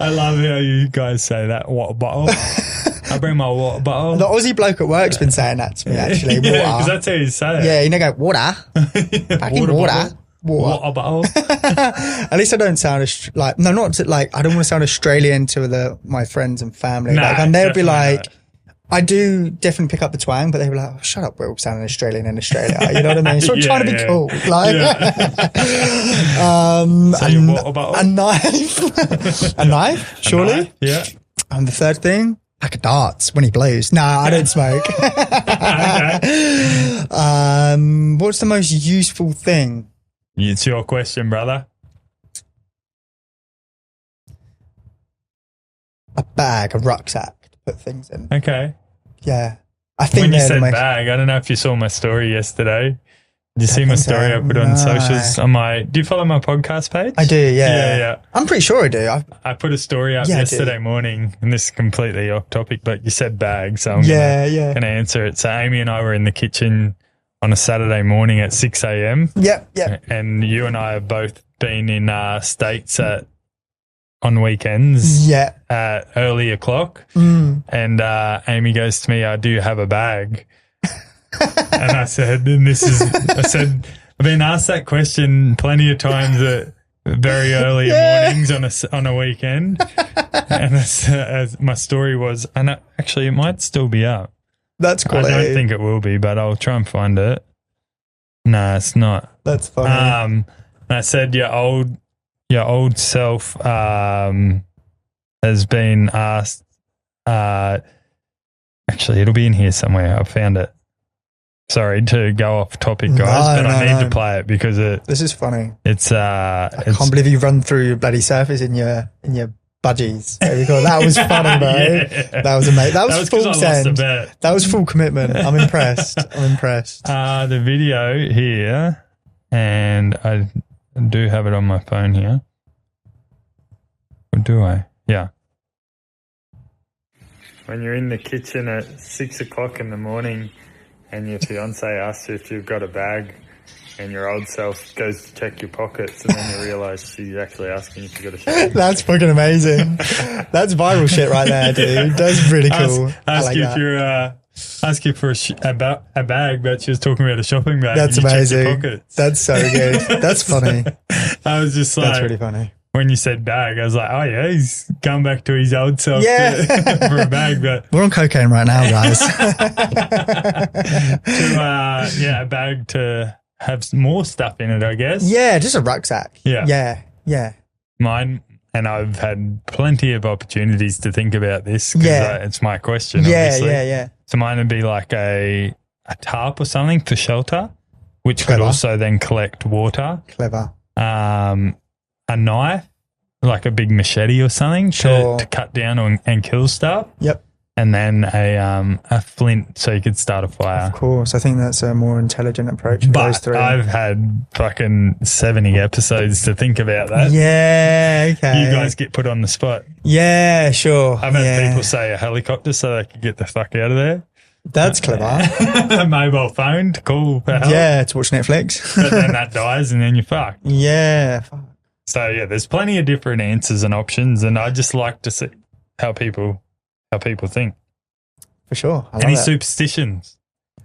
A: I love how you guys say that, water bottle. I bring my water bottle.
B: The Aussie bloke at work's been saying that to me, actually. Water.
A: Because that's how you say it.
B: Yeah, go, water. Fucking water.
A: Water bottle.
B: At least I don't sound I don't want to sound Australian to my friends and family. And they'll be like, I do definitely pick up the twang, but they were like, oh, shut up, we're all sounding Australian in Australia. You know what I mean? So I'm trying to be cool.
A: So your water bottle?
B: A knife. A knife, surely?
A: Yeah.
B: And the third thing, pack of darts when he blows. No, I don't smoke. What's the most useful thing?
A: It's your question, brother.
B: A bag, a rucksack to put things in.
A: Okay.
B: Yeah. I think
A: when you said bag, I don't know if you saw my story yesterday. Did you see my story I put on socials? Do you follow my podcast page?
B: I do, yeah.
A: Yeah.
B: I'm pretty sure I do.
A: I put a story up yesterday morning, and this is completely off topic, but you said bag, so I'm going to answer it. So Amy and I were in the kitchen on a Saturday morning at 6 a.m.
B: Yep.
A: And you and I have both been in states on weekends at early o'clock. And Amy goes to me, do you have a bag? And I said, I've been asked that question plenty of times at very early mornings on a weekend. And as my story was, and actually it might still be up.
B: That's cool.
A: I don't think it will be, but I'll try and find it. No, it's not.
B: That's funny.
A: And I said, your old self has been asked. Actually, it'll be in here somewhere. I found it. Sorry to go off topic, guys, but I need to play it because
B: this is funny.
A: It's
B: I can't believe you run through your bloody surface in your budgies. There you go. That was funny, bro.
A: Yeah.
B: That was amazing. That was full send.
A: That
B: was full commitment. I'm impressed.
A: The video here, and I do have it on my phone here. Or do I? Yeah. When you're in the kitchen at 6 o'clock in the morning and your fiance asks you if you've got a bag and your old self goes to check your pockets and then you realise she's actually asking if you've got a shopping bag.
B: That's fucking amazing. That's viral shit right there, dude. That's really cool.
A: Ask you for a bag, but she was talking about a shopping bag.
B: That's amazing. That's so good. That's funny.
A: I was just like...
B: That's really funny.
A: When you said bag, I was like, oh, yeah, he's gone back to his old self for a bag. But
B: we're on cocaine right now, guys.
A: A bag to have more stuff in it, I guess.
B: Yeah, just a rucksack.
A: Yeah.
B: Mine,
A: and I've had plenty of opportunities to think about this because it's my question, obviously.
B: Yeah.
A: So mine would be like a tarp or something for shelter, which could also then collect water.
B: Clever.
A: A knife, like a big machete or something to cut down and kill stuff.
B: Yep.
A: And then a flint so you could start a fire.
B: Of course. I think that's a more intelligent approach.
A: But
B: those three.
A: I've had fucking 70 episodes to think about that.
B: Yeah, okay.
A: You guys get put on the spot.
B: Yeah, sure.
A: I've had people say a helicopter so they could get the fuck out of there.
B: That's clever.
A: A mobile phone to call for help.
B: Yeah, to watch Netflix.
A: But then that dies and then you're fucked.
B: Yeah, fuck.
A: So, there's plenty of different answers and options, and I just like to see how people think.
B: For sure.
A: Any superstitions?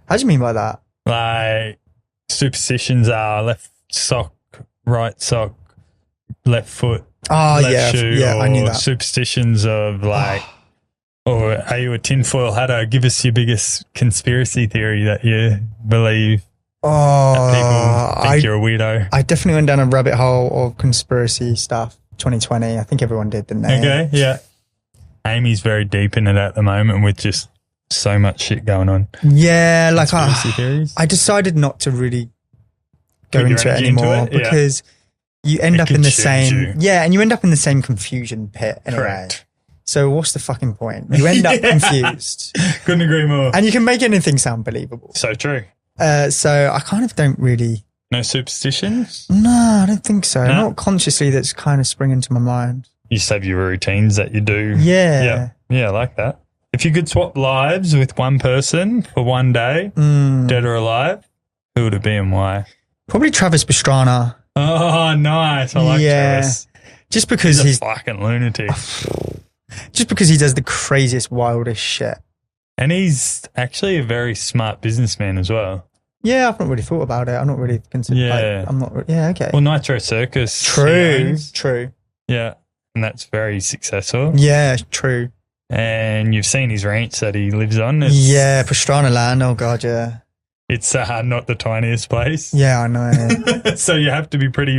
B: How do you mean by that?
A: Like, superstitions are left sock, right sock, left foot, left shoe.
B: Yeah, I knew that.
A: Superstitions of like, or are you a tinfoil hatter? Give us your biggest conspiracy theory that you believe. People think you're a weirdo.
B: I definitely went down a rabbit hole of conspiracy stuff. 2020. I think everyone did, didn't they?
A: Okay, yeah. Amy's very deep in it at the moment with just so much shit going on.
B: Yeah, like
A: conspiracy theories.
B: I decided not to really go into it anymore because you end up in the same and you end up in the same confusion pit anyway.
A: Correct.
B: So what's the fucking point? You end up confused.
A: Couldn't agree more.
B: And you can make anything sound believable.
A: So true.
B: So I kind of don't really...
A: No superstitions?
B: No, I don't think so. No? Not consciously that's kind of springing to my mind.
A: You just have your routines that you do.
B: Yeah.
A: Yeah, I like that. If you could swap lives with one person for one day, dead or alive, who would it be and why?
B: Probably Travis Pastrana.
A: Oh, nice. I like Travis.
B: Just because
A: he's a fucking lunatic.
B: Just because he does the craziest, wildest shit.
A: And he's actually a very smart businessman as well.
B: Yeah, I've not really thought about it. I'm not really considered. Okay.
A: Well, Nitro Circus.
B: True.
A: Yeah, and that's very successful.
B: Yeah, true.
A: And you've seen his ranch that he lives on.
B: Pastrana Land. Oh, God, yeah.
A: It's not the tiniest place.
B: Yeah, I know.
A: So you have to be pretty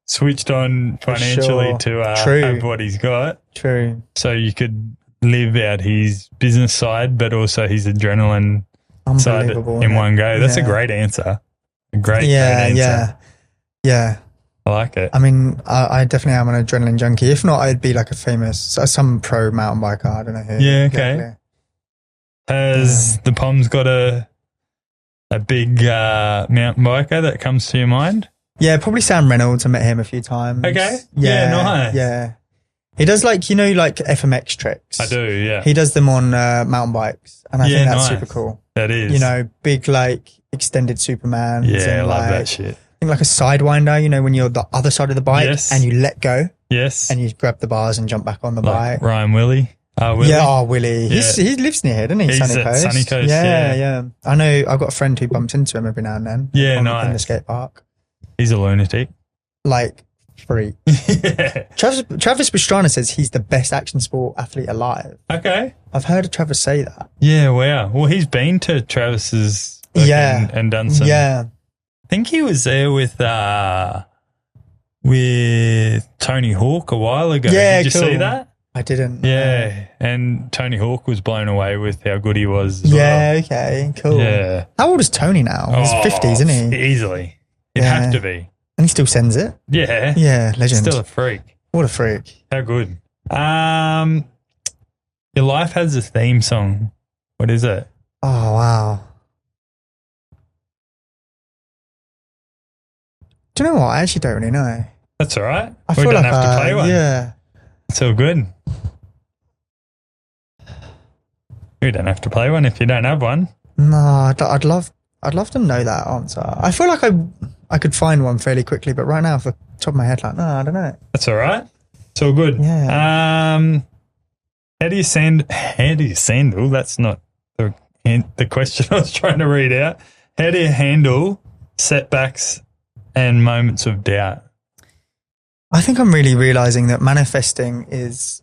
A: switched on financially to have what he's got.
B: True.
A: So you could live out his business side, but also his adrenaline side in one go. That's a great answer. A great answer.
B: Yeah.
A: I like it.
B: I mean, I definitely am an adrenaline junkie. If not, I'd be like some pro mountain biker. I don't know who.
A: Yeah, okay. Exactly. Has the Poms got a big mountain biker that comes to your mind?
B: Yeah, probably Sam Reynolds. I met him a few times.
A: Okay. Yeah, nice.
B: Yeah. He does like FMX tricks.
A: I do, yeah.
B: He does them on mountain bikes. And I think that's super cool.
A: That is.
B: Big like extended Supermans.
A: Yeah, I love that shit.
B: I think like a sidewinder, when you're the other side of the bike and you let go.
A: Yes.
B: And you grab the bars and jump back on the bike.
A: Ryan Willie. Willie.
B: Yeah, Willie. Yeah. He lives near here, doesn't he?
A: He's at Sunny Coast.
B: Yeah. I know. I've got a friend who bumps into him every now and then.
A: Yeah, nice.
B: In the skate park.
A: He's a lunatic.
B: Like, freak. Yeah. Travis Pastrana says he's the best action sport athlete alive.
A: Okay.
B: I've heard Travis say that.
A: Yeah, wow. Well, he's been to Travis's and done some.
B: Yeah.
A: I think he was there with Tony Hawk a while ago.
B: Yeah,
A: did you see that?
B: I didn't.
A: Yeah, and Tony Hawk was blown away with how good he was.
B: Okay, cool.
A: Yeah.
B: How old is Tony now? He's 50s, isn't he?
A: Easily. He'd have to be.
B: And he still sends it?
A: Yeah.
B: Yeah, legend.
A: Still a freak.
B: What a freak.
A: How good. Your life has a theme song. What is it?
B: Oh, wow. Do you know what? I actually don't really know.
A: That's all right.
B: We don't have
A: to play one.
B: Yeah.
A: It's all good. We don't have to play one if you don't have one.
B: No, I'd love to know that answer. I feel like I could find one fairly quickly, but right now, off the top of my head, no, I don't know.
A: That's all right. It's all good.
B: Yeah.
A: How do you sandal? That's not the question I was trying to read out. How do you handle setbacks and moments of doubt?
B: I think I'm really realizing that manifesting is.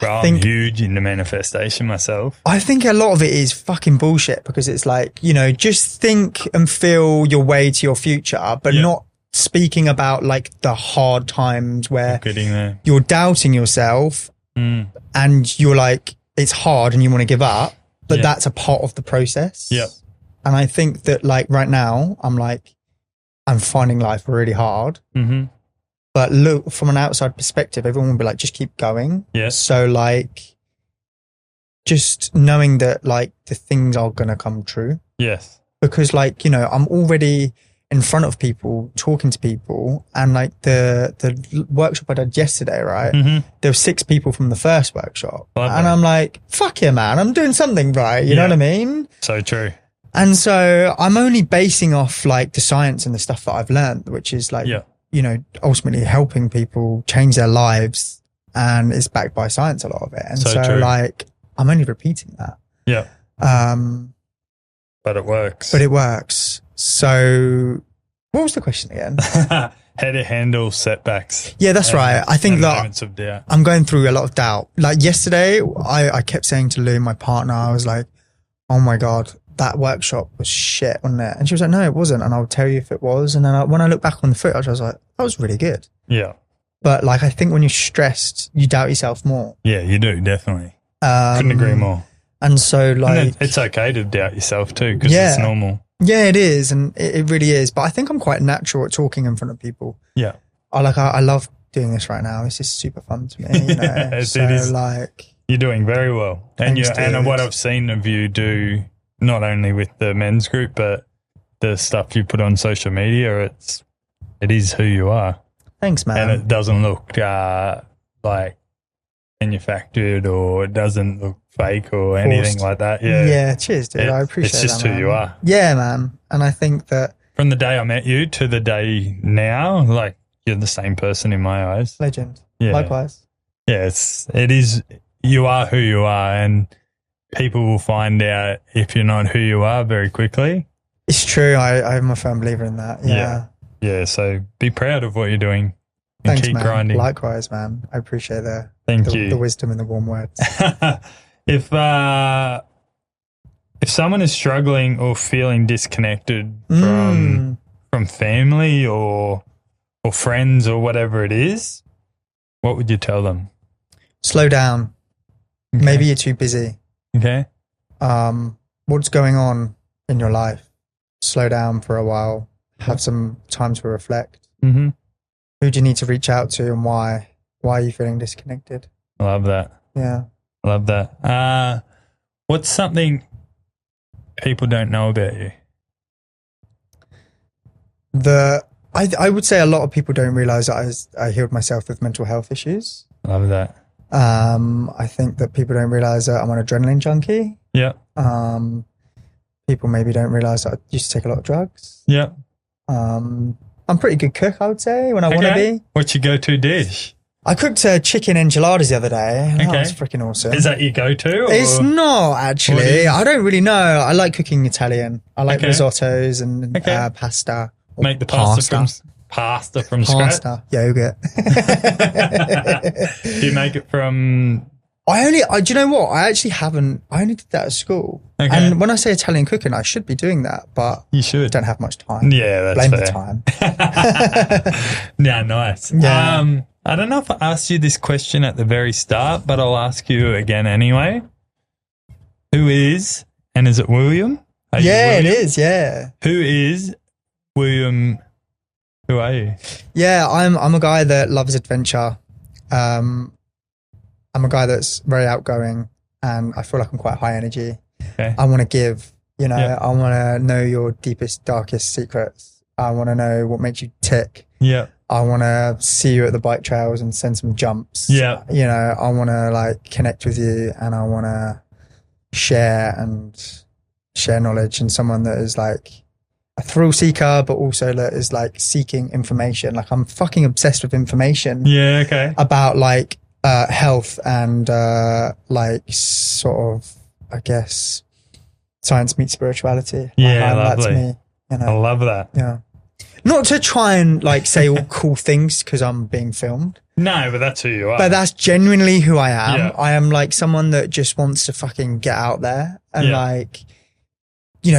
A: I'm huge into manifestation myself.
B: I think a lot of it is fucking bullshit because it's like, just think and feel your way to your future, but not speaking about like the hard times where you're doubting yourself and you're like, it's hard and you want to give up, but that's a part of the process.
A: Yeah.
B: And I think that like right now, I'm finding life really hard.
A: Mm-hmm.
B: But look, from an outside perspective, everyone will be like, just keep going.
A: Yeah.
B: So like, just knowing that like the things are going to come true.
A: Yes.
B: Because like, I'm already in front of people, talking to people, and like the workshop I did yesterday, right?
A: Mm-hmm.
B: There were 6 people from the first workshop.
A: Lovely.
B: And I'm like, fuck yeah, man, I'm doing something right. You know what I mean?
A: So true.
B: And so I'm only basing off like the science and the stuff that I've learned, which is like, ultimately helping people change their lives, and it's backed by science, a lot of it. And so like, I'm only repeating that.
A: Yeah. But it works.
B: So what was the question again?
A: How to handle setbacks.
B: Yeah, that's right. I think that
A: moments of doubt.
B: I'm going through a lot of doubt. Like yesterday, I kept saying to Lou, my partner, I was like, oh my God, that workshop was shit, wasn't it? And she was like, no, it wasn't. And I'll tell you if it was. And then when I look back on the footage, I was like, that was really good.
A: Yeah.
B: But like, I think when you're stressed, you doubt yourself more.
A: Yeah, you do, definitely. Couldn't agree more.
B: And so like...
A: it's okay to doubt yourself too, because it's normal.
B: Yeah, it is. And it really is. But I think I'm quite natural at talking in front of people.
A: Yeah.
B: I love doing this right now. This is super fun to me.
A: It is.
B: Like...
A: You're doing very well. And what I've seen of you do, not only with the men's group, but the stuff you put on social media, it is who you are.
B: Thanks, man.
A: And it doesn't look like manufactured, or it doesn't look fake or anything like that. Yeah.
B: Yeah. Cheers, dude. I appreciate that.
A: It's just who you are.
B: Yeah, man. And I think that
A: from the day I met you to the day now, like, you're the same person in my eyes.
B: Legend.
A: Yeah.
B: Likewise.
A: Yeah. It is. You are who you are, and people will find out if you're not who you are very quickly.
B: It's true. I'm a firm believer in that. Yeah.
A: Yeah. So be proud of what you're doing and
B: Thanks,
A: keep
B: man.
A: grinding.
B: Likewise, man. I appreciate the wisdom and the warm words.
A: If someone is struggling or feeling disconnected from family or friends or whatever it is, what would you tell them?
B: Slow down.
A: Okay.
B: Maybe you're too busy.
A: Okay.
B: What's going on in your life? Slow down for a while. Have some time to reflect.
A: Mm-hmm.
B: Who do you need to reach out to and why? Why are you feeling disconnected?
A: I love that.
B: Yeah.
A: I love that. What's something people don't know about you?
B: I would say a lot of people don't realize that I healed myself with mental health issues.
A: Love that.
B: I think that people don't realize that I'm an adrenaline junkie.
A: Yeah.
B: People maybe don't realize that I used to take a lot of drugs.
A: Yeah.
B: I'm a pretty good cook, I would say, when I want to be.
A: What's your go-to dish?
B: I cooked chicken enchiladas the other day. And that was freaking awesome.
A: Is that your go-to?
B: It's not, actually. I don't really know. I like cooking Italian. I like risottos and pasta.
A: Make the pasta from scratch?
B: Yogurt.
A: Do you make it from...
B: do you know what? I only did that at school.
A: Okay.
B: And when I say Italian cooking, I should be doing that, but
A: you should.
B: I don't have much time.
A: Yeah, that's
B: Blame
A: fair.
B: the time.
A: Yeah, nice.
B: Yeah.
A: I don't know if I asked you this question at the very start, but I'll ask you again anyway. Who is, and is it William?
B: Yeah, it is, yeah.
A: Who is William? Who are you?
B: Yeah, I'm a guy that loves adventure. I'm a guy that's very outgoing and I feel like I'm quite high energy.
A: Okay.
B: I want to give, I want to know your deepest, darkest secrets. I want to know what makes you tick.
A: Yeah.
B: I want to see you at the bike trails and send some jumps.
A: Yeah.
B: I want to connect with you and I want to share knowledge, and someone that is a thrill seeker, but also that is seeking information. I'm fucking obsessed with information.
A: Yeah. Okay.
B: About health and sort of, I guess, science meets spirituality.
A: Yeah, lovely.
B: That's me.
A: I love that.
B: Yeah. Not to try and say all cool things because I'm being filmed.
A: No, but that's who you are.
B: But that's genuinely who I am.
A: Yeah.
B: I am someone that just wants to fucking get out there and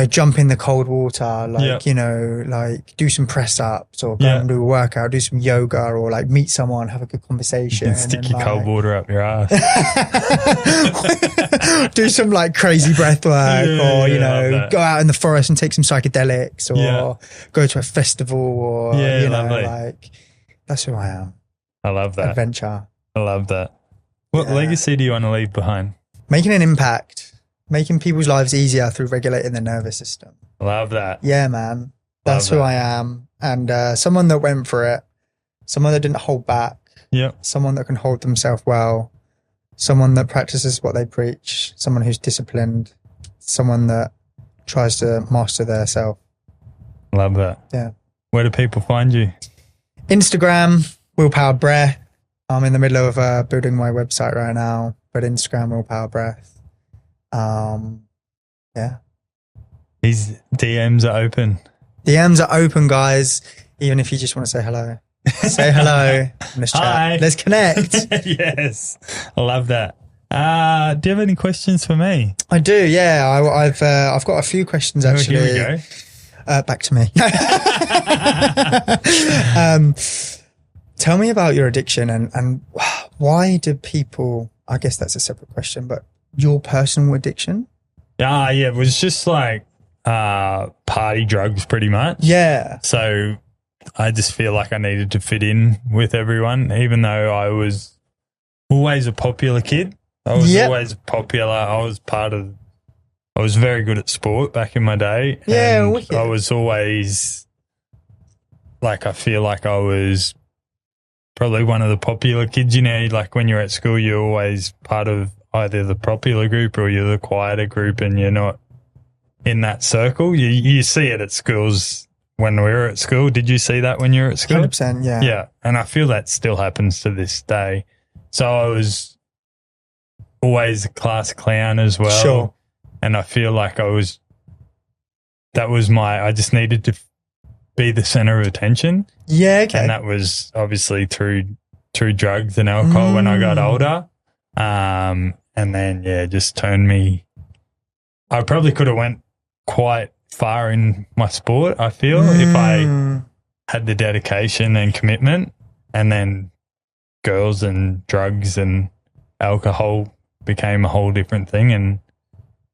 B: jump in the cold water, do some press ups or go and do a workout, do some yoga or meet someone, have a good conversation.
A: And stick your cold water up your ass.
B: Do some crazy breath work or, go out in the forest and take some psychedelics or go to a festival or, that's who I am.
A: I love that.
B: Adventure.
A: I love that. What legacy do you want to leave behind?
B: Making an impact. Making people's lives easier through regulating their nervous system.
A: Love that.
B: Yeah, man. That's who I am. And someone that went for it, someone that didn't hold back, someone that can hold themselves well, someone that practices what they preach, someone who's disciplined, someone that tries to master their self.
A: Love that.
B: Yeah.
A: Where do people find you?
B: Instagram, Willpower Breath. I'm in the middle of building my website right now, but Instagram, Willpower Breath. Yeah.
A: These DMs are open.
B: DMs are open, guys. Even if you just want to say hello. Say hello. Let's chat. Let's connect.
A: Yes. I love that. Do you have any questions for me?
B: I do, yeah. I've got a few questions actually.
A: Here we go.
B: Back to me. Tell me about your addiction and why do people, I guess that's a separate question, but your personal addiction?
A: Yeah, it was just party drugs pretty much.
B: Yeah.
A: So I just feel like I needed to fit in with everyone, even though I was always a popular kid. I was always popular. I was very good at sport back in my day.
B: Yeah,
A: and
B: wicked.
A: I was always I feel like I was probably one of the popular kids, when you're at school, you're always part of either the popular group or you're the quieter group and you're not in that circle. You see it at schools when we were at school. Did you see that when you were at school?
B: 100%, yeah.
A: Yeah, and I feel that still happens to this day. So I was always a class clown as well.
B: Sure.
A: And I feel like I just needed to be the center of attention.
B: Yeah, okay.
A: And that was obviously through drugs and alcohol when I got older. And then, just turned me. I probably could have went quite far in my sport, I feel, if I had the dedication and commitment, and then girls and drugs and alcohol became a whole different thing and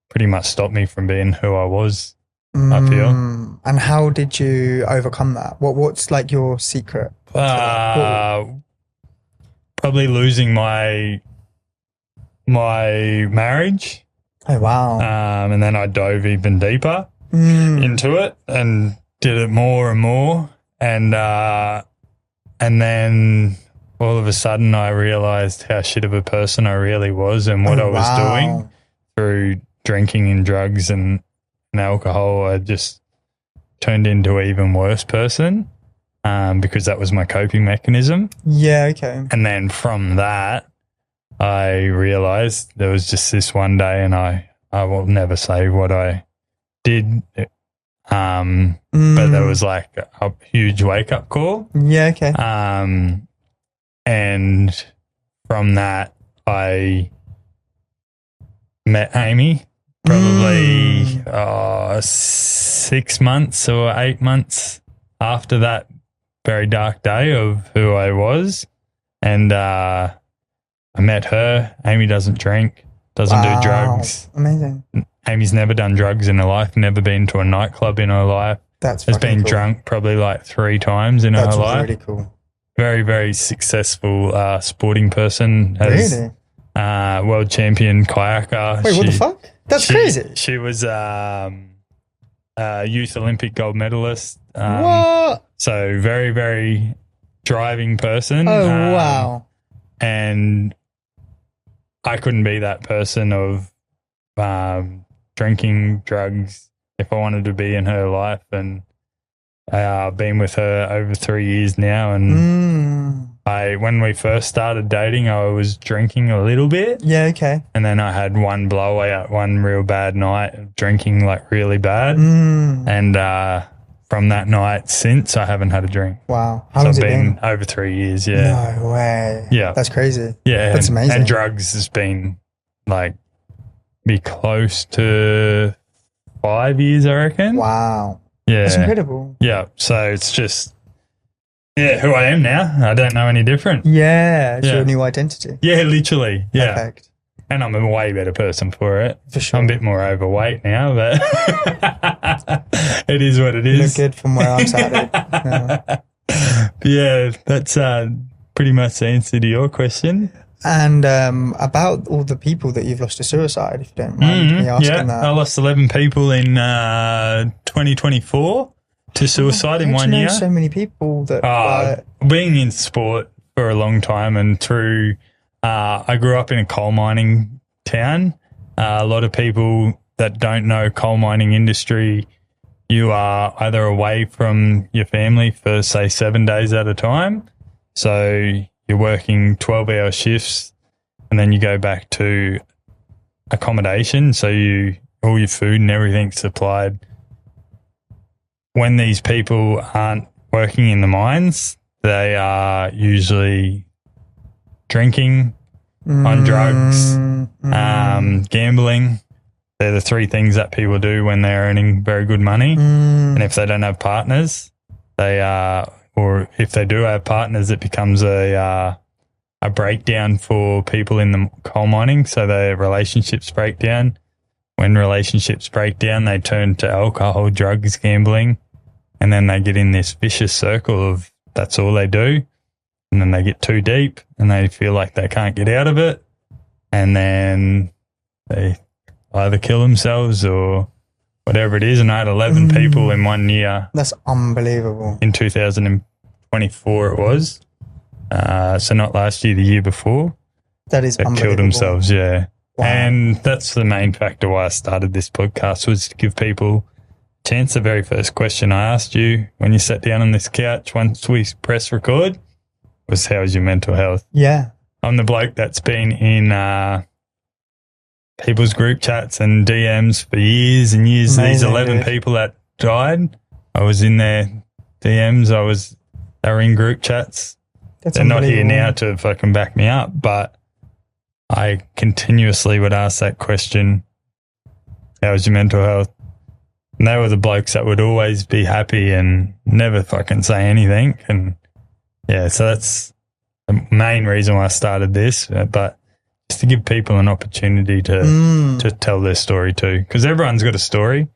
A: pretty much stopped me from being who I was, I feel.
B: And how did you overcome that? What's like your secret?
A: Probably losing my marriage.
B: Oh, wow.
A: And then I dove even deeper into it and did it more and more. And then all of a sudden I realized how shit of a person I really was and what I was doing through drinking and drugs and alcohol. I just turned into an even worse person because that was my coping mechanism.
B: Yeah, okay.
A: And then from that, I realized there was just this one day, and I will never say what I did, but there was like a huge wake-up call.
B: Yeah, okay.
A: And from that, I met Amy probably 6 months or 8 months after that very dark day of who I was. And I met her. Amy doesn't drink, doesn't do drugs.
B: Amazing.
A: Amy's never done drugs in her life, never been to a nightclub in her life.
B: Has
A: been
B: cool.
A: drunk probably like 3 times in her life.
B: That's really cool.
A: Very, very successful sporting person.
B: Really?
A: World champion kayaker.
B: Wait, what the fuck? That's crazy.
A: She was youth Olympic gold medalist.
B: What?
A: So very, very driving person.
B: Oh, wow.
A: And I couldn't be that person of drinking drugs if I wanted to be in her life. And I've been with her over 3 years now. And when we first started dating, I was drinking a little bit.
B: Yeah, okay.
A: And then I had one blowout, one real bad night of drinking like really bad. And from that night since, I haven't had a drink.
B: Wow. How long's it been?
A: Over 3 years, yeah.
B: No way.
A: Yeah.
B: That's crazy.
A: Yeah.
B: That's amazing.
A: And drugs has been like be close to 5 years, I reckon.
B: Wow.
A: Yeah.
B: That's incredible.
A: Yeah. So it's just, who I am now. I don't know any different.
B: Yeah. It's your new identity.
A: Yeah, literally. Yeah.
B: Perfect.
A: And I'm a way better person for it.
B: For sure.
A: I'm a bit more overweight now, but it is what it is.
B: You look good from where I'm sat.
A: Yeah, that's pretty much the answer to your question.
B: And about all the people that you've lost to suicide, if you don't mind me asking that.
A: I lost 11 people in 2024 to suicide in 1
B: I
A: year.
B: know so many people that...
A: being in sport for a long time and through... I grew up in a coal mining town. A lot of people that don't know coal mining industry, you are either away from your family for, say, 7 days at a time. So you're working 12-hour shifts and then you go back to accommodation. So all your food and everything's supplied. When these people aren't working in the mines, they are usually drinking, on drugs, gambling. They're the 3 things that people do when they're earning very good money. And if they don't have partners, or if they do have partners, it becomes a breakdown for people in the coal mining. So their relationships break down. When relationships break down, they turn to alcohol, drugs, gambling, and then they get in this vicious circle of that's all they do. And then they get too deep and they feel like they can't get out of it. And then they either kill themselves or whatever it is. And I had 11 people in 1 year.
B: That's unbelievable.
A: In 2024 it was. So not last year, the year before.
B: That is unbelievable.
A: Killed themselves, yeah.
B: Wow.
A: And that's the main factor why I started this podcast, was to give people a chance. The very first question I asked you when you sat down on this couch once we press record was, how's your mental health?
B: Yeah.
A: I'm the bloke that's been in people's group chats and DMs for years and years.
B: Amazing,
A: these 11 people that died, I was in their DMs. They were in group chats. They're not here now to fucking back me up, but I continuously would ask that question, how's your mental health? And they were the blokes that would always be happy and never fucking say anything. And yeah, so that's the main reason why I started this. But just to give people an opportunity to tell their story too, because everyone's got a story.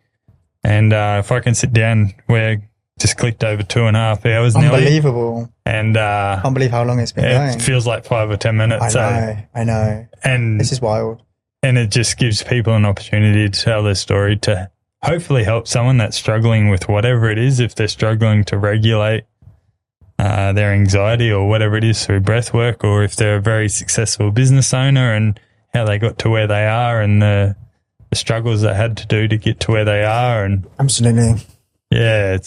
A: And if I can sit down, we're just clicked over 2.5 hours nearly.
B: Unbelievable.
A: And
B: can't believe how long it's been going.
A: It feels like 5 or 10 minutes.
B: I know. And this is wild.
A: And it just gives people an opportunity to tell their story, to hopefully help someone that's struggling with whatever it is, if they're struggling to regulate their anxiety or whatever it is through breath work, or if they're a very successful business owner and how they got to where they are and the struggles they had to do to get to where they are. And
B: absolutely.
A: Yeah,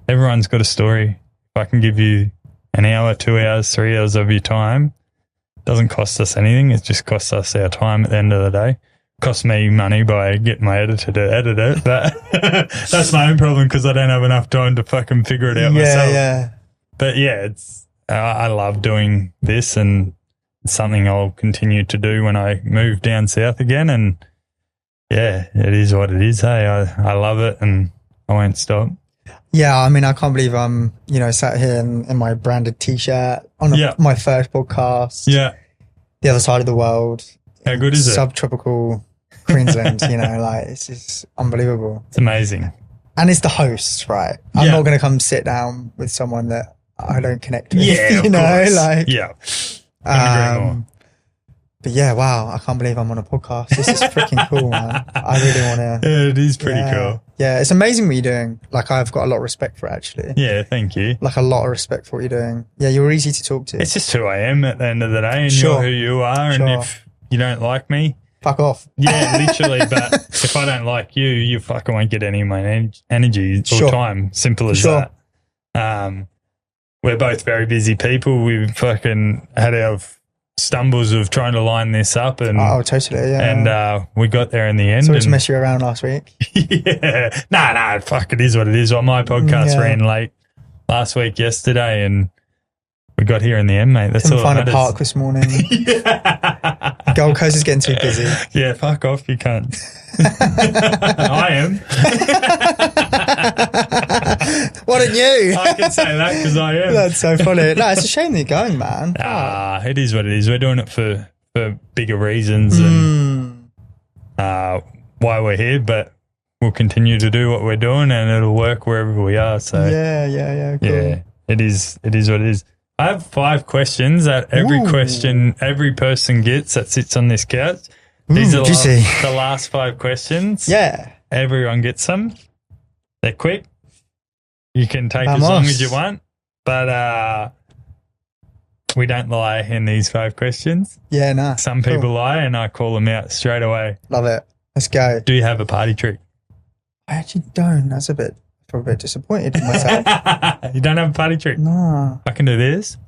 A: everyone's got a story. If I can give you an hour, 2 hours, 3 hours of your time, it doesn't cost us anything. It just costs us our time at the end of the day. It costs me money by getting my editor to edit it, but that's my own problem because I don't have enough time to fucking figure it out myself. Yeah. But yeah, I love doing this, and it's something I'll continue to do when I move down south again. And yeah, it is what it is. Hey, I love it, and I won't stop.
B: Yeah, I mean, I can't believe I'm, sat here in my branded T-shirt on my first podcast.
A: Yeah.
B: The other side of the world.
A: How good is it?
B: Subtropical Queensland, it's just unbelievable.
A: It's amazing.
B: And it's the host, right? I'm not going to come sit down with someone that I don't connect with.
A: Yeah,
B: Yeah. But yeah, wow, I can't believe I'm on a podcast. This is freaking cool, man. I really want to.
A: Yeah, it is pretty cool.
B: Yeah, it's amazing what you're doing. Like, I've got a lot of respect for it, actually.
A: Yeah, thank you.
B: Like, a lot of respect for what you're doing. Yeah, you're easy to talk to.
A: It's just who I am at the end of the day, and you're who you are. And if you don't like me,
B: fuck off.
A: Yeah, literally. But if I don't like you, you fucking won't get any of my energy or time. Simple as that. We're both very busy people. We've fucking had our stumbles of trying to line this up, and
B: totally, yeah.
A: And we got there in the end.
B: Sorry to mess you around last week.
A: Yeah, no, fuck, it is what it is. Well, my podcast ran late last week, yesterday, and we got here in the end, mate. That's all.
B: Find a park this morning. Gold Coast is getting too busy.
A: Yeah, fuck off, you can't. I am.
B: Why don't you?
A: I can say that because I am.
B: That's so funny. No, it's a shame that you're going, man.
A: It is what it is. We're doing it for bigger reasons and why we're here, but we'll continue to do what we're doing, and it'll work wherever we are. So
B: yeah, cool.
A: Yeah, it is what it is. I have 5 questions that every person gets that sits on this couch. These are the last 5 questions.
B: Yeah.
A: Everyone gets them. They're quick. You can take as long as you want, but we don't lie in these 5 questions.
B: Yeah, no.
A: Some people lie, and I call them out straight away.
B: Love it. Let's go.
A: Do you have a party trick?
B: I actually don't. That's a bit disappointed in myself.
A: You don't have a party trick?
B: No.
A: I can do this.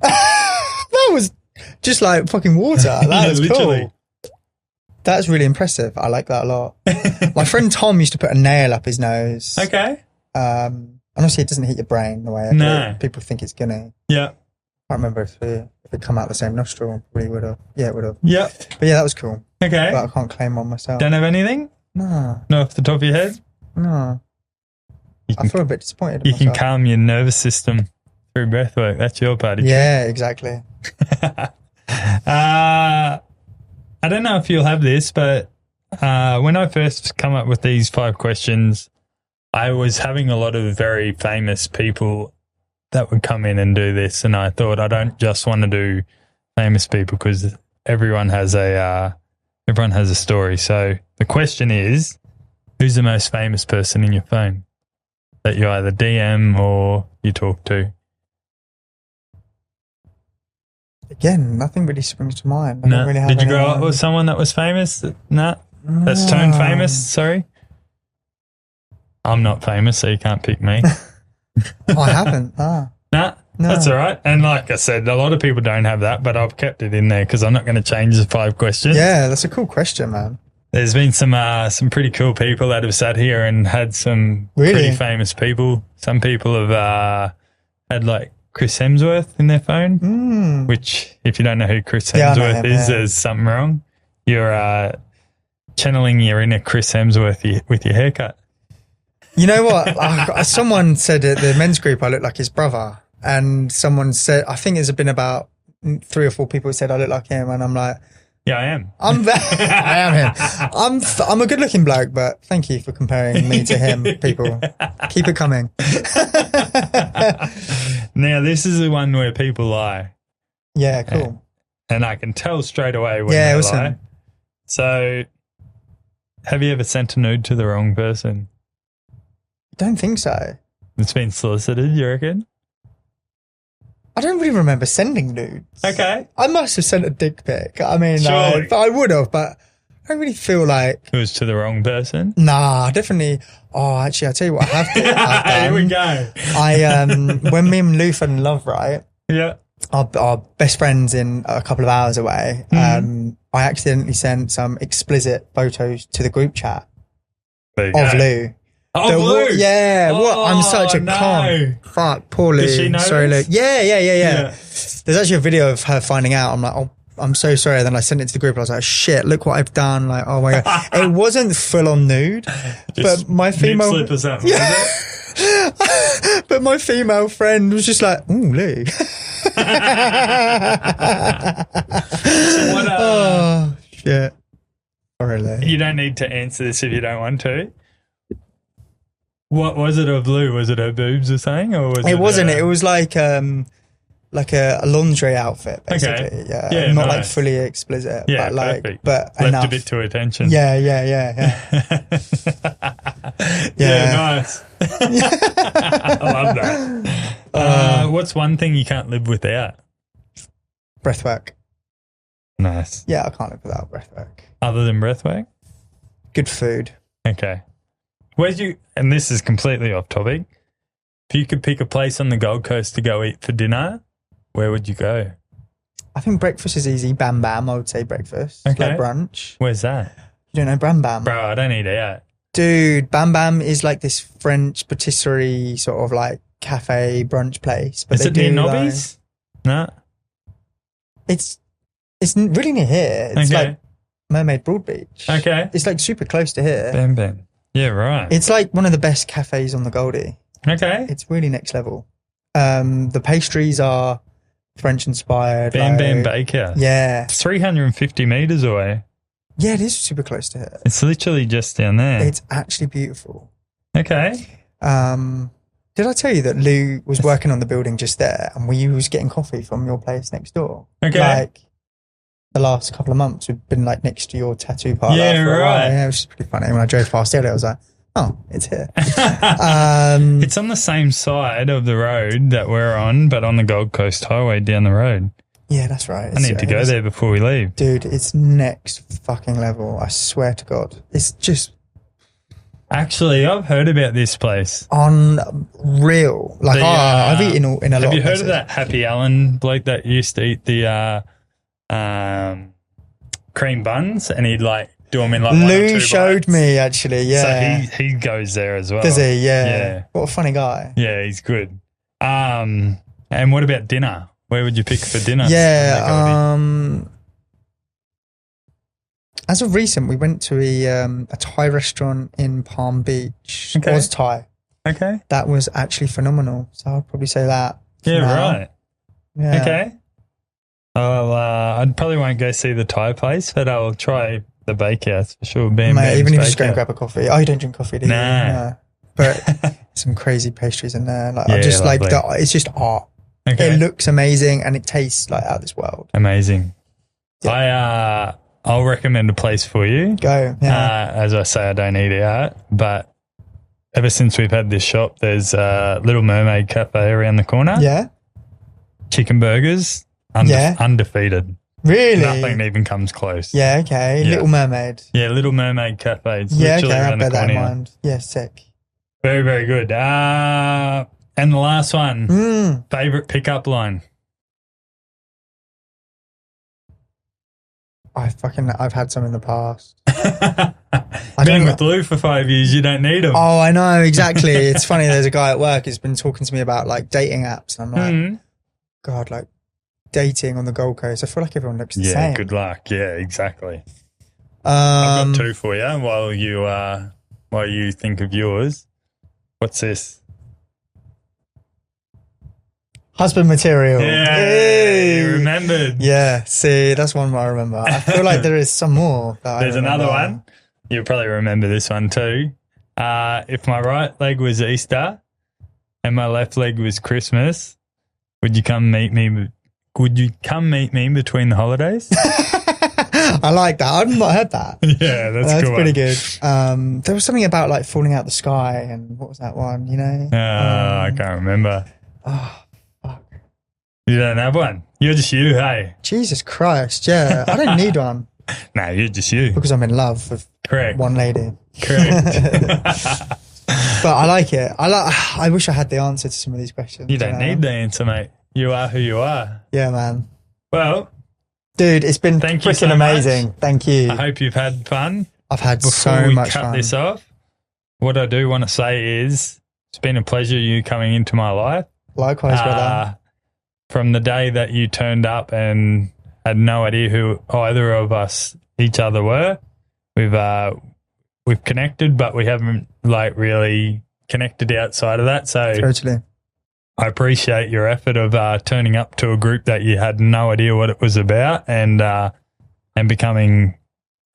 B: That was just like fucking water. That was cool. That's really impressive. I like that a lot. My friend Tom used to put a nail up his nose.
A: Okay.
B: Honestly, it doesn't hit your brain the way people think it's gonna.
A: Yeah.
B: I can't remember if it come out the same nostril. Probably would have. Yeah, it would have.
A: Yeah.
B: But yeah, that was cool.
A: Okay.
B: But I can't claim one myself.
A: Don't have anything?
B: No.
A: Not off the top of your head?
B: No. I feel a bit disappointed.
A: You can calm your nervous system through breathwork. That's your party trick.
B: Yeah, exactly.
A: I don't know if you'll have this, but when I first come up with these 5 questions, I was having a lot of very famous people that would come in and do this, and I thought I don't just want to do famous people because everyone has a story. So the question is, who's the most famous person in your phone that you either DM or you talk to?
B: Again, nothing really springs to mind.
A: No. Really did you grow up with someone that was famous? No. That's tone famous, sorry. I'm not famous, so you can't pick me.
B: I haven't. No.
A: That's all right. And like I said, a lot of people don't have that, but I've kept it in there because I'm not going to change the 5 questions.
B: Yeah, that's a cool question, man.
A: There's been some pretty cool people that have sat here and had some pretty famous people. Some people have had like Chris Hemsworth in their phone, which if you don't know who Chris Hemsworth is, there's something wrong. You're channeling your inner Chris Hemsworth with your haircut.
B: You know what? Someone said at the men's group I look like his brother, and someone said, I think it's been about 3 or 4 people said I look like him, and I'm like,
A: yeah, I am.
B: I am him. I'm a good looking bloke, but thank you for comparing me to him, people. Keep it coming.
A: Now, this is the one where people lie.
B: Yeah, cool.
A: And I can tell straight away when they
B: awesome.
A: lie. So, have you ever sent a nude to the wrong person?
B: I don't think so.
A: It's been solicited, you reckon?
B: I don't really remember sending nudes.
A: Okay.
B: I must have sent a dick pic. I mean,
A: Surely.
B: I would have, but I don't really feel like...
A: It was to the wrong person?
B: Nah, definitely. Oh, actually, I'll tell you what I have done.
A: Here we go.
B: When me and Lou fell in love, right?
A: Yeah.
B: Our best friends in a couple of hours away, I accidentally sent some explicit photos to the group chat of Lou.
A: Oh, Lou!
B: Yeah, what? I'm such a con. Fuck, poor Lou.
A: Did she know
B: Sorry, Lou.
A: this?
B: Yeah. There's actually a video of her finding out. I'm like, oh, I'm so sorry. Then I sent it to the group. I was like, shit, look what I've done. Like, oh my God. It wasn't full on nude, but my female...
A: slip or something, was it?
B: But my female friend was just like, ooh, Lou. Oh, shit. Sorry, Lou.
A: You don't need to answer this if you don't want to. What was it of Lou? Was it her boobs or something? Or was
B: it wasn't. It was like a lingerie outfit, basically.
A: Okay.
B: Yeah, not like fully explicit.
A: Yeah,
B: but like,
A: perfect.
B: but
A: left
B: enough.
A: a bit to attention.
B: Yeah.
A: Yeah, nice. I love that. What's one thing you can't live without?
B: Breathwork.
A: Nice.
B: Yeah, I can't live without breathwork.
A: Other than breathwork?
B: Good food.
A: Okay. And this is completely off topic, if you could pick a place on the Gold Coast to go eat for dinner, where would you go?
B: I think breakfast is easy. Bam Bam, I would say breakfast.
A: Okay.
B: Like brunch.
A: Where's that?
B: You don't know Bam Bam?
A: Bro, I don't eat out.
B: Dude, Bam Bam is like this French patisserie sort of like cafe brunch place. But
A: Is it near Nobby's? No.
B: It's really near here. It's like Mermaid Broadbeach.
A: Okay.
B: It's like super close to here.
A: Bam Bam. Yeah, right.
B: It's like one of the best cafes on the Goldie.
A: Okay.
B: It's really next level. The pastries are French inspired.
A: Bam Bam Baker.
B: Yeah.
A: 350 metres away.
B: Yeah, it is super close to here.
A: It's literally just down there.
B: It's actually beautiful.
A: Okay.
B: Did I tell you that Lou was working on the building just there and we was getting coffee from your place next door?
A: Okay.
B: Like the last couple of months we've been like next to your tattoo parlor.
A: Yeah,
B: for a
A: right.
B: while. Yeah, it was just pretty funny. When I drove past it, I was like, oh, it's here.
A: It's on the same side of the road that we're on, but on the Gold Coast Highway down the road.
B: Yeah, that's right.
A: I need to go there before we leave.
B: Dude, it's next fucking level. I swear to God. It's just...
A: Actually, I've heard about this place.
B: Unreal. Like, I've eaten in a lot of places.
A: Have you heard of that Happy Allen bloke that used to eat the cream buns and he'd like do them in like 1 or 2
B: Lou showed
A: bites?
B: me, actually, yeah.
A: So he goes there as well.
B: Does he? Yeah. What a funny guy.
A: Yeah, he's good. And what about dinner? Where would you pick for dinner?
B: Yeah, as of recent, we went to a Thai restaurant in Palm Beach.
A: Okay.
B: It was Thai.
A: Okay.
B: That was actually phenomenal. So I'd probably say that.
A: Yeah,
B: now.
A: right.
B: Yeah.
A: Okay. I probably won't go see the Thai place, but I'll try the bakehouse for sure. Bam,
B: Mate,
A: Bam's
B: even if you just go and
A: Bakehouse.
B: grab a coffee. Oh, you don't drink coffee, do you?
A: Nah.
B: No. But some crazy pastries in there. Like,
A: Yeah,
B: I just
A: lovely.
B: like it's just art.
A: Okay.
B: It looks amazing and it tastes like out of this world.
A: Amazing.
B: Yeah.
A: I'll recommend a place for you.
B: Go. Yeah.
A: As I say, I don't eat out, but ever since we've had this shop, there's a Little Mermaid Cafe around the corner.
B: Yeah.
A: Chicken burgers, undefeated.
B: Really?
A: Nothing even comes close.
B: Yeah, okay.
A: Yeah.
B: Little Mermaid.
A: Yeah, Little Mermaid Cafe. It's
B: Yeah,
A: literally
B: okay. I'll
A: around the
B: bear that
A: corner.
B: in
A: here.
B: mind. Yeah, sick.
A: Very, very good. And the last one, favorite pickup line.
B: I've had some in the past.
A: Been with Lou for 5 years, you don't need them.
B: Oh, I know, exactly. It's funny, there's a guy at work who's been talking to me about like dating apps and I'm like, God, like dating on the Gold Coast. I feel like everyone looks the same.
A: Yeah, good luck. Yeah, exactly. I've got 2 for you while you think of yours. What's this?
B: Husband material.
A: Yeah,
B: Yay.
A: you remembered.
B: Yeah, see, that's one I remember. I feel like there is some more.
A: There's another one. You'll probably remember this one too. If my right leg was Easter and my left leg was Christmas, would you come meet me? Would you come meet me between the holidays?
B: I like that. I've not heard that.
A: Yeah, that's cool.
B: Pretty good. There was something about like falling out the sky, and what was that one? You know?
A: I can't remember.
B: Oh, fuck.
A: You don't have one. You're just you, hey.
B: Jesus Christ! Yeah, I don't need one.
A: No, you're just you.
B: Because I'm in love with one lady.
A: Correct.
B: But I like it. I wish I had the answer to some of these questions.
A: You don't need the answer, mate. You are who you are.
B: Yeah, man.
A: Well,
B: dude, it's been freaking amazing.
A: Much.
B: Thank you.
A: I hope you've had fun.
B: I've had so much fun.
A: Before we cut this off, what I do want to say is it's been a pleasure you coming into my life.
B: Likewise, brother.
A: From the day that you turned up and had no idea who either of us each other were, we've connected, but we haven't like really connected outside of that. So
B: totally.
A: I appreciate your effort of turning up to a group that you had no idea what it was about and becoming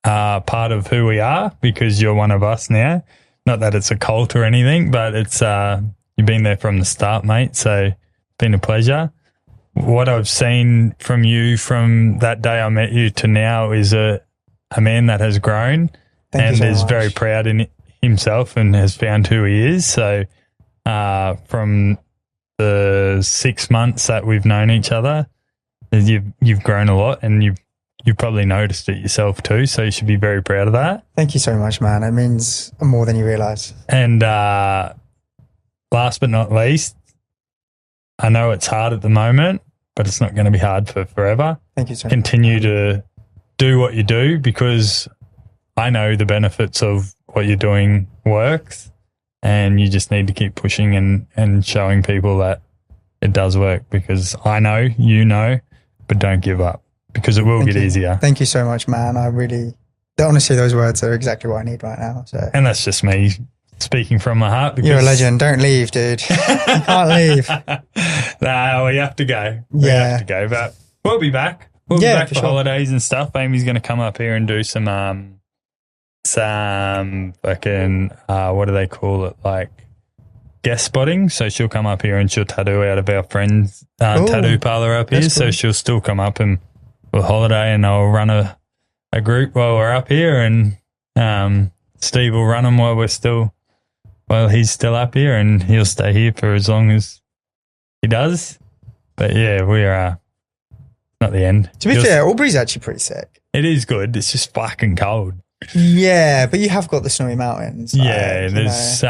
A: part of who we are because you're one of us now. Not that it's a cult or anything, but it's you've been there from the start, mate. So it's been a pleasure. What I've seen from you from that day I met you to now is a man that has grown and is very proud in himself and has found who he is. So from the 6 months that we've known each other, you've grown a lot and you've probably noticed it yourself too. So you should be very proud of that.
B: Thank you so much, man. It means more than you realise.
A: And last but not least, I know it's hard at the moment, but it's not going to be hard for forever.
B: Thank you so much.
A: Continue to do what you do because I know the benefits of what you're doing works and you just need to keep pushing and showing people that it does work because I know, you know, but don't give up because it will get easier.
B: Thank you so much, man. Honestly, those words are exactly what I need right now. So.
A: And that's just me speaking from my heart. Because
B: you're a legend. Don't leave, dude. You can't leave.
A: No, we have to go.
B: We have
A: to go, but we'll be back. We'll be back for holidays and stuff. Amy's going to come up here and do some fucking, what do they call it? Like guest spotting. So she'll come up here and she'll tattoo out of our friend's tattoo parlor up here. Cool. So she'll still come up and we'll holiday and I'll run a group while we're up here and Steve will run them while he's still up here and he'll stay here for as long as he does. But yeah, we are not the end.
B: To be fair, Albury's actually pretty sick.
A: It is good. It's just fucking cold.
B: Yeah, but you have got the snowy mountains.
A: Yeah, there's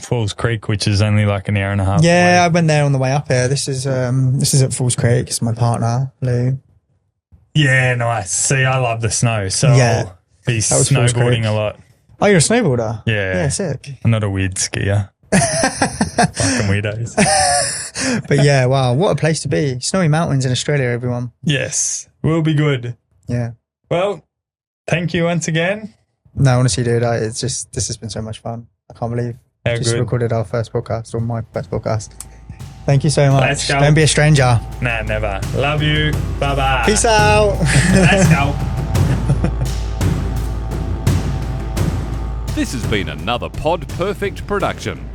A: Falls Creek, which is only like an hour and a half away.
B: I went there on the way up here. This is at Falls Creek. It's my partner, Lou.
A: Yeah, nice. See, I love the snow, so I'll be snowboarding a lot.
B: Oh, you're a snowboarder?
A: Yeah.
B: Yeah, sick.
A: I'm not a weird skier. Fucking weirdos.
B: But yeah, wow, what a place to be. Snowy mountains in Australia, everyone.
A: Yes, we'll be good.
B: Yeah.
A: Well, thank you once again.
B: No, honestly, dude, this has been so much fun. I can't believe
A: we
B: just recorded our first podcast, or my first podcast. Thank you so much.
A: Let's go.
B: Don't be a stranger.
A: Nah, never. Love you. Bye-bye.
B: Peace out.
A: Let's go.
C: This has been another Pod Perfect production.